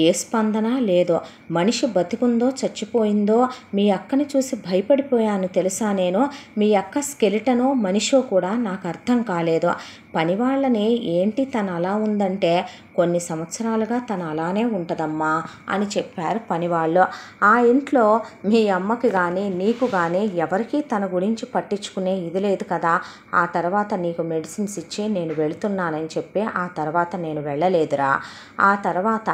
ఏ స్పందన లేదో. మనిషి బతికుందో చచ్చిపోయిందో మీ అక్కని చూసి భయపడిపోయాను తెలుసా నేను. మీ అక్క స్కెలిటనో మనిషో కూడా నాకు అర్థం కాలేదు. పనివాళ్ళని ఏంటి తను అలా ఉందంటే కొన్ని సంవత్సరాలుగా తను అలానే ఉంటుందమ్మా అని చెప్పారు పనివాళ్ళు. ఆ ఇంట్లో మీ అమ్మకి కానీ నీకు కానీ ఎవరికీ తన గురించి పట్టించుకునే ఇది లేదు కదా. ఆ తర్వాత నీకు మెడిసిన్స్ ఇచ్చి నేను వెళుతున్నానని చెప్పి ఆ తర్వాత నేను వెళ్ళలేదురా. ఆ తర్వాత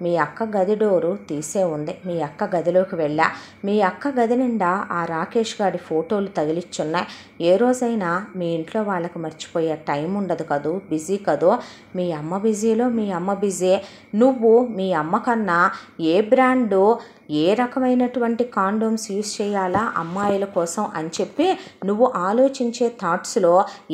మీ అక్క గది డోరు తీసే ఉంది. మీ అక్క గదిలోకి వెళ్ళా. మీ అక్క గది నిండా ఆ రాకేష్ గారి ఫోటోలు తగిలిచ్చున్నాయి. ఏ రోజైనా మీ ఇంట్లో వాళ్ళకి మర్చిపోయే టైం ఉండదు కదూ, బిజీ కదూ. మీ అమ్మ బిజీలో మీ అమ్మ బిజీ. నువ్వు మీ అమ్మ కన్నా ఏ బ్రాండు ఏ రకమైనటువంటి కాండోమ్స్ యూస్ చేయాలా అమ్మాయిల కోసం అని చెప్పి నువ్వు ఆలోచించే థాట్స్లో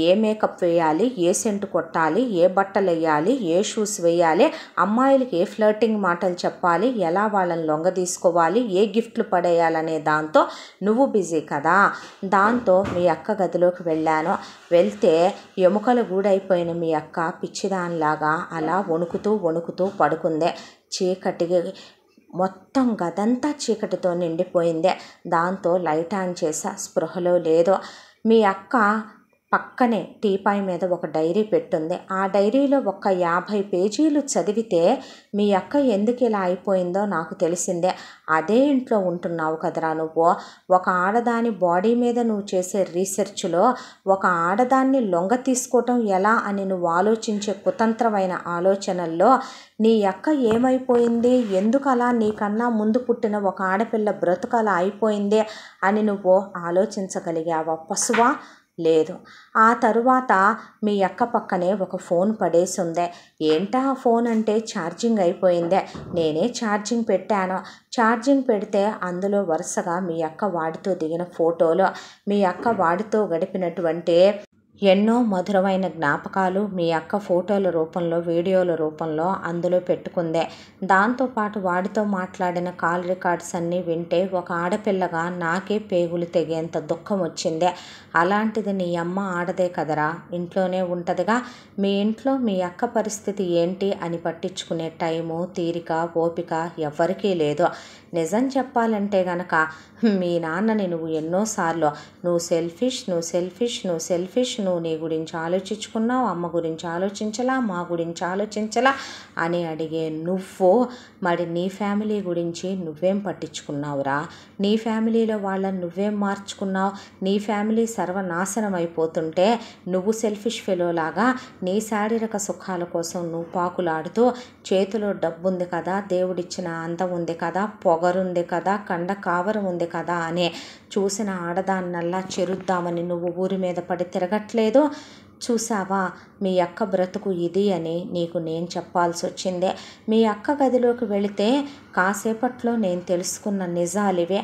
ఏ మేకప్ వేయాలి, ఏ సెంటు కొట్టాలి, ఏ బట్టలు వేయాలి, ఏ షూస్ వేయాలి, అమ్మాయిలకి ఏ ఫ్లర్టింగ్ మాటలు చెప్పాలి, ఎలా వాళ్ళని లొంగ తీసుకోవాలి, ఏ గిఫ్ట్లు పడేయాలనే దాంతో నువ్వు బిజీ కదా. దాంతో మీ అక్క గదిలోకి వెళ్ళాను. వెళ్తే ఎముకలు గూడైపోయిన మీ అక్క పిచ్చిదానిలాగా అలా వణుకుతూ పడుకుందే. చీకటి మొత్తం గదంతా చీకటితో నిండిపోయిందే. దాంతో లైట్ ఆన్ చేసా, స్పృహలో లేదు. మీ అక్క పక్కనే టీపాయ్ మీద ఒక డైరీ పెట్టుంది. ఆ డైరీలో ఒక 50 పేజీలు చదివితే మీ అక్క ఎందుకు ఇలా అయిపోయిందో నాకు తెలిసిందే. అదే ఇంట్లో ఉంటున్నావు కదరా నువ్వు. ఒక ఆడదాని బాడీ మీద నువ్వు చేసే రీసెర్చ్లో ఒక ఆడదాన్ని లొంగ తీసుకోవటం ఎలా అని నువ్వు ఆలోచించే కుతంత్రమైన ఆలోచనల్లో నీ అక్క ఏమైపోయింది, ఎందుకు అలా నీకన్నా ముందు పుట్టిన ఒక ఆడపిల్ల బ్రతుకలా అయిపోయింది అని నువ్వు ఆలోచించగలిగావా పశువా? లేదు. ఆ తరువాత మీ అక్క పక్కనే ఒక ఫోన్ పడేసి ఉందే. ఏంటా ఆ ఫోన్ అంటే ఛార్జింగ్ అయిపోయిందే. నేనే ఛార్జింగ్ పెట్టాను. ఛార్జింగ్ పెడితే అందులో వరుసగా మీ అక్క వాడితో దిగిన ఫోటోలు, మీ అక్క వాడితో గడిపినటువంటి ఎన్నో మధురమైన జ్ఞాపకాలు మీ అక్క ఫోటోల రూపంలో, వీడియోల రూపంలో అందులో పెట్టుకుందే. దాంతోపాటు వాడితో మాట్లాడిన కాల్ రికార్డ్స్ అన్నీ వింటే ఒక ఆడపిల్లగా నాకే పేగులు తెగేంత దుఃఖం వచ్చిందే. అలాంటిది నీ అమ్మ ఆడదే కదరా, ఇంట్లోనే ఉంటుందిగా. మీ ఇంట్లో మీ అక్క పరిస్థితి ఏంటి అని పట్టించుకునే టైము, తీరిక, ఓపిక ఎవ్వరికీ లేదు. నిజం చెప్పాలంటే గనక మీ నాన్నని నువ్వు ఎన్నోసార్లు నువ్వు సెల్ఫిష్, నువ్వు నీ గురించి ఆలోచించుకున్నావు, అమ్మ గురించి ఆలోచించలా, మా గురించి ఆలోచించలా అని అడిగే నువ్వు మరి నీ ఫ్యామిలీ గురించి నువ్వేం పట్టించుకున్నావురా? నీ ఫ్యామిలీలో వాళ్ళని నువ్వేం మార్చుకున్నావు? నీ ఫ్యామిలీ సర్వనాశనం అయిపోతుంటే నువ్వు సెల్ఫిష్ ఫెలోలాగా నీ శారీరక సుఖాల కోసం నువ్వు పాకులాడుతూ చేతిలో డబ్బు ఉంది కదా, దేవుడిచ్చిన అందం ఉంది కదా, పొగరుంది కదా, కండ కావరం ఉంది కదా అని చూసిన ఆడదాన్నల్లా చెరుద్దామని నువ్వు ఊరి మీద పడి తిరగట్లేదు. చూసావా మీ అక్క బ్రతుకు ఇది అని నీకు నేను చెప్పాల్సి వచ్చిందే. మీ అక్క గదిలోకి వెళితే కాసేపట్లో నేను తెలుసుకున్న నిజాలివే.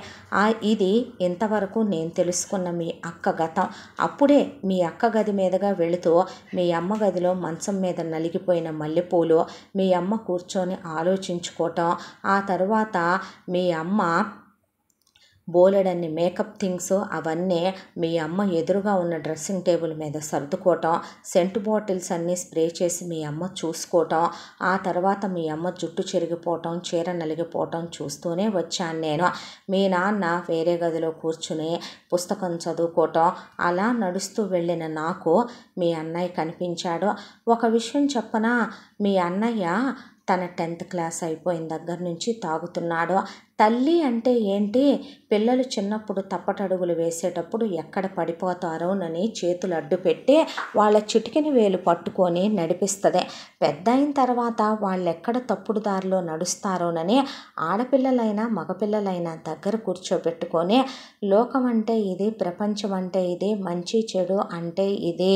ఇది ఇంతవరకు నేను తెలుసుకున్న మీ అక్క గతం. అప్పుడే మీ అక్క గది మీదుగా వెళుతూ మీ అమ్మ గదిలో మంచం మీద నలిగిపోయిన మల్లెపూలు మీ అమ్మ కూర్చొని ఆలోచించుకోవటం, ఆ తరువాత మీ అమ్మ బోలెడన్ని మేకప్ థింగ్స్ అవన్నీ మీ అమ్మ ఎదురుగా ఉన్న డ్రెస్సింగ్ టేబుల్ మీద సర్దుకోవటం, సెంట్ బాటిల్స్ అన్నీ స్ప్రే చేసి మీ అమ్మ చూసుకోవటం, ఆ తర్వాత మీ అమ్మ జుట్టు చెరిగిపోవటం, చీర నలిగిపోవటం చూస్తూనే వచ్చాను నేను. మీ నాన్న వేరే గదిలో కూర్చుని పుస్తకం చదువుకోవటం, అలా నడుస్తూ వెళ్ళిన నాకు మీ అన్నయ్య కనిపించాడు. ఒక విషయం చెప్పనా, మీ అన్నయ్య తన 10th క్లాస్ అయిపోయిన దగ్గర నుంచి తాగుతున్నాడు. తల్లి అంటే ఏంటి, పిల్లలు చిన్నప్పుడు తప్పటడుగులు వేసేటప్పుడు ఎక్కడ పడిపోతారోనని చేతులు అడ్డు పెట్టి వాళ్ళ చిటికిన వేలు పట్టుకొని నడిపిస్తుంది. పెద్ద అయిన తర్వాత వాళ్ళు ఎక్కడ తప్పుడు దారిలో నడుస్తారోనని ఆడపిల్లలైనా మగపిల్లలైనా దగ్గర కూర్చోబెట్టుకొని లోకం అంటే ఇది, ప్రపంచం అంటే ఇది, మంచి చెడు అంటే ఇది,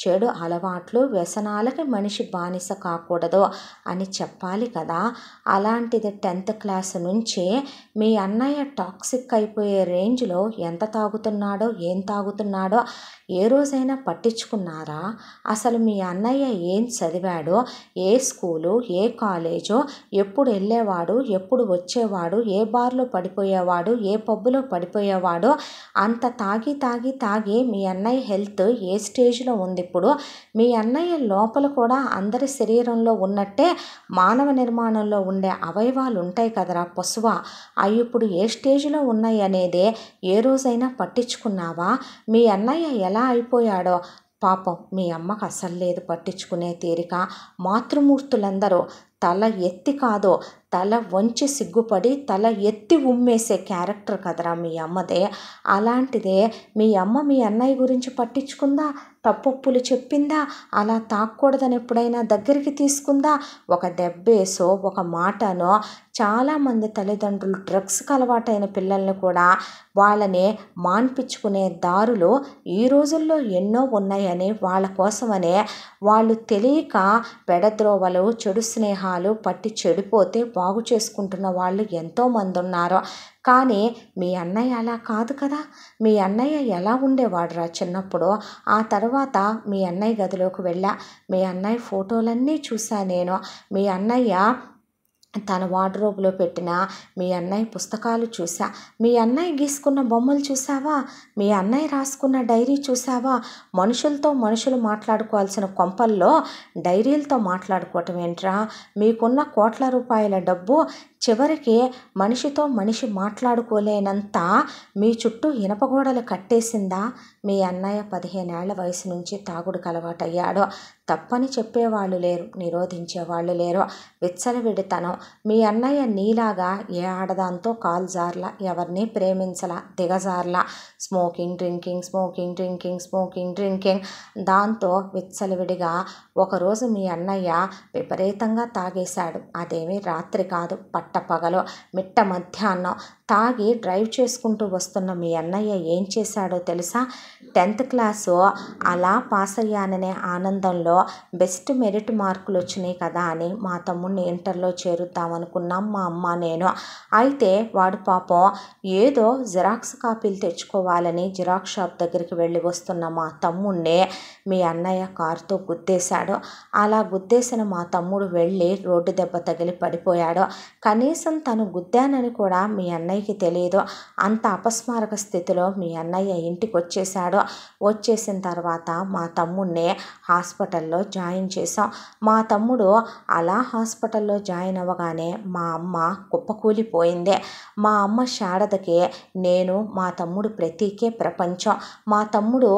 చెడు అలవాట్లు వ్యసనాలకి మనిషి బానిస కాకూడదు అని చెప్పాలి కదా. అలాంటిది 10th క్లాస్ నుంచి మీ అన్నయ్య టాక్సిక్ అయిపోయే రేంజ్లో ఎంత తాగుతున్నాడో, ఏం తాగుతున్నాడో ఏ రోజైనా పట్టించుకున్నారా? అసలు మీ అన్నయ్య ఏం చదివాడో, ఏ స్కూలు, ఏ కాలేజో, ఎప్పుడు వెళ్ళేవాడు, ఎప్పుడు వచ్చేవాడు, ఏ బార్లో పడిపోయేవాడు, ఏ పబ్బులో పడిపోయేవాడో, అంత తాగి తాగి తాగి మీ అన్నయ్య హెల్త్ ఏ స్టేజ్లో ఉంది ఇప్పుడు? మీ అన్నయ్య లోపల కూడా అందరి శరీరంలో ఉన్నట్టే మానవ నిర్మాణంలో ఉండే అవయవాలు ఉంటాయి కదరా పశువా, అవి ఇప్పుడు ఏ స్టేజ్లో ఉన్నాయి అనేదే ఏ రోజైనా పట్టించుకున్నావా? మీ అన్నయ్య ఎలా అయిపోయాడో పాపం మీ అమ్మకు అసలు లేదు పట్టించుకునే తీరిక. మాతృమూర్తులందరూ తల ఎత్తి కాదో తల వంచి సిగ్గుపడి తల ఎత్తి ఉమ్మేసే క్యారెక్టర్ కదరా మీ అమ్మదే. అలాంటిదే మీ అమ్మ మీ అన్నయ్య గురించి పట్టించుకుందా? తప్పొప్పులు చెప్పిందా? అలా తాక్కూడదని ఎప్పుడైనా దగ్గరికి తీసుకుందా? ఒక దెబ్బేసో ఒక మాటనో చాలామంది తల్లిదండ్రులు డ్రగ్స్కి అలవాటైన పిల్లల్ని కూడా వాళ్ళని మాన్పించుకునే దారులు ఈ రోజుల్లో ఎన్నో ఉన్నాయని వాళ్ళ కోసమనే వాళ్ళు తెలియక పెడద్రోవలు, చెడు స్నేహాలు పట్టి చెడిపోతే బాగు చేసుకుంటున్న వాళ్ళు ఎంతోమంది ఉన్నారు. కానీ మీ అన్నయ్య అలా కాదు కదా. మీ అన్నయ్య ఎలా ఉండేవాడురా చిన్నప్పుడు? ఆ తర్వాత మీ అన్నయ్య గదిలోకి వెళ్ళా, మీ అన్నయ్య ఫోటోలన్నీ చూసా నేను. మీ అన్నయ్య తన వార్డ్రోబ్లో పెట్టిన మీ అన్నయ్య పుస్తకాలు చూసా, మీ అన్నయ్య గీసుకున్న బొమ్మలు చూసావా, మీ అన్నయ్య రాసుకున్న డైరీ చూసావా? మనుషులతో మనుషులు మాట్లాడుకోవాల్సిన కొంపల్లో డైరీలతో మాట్లాడుకోవటం ఏంట్రా? మీకున్న కోట్ల రూపాయల డబ్బు చివరికి మనిషితో మనిషి మాట్లాడుకోలేనంత మీ చుట్టూ ఇనపగోడలు కట్టేసిందా? మీ అన్నయ్య 15 ఏళ్ల వయసు నుంచి తాగుడుకు అలవాటయ్యాడు. తప్పని చెప్పేవాళ్ళు లేరు, నిరోధించేవాళ్ళు లేరు. విచ్చలవిడితనం. మీ అన్నయ్య నీలాగా ఏ ఆడదాంతో కాలు జార్లా, ఎవరిని ప్రేమించలా, దిగజార్లా. Smoking drinking. దాంతో విచ్చలవిడిగా ఒకరోజు మీ అన్నయ్య విపరీతంగా తాగేశాడు. అదేమీ రాత్రి కాదు, పట్టపగలు, మిట్ట మధ్యాహ్నం. తాగి డ్రైవ్ చేసుకుంటూ వస్తున్న మీ అన్నయ్య ఏం చేశాడో తెలుసా? 10th క్లాసు అలా పాస్ అయ్యాననే ఆనందంలో బెస్ట్ మెరిట్ మార్కులు వచ్చినాయి కదా అని మా తమ్ముడిని ఇంటర్లో చేరుద్దామనుకున్నాం మా అమ్మ నేను. అయితే వాడు పాపం ఏదో జిరాక్స్ కాపీలు తెచ్చుకోవాలని జిరాక్స్ షాప్ దగ్గరికి వెళ్ళి వస్తున్న మా తమ్ముడిని మీ అన్నయ్య కారుతో గుద్దేశాడు. అలా గుద్దేసిన మా తమ్ముడు వెళ్ళి రోడ్డు దెబ్బ తగిలి పడిపోయాడు. కనీసం తను గుద్దానని కూడా మీ అన్నయ్యకి తెలియదు. అంత అపస్మారక స్థితిలో మీ అన్నయ్య ఇంటికి వచ్చేసాడు. వచ్చేసిన తర్వాత మా తమ్ముడిని హాస్పిటల్లో జాయిన్ చేసాం. మా తమ్ముడు అలా హాస్పిటల్లో జాయిన్ అవ్వగానే మా అమ్మ కుప్పకూలిపోయింది. మా అమ్మ శారదకి నేను, మా తమ్ముడు ప్రతీకే ప్రపంచం. మా తమ్ముడు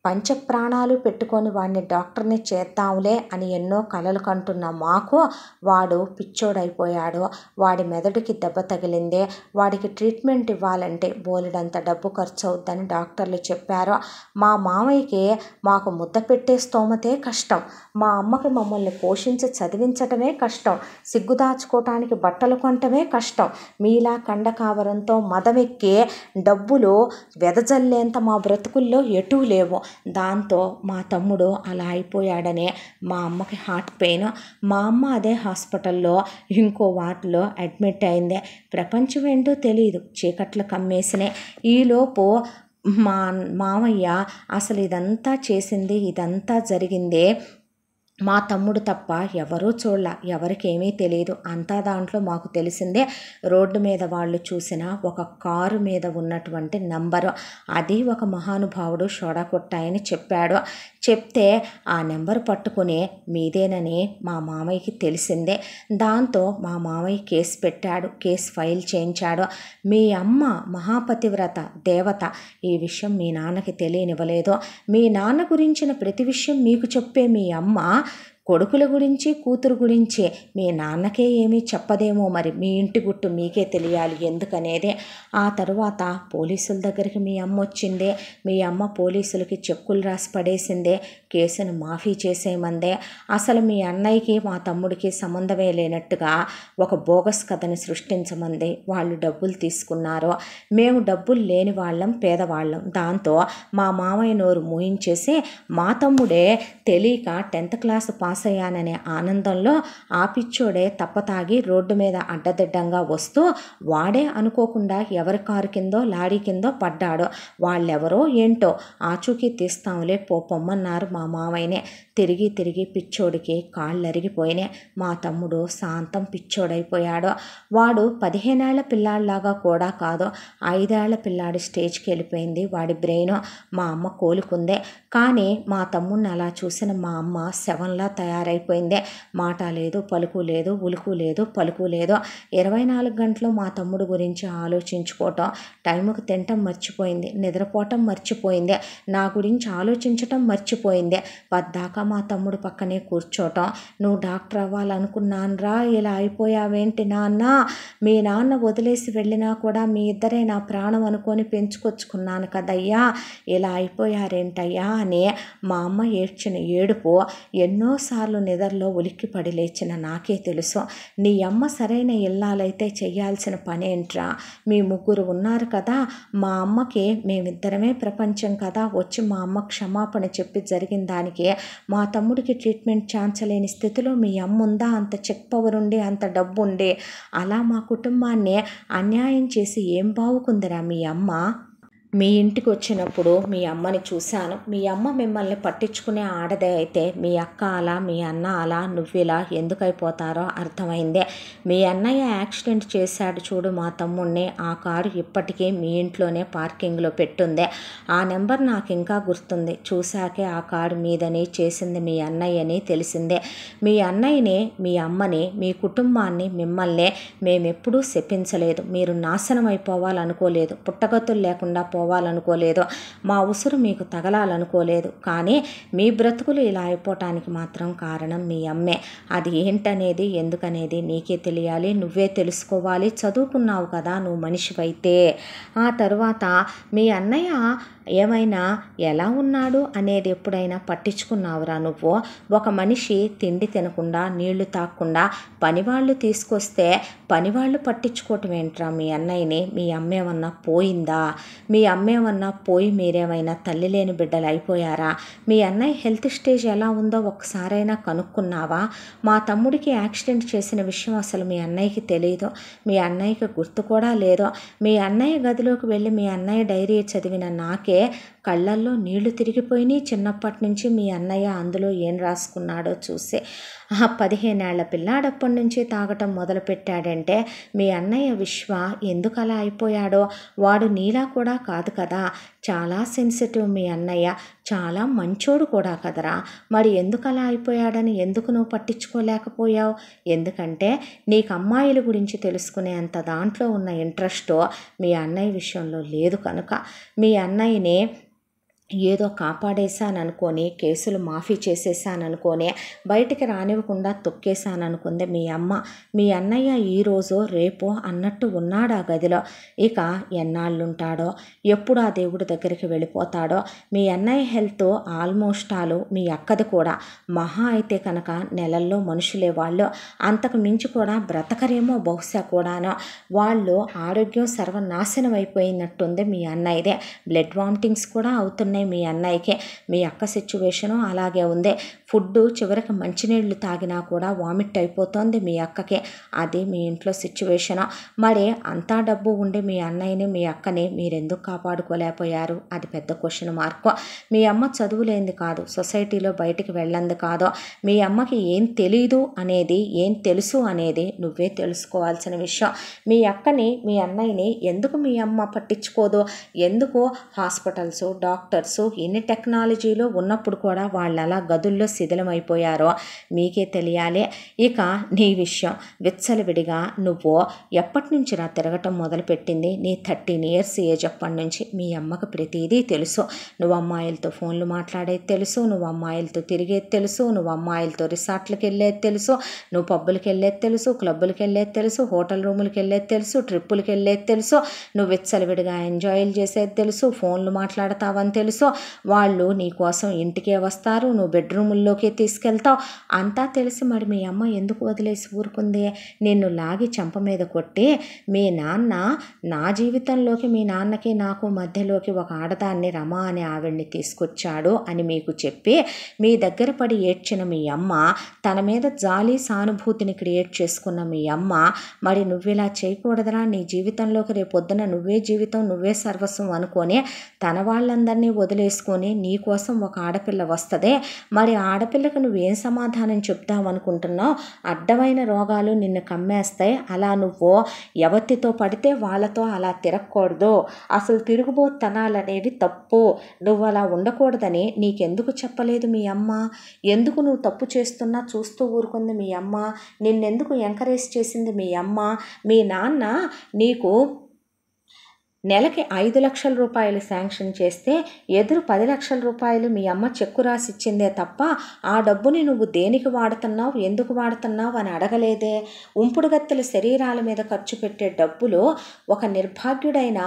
పంచప్రాణాలు పెట్టుకొని వాడిని డాక్టర్ని చేద్దాంలే అని ఎన్నో కలలు కంటున్న మాకు వాడు పిచ్చోడైపోయాడు. వాడి మెదడుకి దెబ్బ తగిలింది. వాడికి ట్రీట్మెంట్ ఇవ్వాలంటే బోలెడంత డబ్బు ఖర్చు అవుద్దని డాక్టర్లు చెప్పారు. మా మామయ్యకి మాకు ముద్ద పెట్టే స్తోమతే కష్టం. మా అమ్మకి మమ్మల్ని పోషించి చదివించటమే కష్టం. సిగ్గు దాచుకోవటానికి బట్టలు కొనటమే కష్టం. మీలా కండకావరంతో మదమెక్కి డబ్బులు వెదజల్లేంత మా బ్రతుకుల్లో ఎటూ లేవు. దాంతో మా తమ్ముడు అలా అయిపోయాడనే మా అమ్మకి హార్ట్ పెయిన్. మా అమ్మ అదే హాస్పిటల్లో ఇంకో వార్డులో అడ్మిట్ అయింది. ప్రపంచం ఏంటో తెలియదు, చీకట్లు కమ్మేసినాయి. ఈలోపు మా మామయ్య అసలు ఇదంతా చేసింది, ఇదంతా జరిగింది మా తమ్ముడు తప్ప ఎవరూ చూడలా, ఎవరికేమీ తెలియదు. అంతా దాంట్లో మాకు తెలిసిందే రోడ్డు మీద వాళ్ళు చూసిన ఒక కారు మీద ఉన్నటువంటి నంబరు. అది ఒక మహానుభావుడు సోడా కొట్టాయని చెప్పాడు. చెప్తే ఆ నెంబర్ పట్టుకుని మీదేనని మా మామయ్యకి తెలిసిందే. దాంతో మా మామయ్య కేసు పెట్టాడు, కేసు ఫైల్ చేయించాడు. మీ అమ్మ మహాపతివ్రత దేవత, ఈ విషయం మీ నాన్నకి తెలియనివ్వలేదు. మీ నాన్న గురించిన ప్రతి విషయం మీకు చెప్పే మీ అమ్మ కొడుకుల గురించి, కూతురు గురించి మీ నాన్నకే ఏమీ చెప్పదేమో. మరి మీ ఇంటి గుట్టు మీకే తెలియాలి ఎందుకనేది. ఆ తరువాత పోలీసుల దగ్గరికి మీ అమ్మ వచ్చిందే. మీ అమ్మ పోలీసులకి చెక్కులు రాసి పడేసిందే, కేసును మాఫీ చేసేయమందే. అసలు మీ అన్నయ్యకి మా తమ్ముడికి సంబంధమే లేనట్టుగా ఒక బోగస్ కథని సృష్టించమంది. వాళ్ళు డబ్బులు తీసుకున్నారు. మేము డబ్బులు లేని వాళ్ళం, పేదవాళ్ళం. దాంతో మా మామయ్య నోరు మూయించేసి మా తమ్ముడే తెలియక 10th క్లాసు పాస్ అయ్యాననే ఆనందంలో ఆ పిచ్చోడే తప్పతాగి రోడ్డు మీద అడ్డదిడ్డంగా వస్తూ వాడే అనుకోకుండా ఎవరి కారు కిందో లారీ కిందో పడ్డాడు. వాళ్ళెవరో ఏంటో ఆచూకీ తీస్తాంలే పొమ్మన్నారు మా మామయ్యనే. తిరిగి పిచ్చోడికి కాళ్ళు అరిగిపోయినాయి. మా తమ్ముడు శాంతం పిచ్చోడైపోయాడు. వాడు 15 ఏళ్ల పిల్లాడిలాగా కూడా కాదు, 5 ఏళ్ల పిల్లాడి స్టేజ్కి వెళ్ళిపోయింది వాడి బ్రెయిన్. మా అమ్మ కోలుకుందే. కానీ మా తమ్ముడిని అలా చూసిన మా అమ్మ శవంలా తయారైపోయింది. మాట లేదు, పలుకు లేదు, ఉలుకు లేదు, పలుకు లేదు. 24 గంటలు మా తమ్ముడు గురించి ఆలోచించుకోవటం, టైంకి తినటం మర్చిపోయింది, నిద్రపోవటం మర్చిపోయింది, నా గురించి ఆలోచించటం మర్చిపోయింది. పద్దాకా మా తమ్ముడు పక్కనే కూర్చోటం. నువ్వు డాక్టర్ అవ్వాలనుకున్నానురా, ఇలా అయిపోయావేంటి నాన్న? మీ నాన్న వదిలేసి వెళ్ళినా కూడా మీ ఇద్దరే నా ప్రాణం అనుకొని పెంచుకొచ్చుకున్నాను కదయ్యా, ఇలా అయిపోయారేంటయ్యా అని మా అమ్మ ఏడ్చిన ఏడుపు ఎన్నోసార్లు నిద్రలో ఉలిక్కిపడి లేచిన నాకే తెలుసు. నీ అమ్మ సరైన ఇల్లాలైతే చెయ్యాల్సిన పనేంట్రా? మీ ముగ్గురు ఉన్నారు కదా, మా అమ్మకి మేమిద్దరమే ప్రపంచం కదా. వచ్చి మా అమ్మ క్షమాపణ చెప్పి జరిగిన దానికి మా తమ్ముడికి ట్రీట్మెంట్ ఛాన్సలేని స్థితిలో మీ అమ్మ ఉందా? అంత చెక్ పవర్ ఉండి, అంత డబ్బు ఉండి అలా మా కుటుంబాన్ని అన్యాయం చేసి ఏం బావుకుందిరా మీ అమ్మ? మీ ఇంటికి వచ్చినప్పుడు మీ అమ్మని చూశాను. మీ అమ్మ మిమ్మల్ని పట్టించుకునే ఆడదే అయితే మీ అక్క అలా, మీ అన్న అలా, నువ్విలా ఎందుకైపోతారో అర్థమైందే. మీ అన్నయ్య యాక్సిడెంట్ చేశాడు చూడు మా తమ్ముడిని, ఆ కారు ఇప్పటికీ మీ ఇంట్లోనే పార్కింగ్లో పెట్టుందే. ఆ నెంబర్ నాకు ఇంకా గుర్తుంది. చూశాకే ఆ కారు మీదని, చేసింది మీ అన్నయ్యని తెలిసిందే. మీ అన్నయ్యని, మీ అమ్మని, మీ కుటుంబాన్ని, మిమ్మల్ని మేమెప్పుడూ శపించలేదు. మీరు నాశనం అయిపోవాలనుకోలేదు, పుట్టగతులు లేకుండా పోవాలనుకోలేదు, మా ఉసురు మీకు తగలాలనుకోలేదు. కానీ మీ బ్రతుకులు ఇలా అయిపోవటానికి మాత్రం కారణం మీ అమ్మే. అది ఏంటనేది, ఎందుకనేది నీకే తెలియాలి, నువ్వే తెలుసుకోవాలి. చదువుకున్నావు కదా నువ్వు మనిషివైతే. ఆ తర్వాత మీ అన్నయ్య ఏమైనా ఎలా ఉన్నాడు అనేది ఎప్పుడైనా పట్టించుకున్నావురా నువ్వు? ఒక మనిషి తిండి తినకుండా, నీళ్లు తాగకుండా పనివాళ్ళు తీసుకొస్తే పనివాళ్ళు పట్టించుకోవటం ఏంట్రా మీ అన్నయ్యని? మీ అమ్మేమన్నా పోయిందా? మీ అమ్మేమన్నా పోయి మీరేమైనా తల్లి లేని బిడ్డలు అయిపోయారా? మీ అన్నయ్య హెల్త్ స్టేజ్ ఎలా ఉందో ఒక్కసారైనా కనుక్కున్నావా? మా తమ్ముడికి యాక్సిడెంట్ చేసిన విషయం అసలు మీ అన్నయ్యకి తెలియదు, మీ అన్నయ్యకి గుర్తు కూడా లేదు. మీ అన్నయ్య గదిలోకి వెళ్ళి మీ అన్నయ్య డైరీ చదివిన నాకే కళ్ళల్లో నీళ్లు తిరిగిపోయినాయి చిన్నప్పటి నుంచి. మీ అన్నయ్య అందులో ఏం రాసుకున్నాడో చూసి. 15 ఏళ్ల పిల్లాడప్పటి నుంచి తాగటం మొదలుపెట్టాడంటే మీ అన్నయ్య విశ్వ ఎందుకు అలా అయిపోయాడో? వాడు నీలా కూడా కాదు కదా, చాలా సెన్సిటివ్ మీ అన్నయ్య, చాలా మంచోడు కూడా కదరా. మరి ఎందుకు అలా అయిపోయాడని ఎందుకు నువ్వు పట్టించుకోలేకపోయావు? ఎందుకంటే నీకు అమ్మాయిల గురించి తెలుసుకునేంత దాంట్లో ఉన్న ఇంట్రెస్ట్ మీ అన్నయ్య విషయంలో లేదు కనుక. మీ అన్నయ్యని ఏదో కాపాడేశాననుకొని, కేసులు మాఫీ చేసేసాననుకొని, బయటికి రానివ్వకుండా తొక్కేశాననుకుంది మీ అమ్మ. మీ అన్నయ్య ఈరోజు రేపో అన్నట్టు ఉన్నాడు ఆ గదిలో. ఇక ఎన్నాళ్ళుంటాడో, ఎప్పుడు ఆ దేవుడి దగ్గరికి వెళ్ళిపోతాడో. మీ అన్నయ్య హెల్త్ ఆల్మోస్ట్ మీ అక్కది కూడా. మహా అయితే కనుక నెలల్లో మనుషులే వాళ్ళు, అంతకు మించి కూడా బ్రతకరేమో బహుశా కూడాను. వాళ్ళు ఆరోగ్యం సర్వనాశనం అయిపోయినట్టుంది మీ అన్నయ్యదే. బ్లడ్ వామిటింగ్స్ కూడా అవుతున్నాయి మీ అన్నయ్యకి. మీ అక్క సిచ్యువేషను అలాగే ఉంది. ఫుడ్ చివరికి మంచినీళ్ళు తాగినా కూడా వామిట్ అయిపోతుంది మీ అక్కకి. అది మీ ఇంట్లో సిచ్యువేషను. మరి అంతా డబ్బు ఉండి మీ అన్నయ్యని, మీ అక్కని మీరెందుకు కాపాడుకోలేకపోయారు? అది పెద్ద క్వశ్చన్ మార్క్. మీ అమ్మ చదువులేంది కాదు, సొసైటీలో బయటికి వెళ్ళంది కాదు. మీ అమ్మకి ఏం తెలీదు అనేది, ఏం తెలుసు అనేది నువ్వే తెలుసుకోవాల్సిన విషయం. మీ అక్కని, మీ అన్నయ్యని ఎందుకు మీ అమ్మ పట్టించుకోదు? ఎందుకు హాస్పిటల్స్, డాక్టర్స్ ఎన్ని టెక్నాలజీలో ఉన్నప్పుడు కూడా వాళ్ళు అలా గదుల్లో శిథిలమైపోయారో మీకే తెలియాలి. ఇక నీ విషయం విచ్చలవిడిగా నువ్వు ఎప్పటి నుంచి రా తిరగటం మొదలుపెట్టింది? నీ 13 years ఏజ్ అప్పటి నుంచి మీ అమ్మకు ప్రతిదీ తెలుసు. నువ్వు అమ్మాయిలతో ఫోన్లు మాట్లాడేది తెలుసు, నువ్వు అమ్మాయిలతో తిరిగేది తెలుసు, నువ్వు అమ్మాయిలతో రిసార్ట్లకు వెళ్ళేది తెలుసు, నువ్వు పబ్బులకి వెళ్ళేది తెలుసు, క్లబ్బులకి వెళ్ళేది తెలుసు, హోటల్ రూములకి వెళ్ళేది తెలుసు, ట్రిప్పులకి వెళ్ళేది తెలుసు, నువ్వు విచ్చలవిడిగా ఎంజాయ్లు చేసేది తెలుసు, ఫోన్లు మాట్లాడతావని తెలుసు. వాళ్ళు నీ కోసం ఇంటికే వస్తారు, నువ్వు బెడ్రూముల్లోకే తీసుకెళ్తావు, అంతా తెలిసి మరి మీ అమ్మ ఎందుకు వదిలేసి ఊరుకుంది? నిన్ను లాగి చెంప మీద కొట్టి మీ నాన్న నా జీవితంలోకి, మీ నాన్నకి నాకు మధ్యలోకి ఒక ఆడదాన్ని, రమ అనే ఆవిడ్ని తీసుకొచ్చాడు అని మీకు చెప్పి మీ దగ్గర పడి ఏడ్చిన మీ అమ్మ, తన మీద జాలి సానుభూతిని క్రియేట్ చేసుకున్న మీ అమ్మ, మరి నువ్విలా చేయకూడదురా, నీ జీవితంలోకి రేపొద్దున నువ్వే జీవితం, నువ్వే సర్వస్వం అనుకొని తన వాళ్ళందరినీ వదిలేసుకొని నీ కోసం ఒక ఆడపిల్ల వస్తుంది. మరి ఆడపిల్లకు నువ్వేం సమాధానం చెప్తావనుకుంటున్నావు? అడ్డమైన రోగాలు నిన్ను కమ్మేస్తాయి. అలా నువ్వు ఎవరితో పడితే వాళ్ళతో అలా తిరగకూడదు. అసలు తిరుగుబోతనాలు అనేవి తప్పు. నువ్వు అలా ఉండకూడదని నీకెందుకు చెప్పలేదు మీ అమ్మ? ఎందుకు నువ్వు తప్పు చేస్తున్నా చూస్తూ ఊరుకుంది మీ అమ్మ? నిన్నెందుకు ఎంకరేజ్ చేసింది మీ అమ్మ? మీ నాన్న నీకు నెలకి 5 లక్షల రూపాయలు శాంక్షన్ చేస్తే ఎదురు 10 లక్షల రూపాయలు మీ అమ్మ చెక్కు రాసి ఇచ్చిందే తప్ప ఆ డబ్బుని నువ్వు దేనికి వాడుతున్నావు, ఎందుకు వాడుతున్నావు అని అడగలేదే. ఉంపుడు గత్తెల శరీరాల మీద ఖర్చు పెట్టే డబ్బులు ఒక నిర్భాగ్యుడైన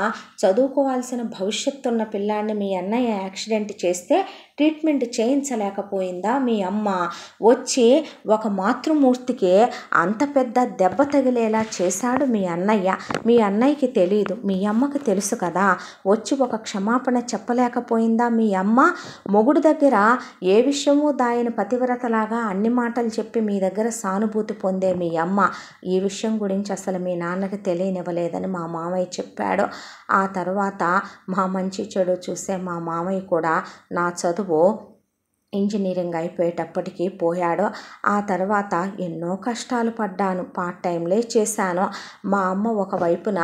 చదువుకోవాల్సిన భవిష్యత్తు ఉన్న పిల్లాన్ని మీ అన్నయ్య యాక్సిడెంట్ చేస్తే ట్రీట్మెంట్ చేయించలేకపోయిందా మీ అమ్మ? వచ్చి ఒక మాతృమూర్తికి అంత పెద్ద దెబ్బ తగిలేలా చేశాడు మీ అన్నయ్య. మీ అన్నయ్యకి తెలియదు, మీ అమ్మకి తెలుసు కదా. వచ్చి ఒక క్షమాపణ చెప్పలేకపోయిందా మీ అమ్మ? మొగుడు దగ్గర ఏ విషయమూ దాయని పతివ్రతలాగా అన్ని మాటలు చెప్పి మీ దగ్గర సానుభూతి పొందే మీ అమ్మ ఈ విషయం గురించి అసలు మీ నాన్నకి తెలియనివ్వలేదని మా మామయ్య చెప్పాడు. ఆ తర్వాత మా మంచి చెడు చూసే మా మామయ్య కూడా నా చదువు ఇంజనీరింగ్ అయిపోయేటప్పటికి పోయాడు. ఆ తర్వాత ఎన్నో కష్టాలు పడ్డాను, పార్ట్ టైంలే చేశాను. మా అమ్మ ఒకవైపున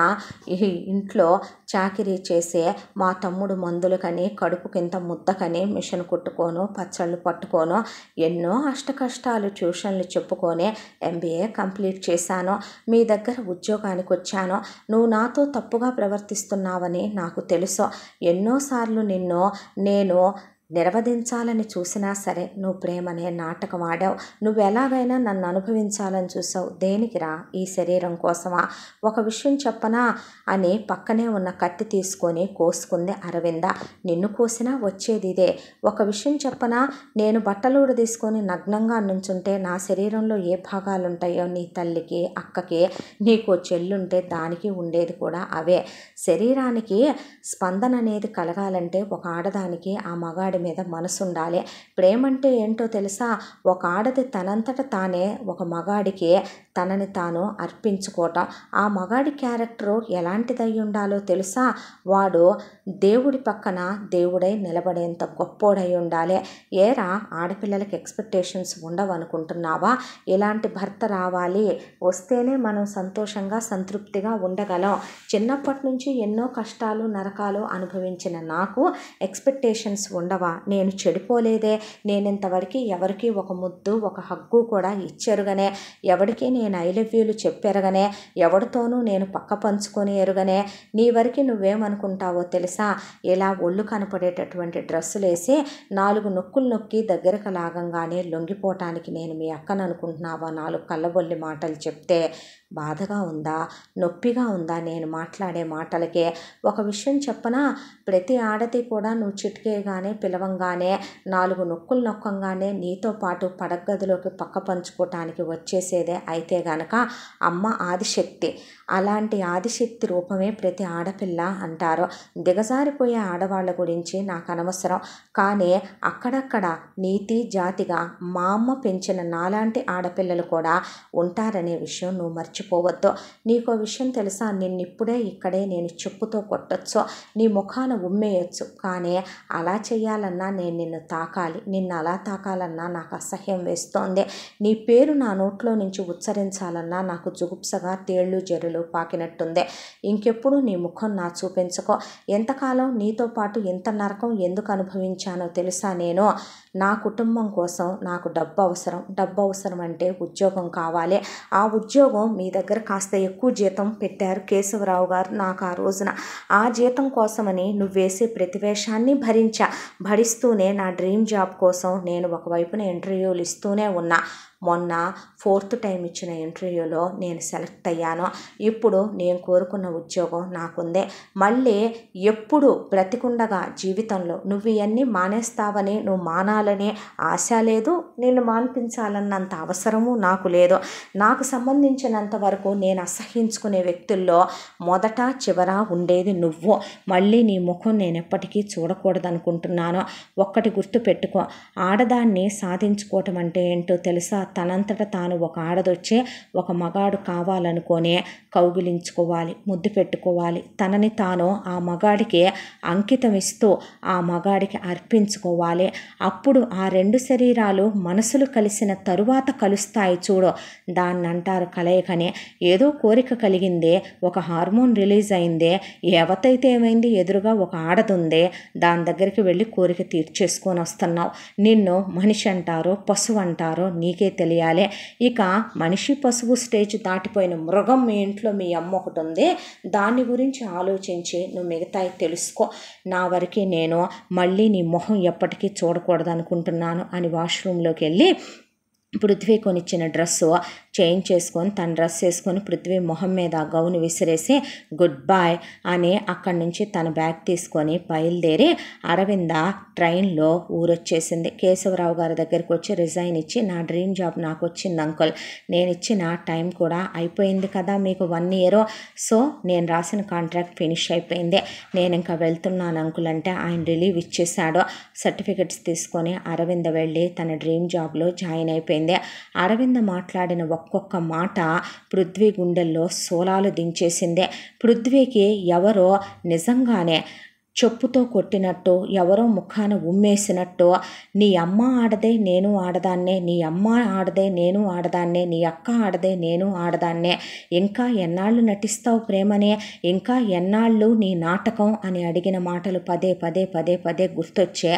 ఈ ఇంట్లో చాకిరీ చేసే మా తమ్ముడు మందులకని, కడుపుకింత ముద్దకని మిషన్ కుట్టుకోను, పచ్చళ్ళు పట్టుకోను, ఎన్నో అష్టకష్టాలు ట్యూషన్లు చెప్పుకొని MBA కంప్లీట్ చేశాను. మీ దగ్గర ఉద్యోగానికి వచ్చాను. నువ్వు నాతో తప్పుగా ప్రవర్తిస్తున్నావని నాకు తెలుసు. ఎన్నోసార్లు నిన్ను నేను నిర్వధించాలని చూసినా సరే నువ్వు ప్రేమనే నాటకం ఆడావు. నువ్వు ఎలాగైనా నన్ను అనుభవించాలని చూసావు. దేనికిరా? ఈ శరీరం కోసమా? ఒక విషయం చెప్పనా అని పక్కనే ఉన్న కత్తి తీసుకొని కోసుకుంది అరవింద. నిన్ను కోసినా వచ్చేది ఇదే. ఒక విషయం చెప్పనా, నేను బట్టలూడ తీసుకొని నగ్నంగా నుంచుంటే నా శరీరంలో ఏ భాగాలు ఉంటాయో నీ తల్లికి, అక్కకి, నీకు చెల్లుంటే దానికి ఉండేది కూడా అవే. శరీరానికి స్పందన అనేది కలగాలంటే ఒక ఆడదానికి ఆ మగాడి మీద మనసు ఉండాలి. ప్రేమంటే ఏంటో తెలుసా? ఒక ఆడది తనంతట తానే ఒక మగాడికి తనని తాను అర్పించుకోవటం. ఆ మగాడి క్యారెక్టరు ఎలాంటిదై ఉండాలో తెలుసా? వాడు దేవుడి పక్కన దేవుడై నిలబడేంత గొప్పోడై ఉండాలి. ఏరా, ఆడపిల్లలకి ఎక్స్పెక్టేషన్స్ ఉండవనుకుంటున్నావా? ఇలాంటి భర్త రావాలి, వస్తేనే మనం సంతోషంగా సంతృప్తిగా ఉండగలం. చిన్నప్పటి నుంచి ఎన్నో కష్టాలు నరకాలు అనుభవించిన నాకు ఎక్స్పెక్టేషన్స్ ఉండవా? నేను చెడిపోలేదే. నేను ఇంతవరకు ఎవరికి ఒక ముద్దు, ఒక హగ్గు కూడా ఇచ్చెరుగనే, ఎవరికి నేను ఐ లవ్ యూలు చెప్పెరగనే, ఎవరితోనూ నేను పక్క పంచుకొని ఎరుగనే. నీ వరకు నువ్వేమనుకుంటావో తెలుసా? ఇలా ఒళ్ళు కనపడేటటువంటి డ్రెస్సులు వేసి 4 నొక్కులు నొక్కి దగ్గరకు లాగంగానే లొంగిపోవటానికి నేను మీ అక్కను అనుకుంటున్నావా? 4 కళ్ళబొల్లి మాటలు చెప్తే బాధగా ఉందా, నొప్పిగా ఉందా నేను మాట్లాడే మాటలకే? ఒక విషయం చెప్పనా, ప్రతి ఆడది కూడా నువ్వు చిటికేగానే పిలవంగానే 4 నొక్కులు నొక్కంగానే నీతో పాటు పడగదిలోకి పక్క పంచుకోవటానికి వచ్చేసేదే అయితే గనక అమ్మ ఆదిశక్తి. అలాంటి ఆదిశక్తి రూపమే ప్రతి ఆడపిల్ల అంటారు. దిగజారిపోయే ఆడవాళ్ళ గురించి నాకు అనవసరం, కానీ అక్కడక్కడ నీతి జాతిగా మా అమ్మ పెంచిన నాలాంటి ఆడపిల్లలు కూడా ఉంటారనే విషయం నువ్వు మర్చిపోవద్దు. నీకో విషయం తెలుసా? నిన్నిప్పుడే ఇక్కడే నేను చెప్పుతో కొట్టచ్చు, నీ ముఖాన ఉమ్మేయచ్చు, కానీ అలా చేయాలన్నా నేను నిన్ను తాకాలి. నిన్ను అలా తాకాలన్నా నాకు అసహ్యం వేస్తోంది. నీ పేరు నా నోట్లో నుంచి ఉచ్చరించాలన్నా నాకు జుగుప్సగా తేళ్ళు జరులు పాకినట్టుంది. ఇంకెప్పుడు నీ ముఖం నా చూపించుకో. ఎంతకాలం నీతో పాటు ఇంత నరకం ఎందుకు అనుభవించానో తెలుసా? నేను నా కుటుంబం కోసం నాకు డబ్బు అవసరం. డబ్బు అవసరం అంటే ఉద్యోగం కావాలి. ఆ ఉద్యోగం మీ దగ్గర కాస్త ఎక్కువ జీతం పెట్టారు కేశవరావు గారు నాకు ఆ రోజున. ఆ జీతం కోసమని నువ్వు వేసే ప్రతివేషాన్ని భరిస్తూనే నా డ్రీమ్ జాబ్ కోసం నేను ఒకవైపున ఇంటర్వ్యూలు ఇస్తూనే ఉన్నా. మొన్న 4th టైం ఇచ్చిన ఇంటర్వ్యూలో నేను సెలెక్ట్ అయ్యాను. ఇప్పుడు నేను కోరుకున్న ఉద్యోగం నాకుందే. మళ్ళీ ఎప్పుడు బ్రతికుండగా జీవితంలో నువ్వు ఇవన్నీ మానేస్తావని, నువ్వు మానాలని ఆశ లేదు, నేను మాన్పించాలన్నంత అవసరము నాకు లేదు. నాకు సంబంధించినంత వరకు నేను అసహించుకునే వ్యక్తుల్లో మొదట చివర ఉండేది నువ్వు. మళ్ళీ నీ ముఖం నేను ఎప్పటికీ చూడకూడదనుకుంటున్నాను. ఒక్కటి గుర్తు పెట్టుకో, ఆడదాన్ని సాధించుకోవటం అంటే ఏంటో తెలుసా? తనంతట తాను ఒక ఆడదొచ్చే ఒక మగాడు కావాలనుకొని కౌగిలించుకోవాలి, ముద్దు పెట్టుకోవాలి, తనని తాను ఆ మగాడికి అంకితం ఇస్తూ ఆ మగాడికి అర్పించుకోవాలి. అప్పుడు ఆ 2 శరీరాలు మనసులు కలిసిన తరువాత కలుస్తాయి చూడు, దాన్ని అంటారు కలయికని. ఏదో కోరిక కలిగిందే, ఒక హార్మోన్ రిలీజ్ అయిందే, ఎవతైతే ఏమైంది, ఎదురుగా ఒక ఆడదుందే, దాని దగ్గరికి వెళ్ళి కోరిక తీర్చేసుకొని వస్తున్నావు. నిన్ను మనిషి అంటారో పశువు అంటారో నీకే తెలియాలి. ఇక మనిషి పశువు స్టేజ్ దాటిపోయిన మృగం మీ ఇంట్లో మీ అమ్మ ఒకటి ఉంది. దాని గురించి ఆలోచించి నువ్వు మిగతాయి తెలుసుకో. నా వరకే నేను మళ్ళీ నీ మొహం ఎప్పటికీ చూడకూడదు అనుకుంటున్నాను అని వాష్రూమ్లోకి వెళ్ళి పృథ్వీ కొనిచ్చిన డ్రెస్సు చేంజ్ చేసుకొని తన డ్రెస్ వేసుకొని పృథ్వీ మొహం మీద గౌను విసిరేసి గుడ్ బాయ్ అని అక్కడి నుంచి తన బ్యాగ్ తీసుకొని బయలుదేరి అరవింద ట్రైన్లో ఊరొచ్చేసింది. కేశవరావు గారి దగ్గరికి వచ్చి రిజైన్ ఇచ్చి నా డ్రీమ్ జాబ్ నాకు వచ్చింది అంకుల్, నేను ఇచ్చిన టైం కూడా అయిపోయింది కదా, మీకు 1 year, సో నేను రాసిన కాంట్రాక్ట్ ఫినిష్ అయిపోయింది, నేను ఇంకా వెళ్తున్నాను అంకుల్ అంటే ఆయన రిలీవ్ ఇచ్చేశాడు. సర్టిఫికెట్స్ తీసుకొని అరవింద వెళ్ళి తన డ్రీమ్ జాబ్లో జాయిన్ అయిపోయింది. అరవింద మాట్లాడిన ఒక్కొక్క మాట పృథ్వీ గుండెల్లో సోలాలు దించేసింది. పృథ్వీకి ఎవరో నిజంగానే చెప్పుతో కొట్టినట్టు, ఎవరో ముఖాన ఉమ్మేసినట్టు, నీ అమ్మ ఆడదే నేను ఆడదాన్నే, నీ అమ్మ ఆడదే నేను ఆడదాన్నే, నీ అక్క ఆడదే నేను ఆడదాన్నే, ఇంకా ఎన్నాళ్ళు నటిస్తావు ప్రేమనే, ఇంకా ఎన్నాళ్ళు నీ నాటకం అని అడిగిన మాటలు పదే పదే పదే పదే గుర్తొచ్చే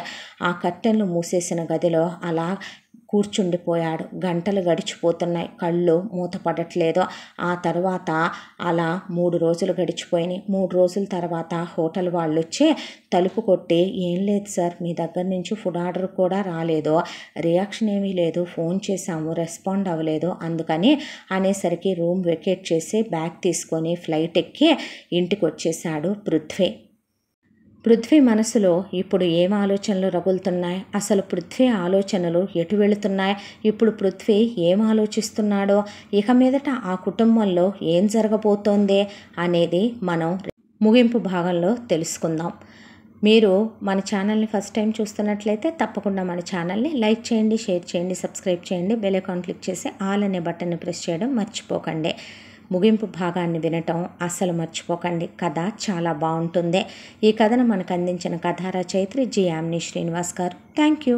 ఆ కర్టెన్లు మూసేసిన గదిలో అలా కూర్చుండిపోయాడు. గంటలు గడిచిపోతున్నాయి, కళ్ళు మూతపడట్లేదు. ఆ తర్వాత అలా 3 రోజులు గడిచిపోయినాయి. 3 రోజుల తర్వాత హోటల్ వాళ్ళు వచ్చి తలుపు కొట్టి, ఏం లేదు సార్, మీ దగ్గర నుంచి ఫుడ్ ఆర్డర్ కూడా రాలేదు, రియాక్షన్ ఏమీ లేదు, ఫోన్ చేశాము రెస్పాండ్ అవ్వలేదు, అందుకని అనేసరికి రూమ్ వెకేట్ చేసి బ్యాగ్ తీసుకొని ఫ్లైట్ ఎక్కి ఇంటికి వచ్చేసాడు పృథ్వీ. పృథ్వీ మనసులో ఇప్పుడు ఏం ఆలోచనలు రగులుతున్నాయి, అసలు పృథ్వీ ఆలోచనలు ఎటు వెళుతున్నాయి, ఇప్పుడు పృథ్వీ ఏం ఆలోచిస్తున్నాడో, ఇక మీదట ఆ కుటుంబంలో ఏం జరగబోతోంది అనేది మనం ముగింపు భాగంలో తెలుసుకుందాం. మీరు మన ఛానల్ని ఫస్ట్ టైం చూస్తున్నట్లయితే తప్పకుండా మన ఛానల్ని లైక్ చేయండి, షేర్ చేయండి, సబ్స్క్రైబ్ చేయండి, బెల్ ఐకాన్ క్లిక్ చేసి ఆల్ అనే బటన్ని ప్రెస్ చేయడం మర్చిపోకండి. ముగింపు భాగాన్ని వినటం అస్సలు మర్చిపోకండి. కథ చాలా బాగుంటుంది. ఈ కథను మనకు అందించిన కథా రచయిత్రి జి. యామిని శ్రీనివాస్ గారు. Thank you.